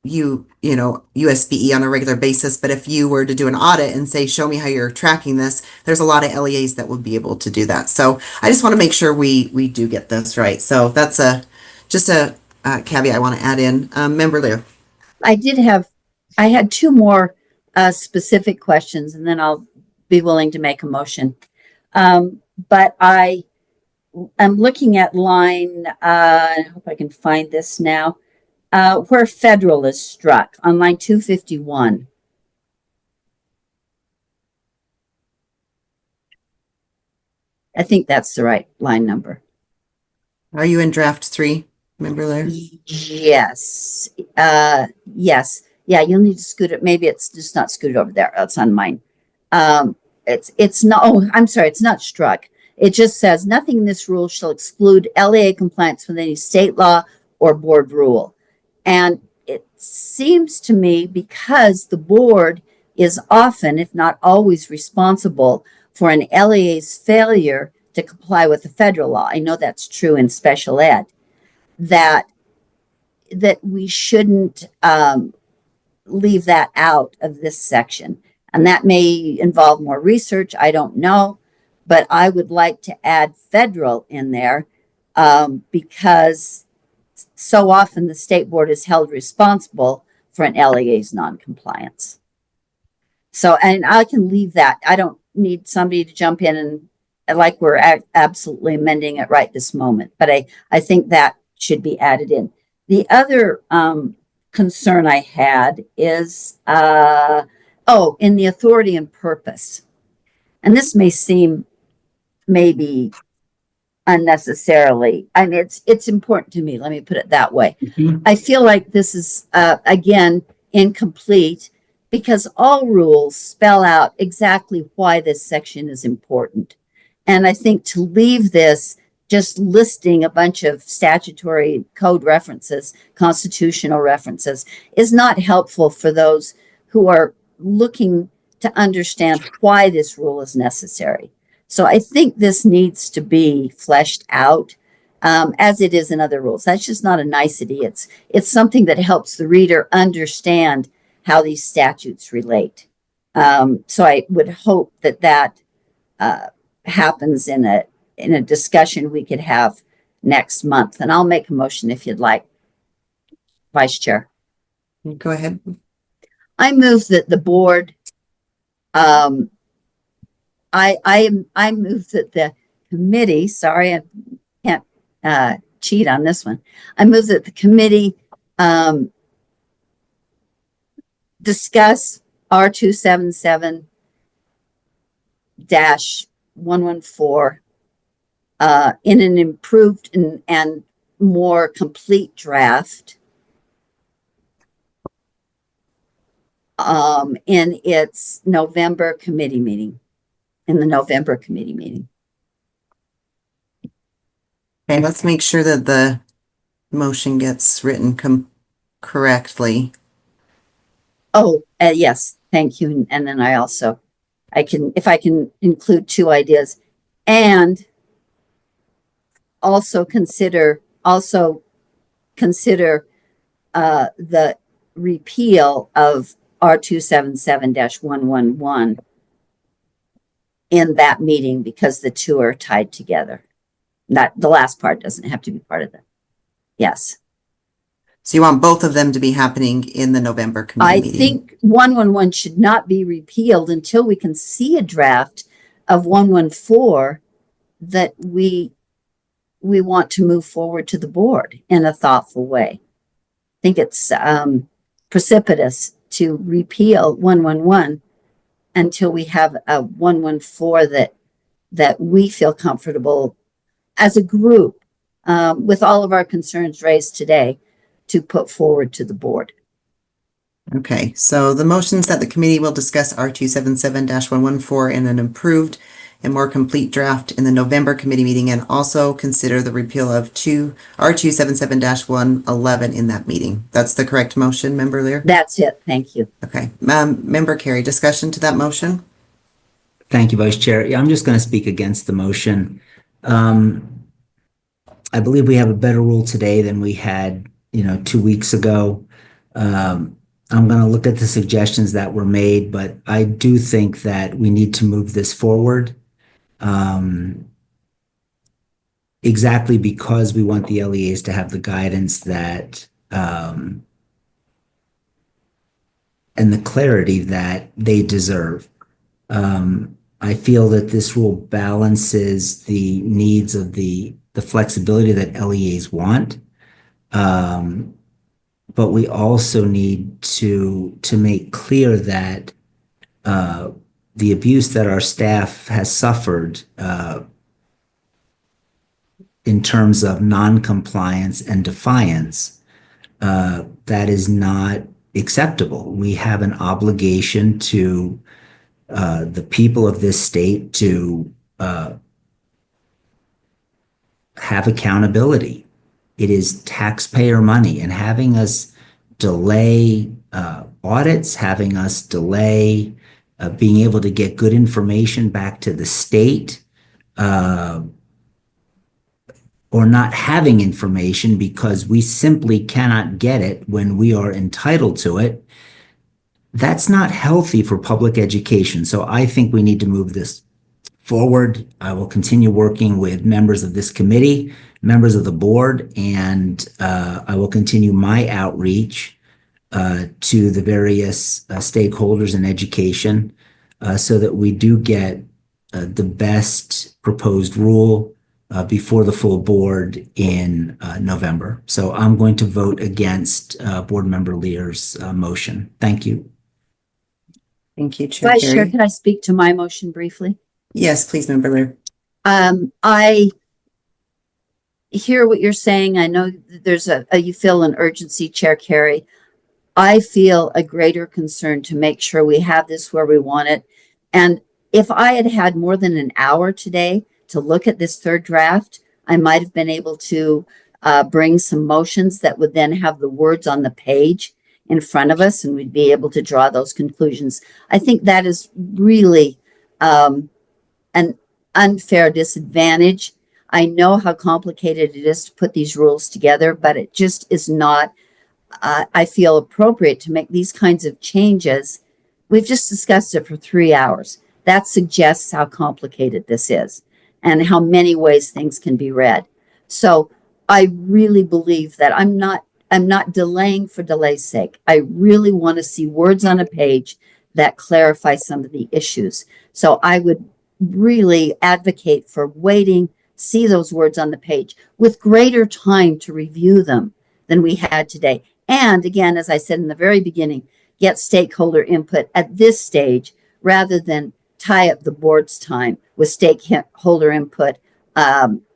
USBE on a regular basis, but if you were to do an audit and say, show me how you're tracking this, there's a lot of LEAs that would be able to do that. So I just want to make sure we do get this right. So that's just a caveat I want to add in. Member Lear. I had two more specific questions, and then I'll be willing to make a motion. But I'm looking at line, I hope I can find this now, where federal is struck on line 251. I think that's the right line number. Are you in draft 3, Member Lear? Yes. Yes. Yeah, you'll need to scoot it. Maybe it's just not scooted over there. That's on mine. It's not, oh, I'm sorry, it's not struck. It just says nothing in this rule shall exclude LEA compliance with any state law or board rule. And it seems to me, because the board is often, if not always, responsible for an LEA's failure to comply with the federal law. I know that's true in special ed, that we shouldn't leave that out of this section. And that may involve more research. I don't know. But I would like to add federal in there, because so often the state board is held responsible for an LEA's noncompliance. So, and I can leave that. I don't need somebody to jump in and like we're absolutely amending it right this moment, but I think that should be added in. The other concern I had is, in the authority and purpose. And this may seem maybe unnecessarily. I mean, it's important to me. Let me put it that way. Mhm. I feel like this is, again, incomplete because all rules spell out exactly why this section is important. And I think to leave this just listing a bunch of statutory code references, constitutional references, is not helpful for those who are looking to understand why this rule is necessary. So I think this needs to be fleshed out as it is in other rules. That's just not a nicety. It's something that helps the reader understand how these statutes relate. So I would hope that happens in a discussion we could have next month. And I'll make a motion if you'd like, Vice Chair. Go ahead. I move that the board, I move that the committee, sorry, I can't cheat on this one. I move that the committee discuss R277-114 in an improved and more complete draft in its November committee meeting, in the November committee meeting. Okay, let's make sure that the motion gets written correctly. Oh, yes, thank you. And then if I can include two ideas and also consider the repeal of R277-111 in that meeting because the two are tied together. That the last part doesn't have to be part of that. Yes. So you want both of them to be happening in the November committee I meeting? think 111 should not be repealed until we can see a draft of 114 that we want to move forward to the board in a thoughtful way. I think it's precipitous to repeal 111 until we have a 114 that we feel comfortable as a group with all of our concerns raised today to put forward to the board. Okay, so the motions that the committee will discuss R277-114 in an improved and more complete draft in the November committee meeting, and also consider the repeal of R277-111 in that meeting. That's the correct motion, Member Lear? That's it. Thank you. Okay. Member Carey, discussion to that motion? Thank you, Vice Chair. Yeah, I'm just going to speak against the motion. I believe we have a better rule today than we had, 2 weeks ago. I'm going to look at the suggestions that were made, but I do think that we need to move this forward. Exactly because we want the LEAs to have the guidance that and the clarity that they deserve. I feel that this rule balances the needs of the flexibility that LEAs want. But we also need to make clear that the abuse that our staff has suffered in terms of non-compliance and defiance, that is not acceptable. We have an obligation to the people of this state to have accountability. It is taxpayer money, and having us delay audits, having us delay being able to get good information back to the state, or not having information because we simply cannot get it when we are entitled to it, that's not healthy for public education. So I think we need to move this forward. I will continue working with members of this committee, members of the board, and I will continue my outreach to the various stakeholders in education so that we do get the best proposed rule before the full board in November. So I'm going to vote against Board Member Lear's motion. Thank you. Thank you, Chair Vice Chair, Carey. can I speak to my motion briefly? Yes, please, Member Lear. I hear what you're saying. I know that there's you feel an urgency, Chair Carey. I feel a greater concern to make sure we have this where we want it. And if I had had more than an hour today to look at this third draft, I might have been able to bring some motions that would then have the words on the page in front of us, and we'd be able to draw those conclusions. I think that is really an unfair disadvantage. I know how complicated it is to put these rules together, but it just is not, I feel, appropriate to make these kinds of changes. We've just discussed it for 3 hours. That suggests how complicated this is and how many ways things can be read. So I really believe that I'm not delaying for delay's sake. I really want to see words on a page that clarify some of the issues. So I would really advocate for waiting, see those words on the page with greater time to review them than we had today. And again, as I said in the very beginning, get stakeholder input at this stage rather than tie up the board's time with stakeholder input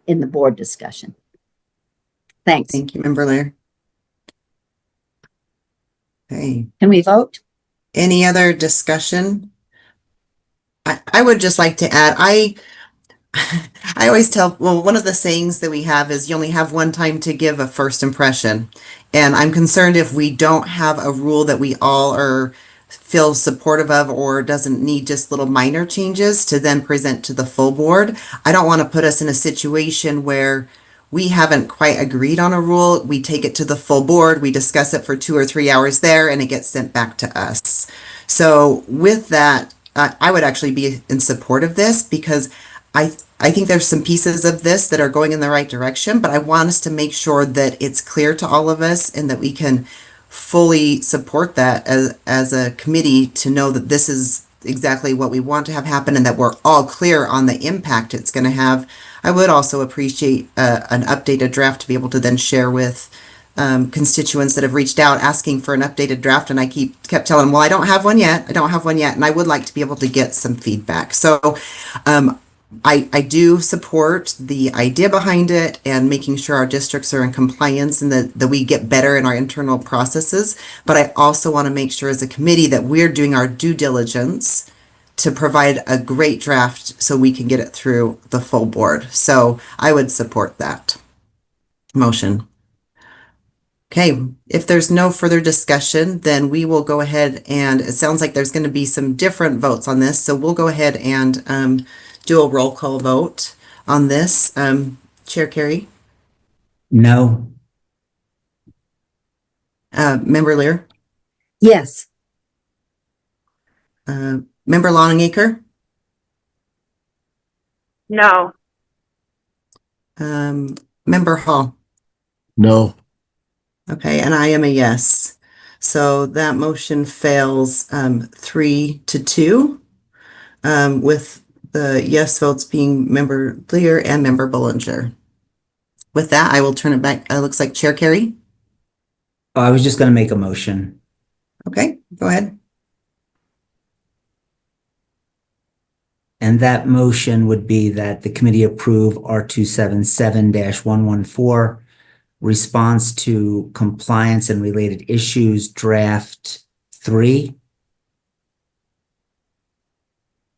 in the board discussion. Thanks. Thank you, Member Lear. Okay. Can we vote? Any other discussion? I would just like to add, I always tell, well, one of the sayings that we have is you only have one time to give a first impression. And I'm concerned if we don't have a rule that we all feel supportive of or doesn't need just little minor changes to then present to the full board. I don't want to put us in a situation where we haven't quite agreed on a rule. We take it to the full board, we discuss it for 2 or 3 hours there, and it gets sent back to us. So with that, I would actually be in support of this because I think there's some pieces of this that are going in the right direction, but I want us to make sure that it's clear to all of us and that we can fully support that as a committee to know that this is exactly what we want to have happen and that we're all clear on the impact it's going to have. I would also appreciate an updated draft to be able to then share with constituents that have reached out asking for an updated draft, and I kept telling them, well, I don't have one yet, and I would like to be able to get some feedback. So I do support the idea behind it and making sure our districts are in compliance and that we get better in our internal processes. But I also want to make sure as a committee that we're doing our due diligence to provide a great draft so we can get it through the full board. So I would support that motion. Okay, if there's no further discussion, then we will go ahead and it sounds like there's going to be some different votes on this. So we'll go ahead and do a roll call vote on this. Chair Carey? No. Member Lear? Yes. Member Longacre? No. Member Hall? No. Okay, and I am a yes. So that motion fails 3-2, with the yes votes being Member Lear and Member Bollinger. With that, I will turn it back. Looks like Chair Carey. I was just going to make a motion. Okay, go ahead. And that motion would be that the committee approve R277-114, response to compliance and related issues, draft 3,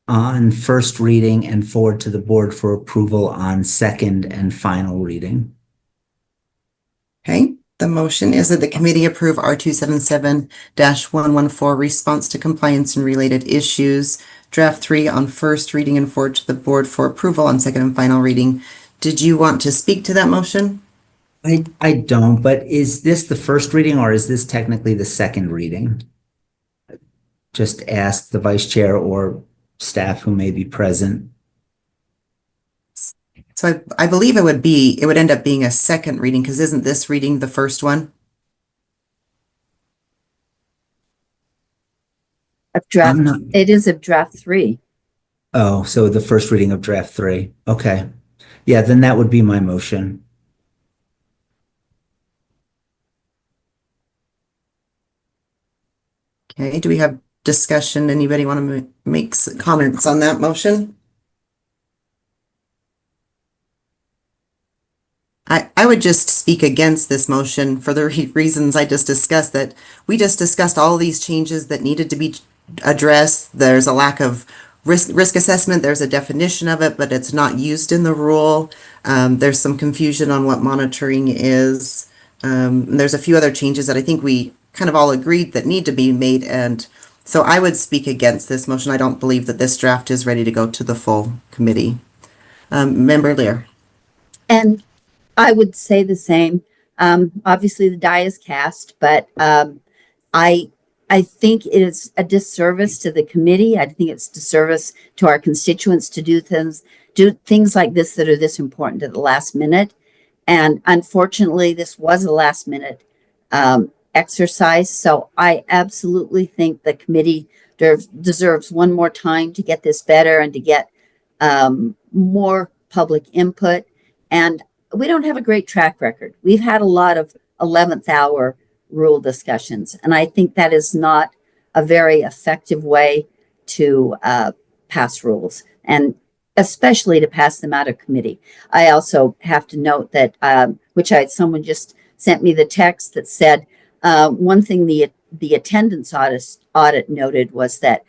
on first reading and forward to the board for approval on second and final reading. Okay, the motion is that the committee approve R277-114, response to compliance and related issues, draft 3 on first reading and forward to the board for approval on second and final reading. Did you want to speak to that motion? I don't, but is this the first reading or is this technically the second reading? Just ask the vice chair or staff who may be present. So I believe it would end up being a second reading, because isn't this reading the first one? Of draft, I'm not, it is of draft 3. oh, so the first reading of draft 3. Okay. Yeah, then that would be my motion. Okay, do we have discussion? Anybody want to make comments on that motion? I would just speak against this motion for the reasons I just discussed, that we just discussed all these changes that needed to be addressed. There's a lack of risk assessment. There's a definition of it, but it's not used in the rule. There's some confusion on what monitoring is. There's a few other changes that I think we kind of all agreed that need to be made. And so I would speak against this motion. I don't believe that this draft is ready to go to the full committee. Member Lear. And I would say the same. Obviously, the die is cast, but I I think it is a disservice to the committee. I think it's disservice to our constituents to do things like this that are this important at the last minute. And unfortunately, this was a last minute exercise. So I absolutely think the committee deserves one more time to get this better and to get more public input. And we don't have a great track record. We've had a lot of 11th hour rule discussions. And I think that is not a very effective way to pass rules, and especially to pass them out of committee. I also have to note that, someone just sent me the text that said, one thing the attendance audit noted was that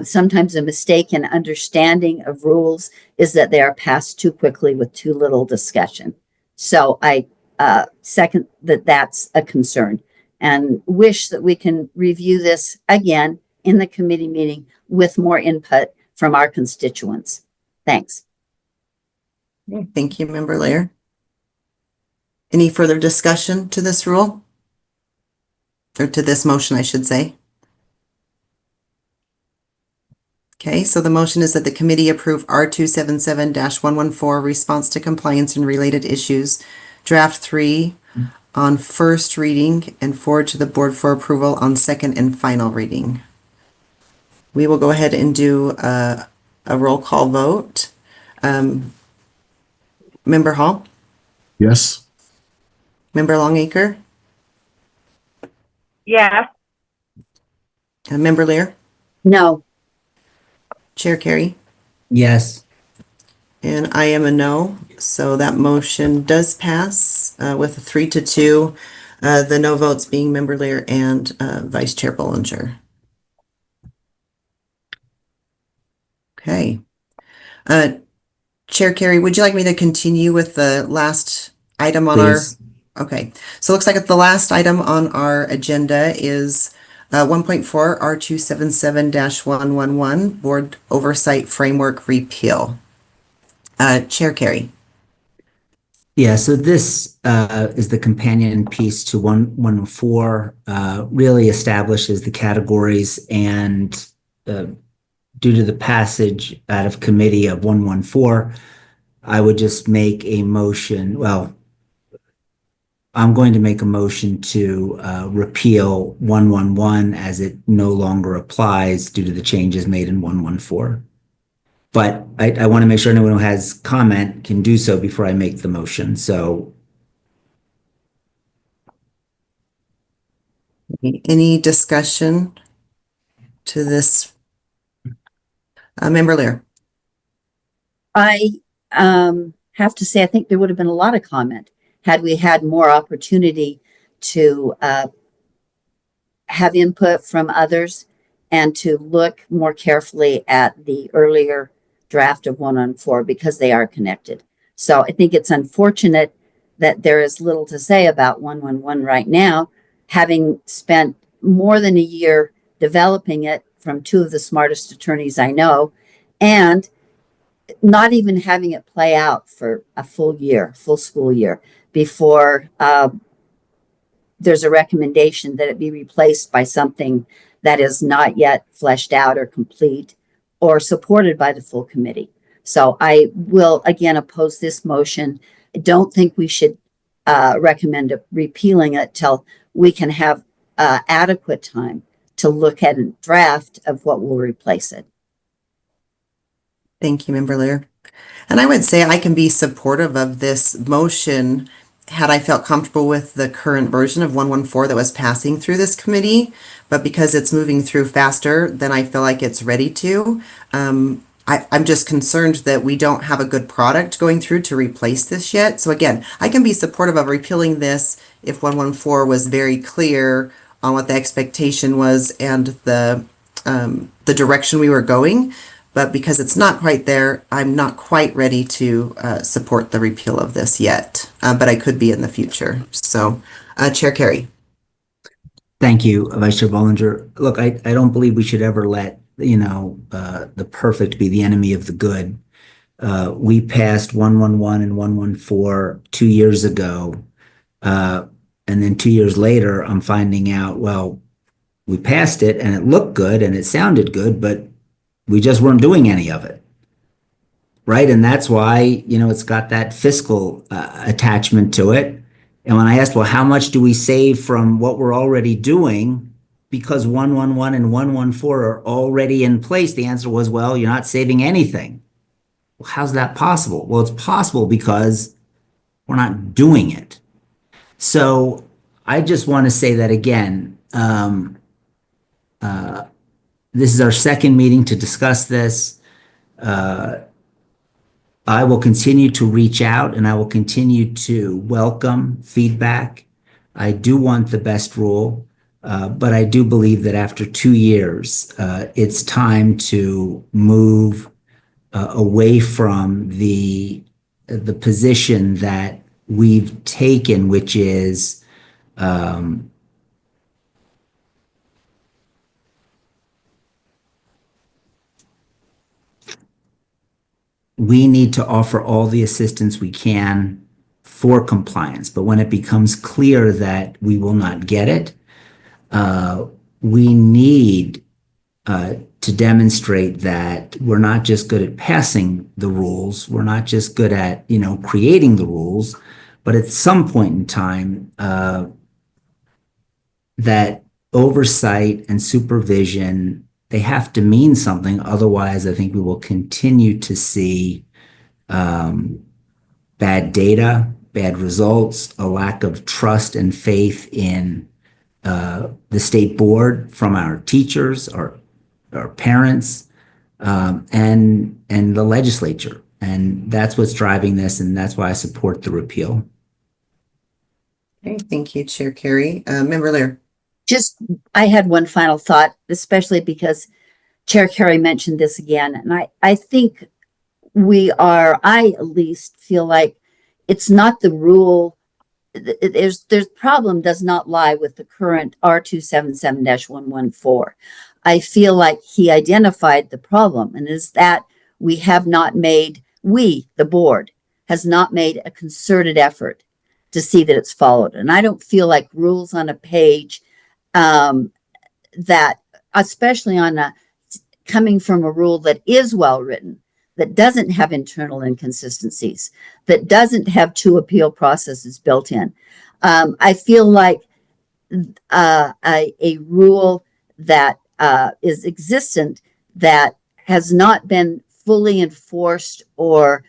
sometimes a mistaken understanding of rules is that they are passed too quickly with too little discussion. So I second that's a concern, and wish that we can review this again in the committee meeting with more input from our constituents. Thanks. Thank you, Member Lear. Any further discussion to this rule? Or to this motion, I should say. Okay, so the motion is that the committee approve R277-114, response to compliance and related issues, draft 3 on first reading, and forward to the board for approval on second and final reading. We will go ahead and do a roll call vote. Member Hall? Yes. Member Longacre? Yes. Member Lear? No. Chair Carey? Yes. And I am a no, so that motion does pass with a 3-2. The no votes being Member Lear and Vice Chair Bollinger. Okay. Chair Carey, would you like me to continue with the last item on Please. Okay, so it looks like the last item on our agenda is 1.4 R277-111 Board Oversight Framework Repeal. Chair Carey. Yeah, so this is the companion piece to 114, really establishes the categories, and due to the passage out of committee of 114, I would just make a motion. Well, I'm going to make a motion to repeal 111 as it no longer applies due to the changes made in 114. But I want to make sure anyone who has comment can do so before I make the motion. So Any discussion to this? Member Lear. I have to say, I think there would have been a lot of comment had we had more opportunity to have input from others and to look more carefully at the earlier draft of 114, because they are connected. So I think it's unfortunate that there is little to say about 111 right now, having spent more than a year developing it from two of the smartest attorneys I know, and not even having it play out for a full school year before there's a recommendation that it be replaced by something that is not yet fleshed out or complete or supported by the full committee. So I will again oppose this motion. I don't think we should recommend repealing it till we can have adequate time to look at a draft of what will replace it. Thank you, Member Lear. And I would say I can be supportive of this motion had I felt comfortable with the current version of 114 that was passing through this committee. But because it's moving through faster than I feel like it's ready to, I'm just concerned that we don't have a good product going through to replace this yet. So again, I can be supportive of repealing this if 114 was very clear on what the expectation was and the direction we were going. But because it's not quite there, I'm not quite ready to support the repeal of this yet. But I could be in the future. So, Chair Carey. Thank you, Vice Chair Bollinger. Look, I don't believe we should ever let, the perfect be the enemy of the good. We passed 111 and 114 2 years ago. And then 2 years later, I'm finding out, well, we passed it and it looked good and it sounded good, but we just weren't doing any of it. Right. And that's why, it's got that fiscal attachment to it. And when I asked, well, how much do we save from what we're already doing? Because 111 and 114 are already in place. The answer was, well, you're not saving anything. Well, how's that possible? Well, it's possible because we're not doing it. So I just want to say that again. This is our second meeting to discuss this. I will continue to reach out and I will continue to welcome feedback. I do want the best rule, but I do believe that after 2 years, it's time to move away from the position that we've taken, which is we need to offer all the assistance we can for compliance. But when it becomes clear that we will not get it, we need to demonstrate that we're not just good at passing the rules, we're not just good at, creating the rules, but at some point in time, that oversight and supervision, they have to mean something. Otherwise, I think we will continue to see bad data, bad results, a lack of trust and faith in the state board from our teachers, our parents, and the legislature. And that's what's driving this, and that's why I support the repeal. Okay, thank you, Chair Carey. Member Lear. I had one final thought, especially because Chair Carey mentioned this again. And I think I at least feel like it's not the rule. There's problem does not lie with the current R277-114. I feel like he identified the problem, and is that we have not made, the board, has not made a concerted effort to see that it's followed. And I don't feel like rules on a page that, especially coming from a rule that is well written, that doesn't have internal inconsistencies, that doesn't have 2 appeal processes built in. I feel like a rule that is existent that has not been fully enforced or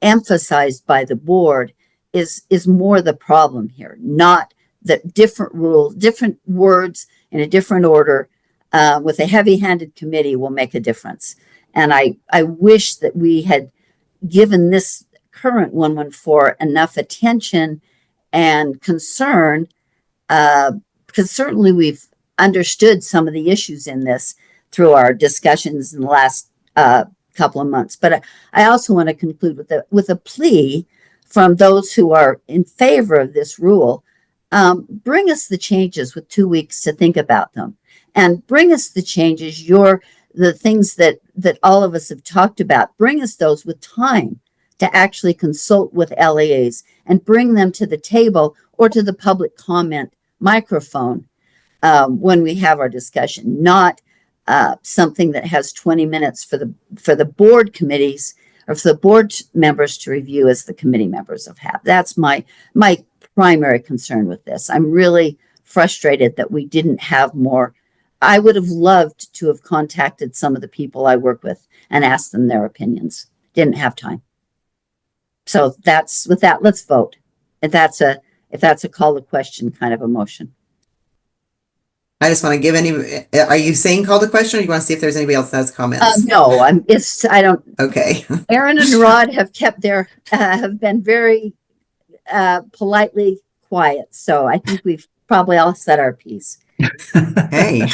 emphasized by the board is more the problem here, not that different rules, different words in a different order with a heavy-handed committee will make a difference. And I wish that we had given this current 114 enough attention and concern, because certainly we've understood some of the issues in this through our discussions in the last couple of months. But I also want to conclude with a plea from those who are in favor of this rule. Bring us the changes with 2 weeks to think about them, and bring us the changes, the things that all of us have talked about. Bring us those with time to actually consult with LEAs and bring them to the table or to the public comment microphone when we have our discussion, not something that has 20 minutes for the board committees or for the board members to review as the committee members have had. That's my primary concern with this. I'm really frustrated that we didn't have more. I would have loved to have contacted some of the people I work with and asked them their opinions. Didn't have time. So that's with that, let's vote. If that's a call to question kind of a motion. I just want to give are you saying call to question, or you want to see if there's anybody else that has comments? No, I don't. Okay. Aaron and Rod have have been very politely quiet. So I think we've probably all said our piece. Hey.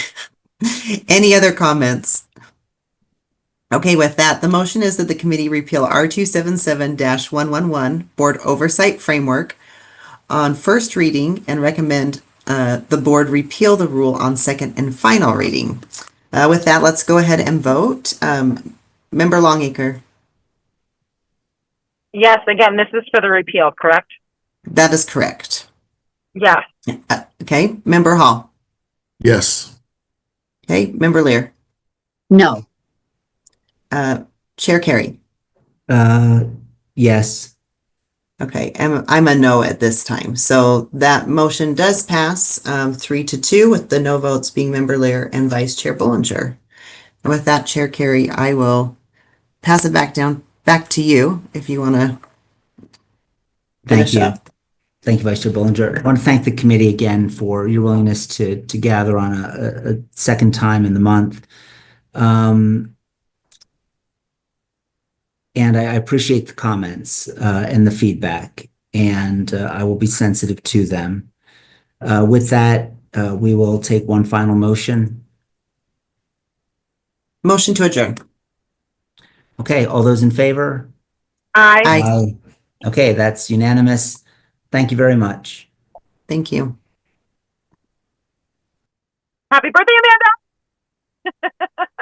Any other comments? Okay, with that, the motion is that the committee repeal R277-111 Board Oversight Framework on first reading and recommend the board repeal the rule on second and final reading. With that, let's go ahead and vote. Member Longacre. Yes, again, this is for the repeal, correct? That is correct. Yes. Okay, Member Hall. Yes. Okay, Member Lear. No. Chair Carey. Yes. Okay, I'm a no at this time. So that motion does pass 3-2 with the no votes being Member Lear and Vice Chair Bollinger. And with that, Chair Carey, I will pass it back to you if you want to Thank finish you. up. Thank you, Vice Chair Bollinger. I want to thank the committee again for your willingness to gather on a second time in the month. And I appreciate the comments and the feedback, and I will be sensitive to them. With that, we will take one final motion. Motion to adjourn. Okay, all those in favor? Aye. Aye. Okay, that's unanimous. Thank you very much. Thank you. Happy birthday, Amanda!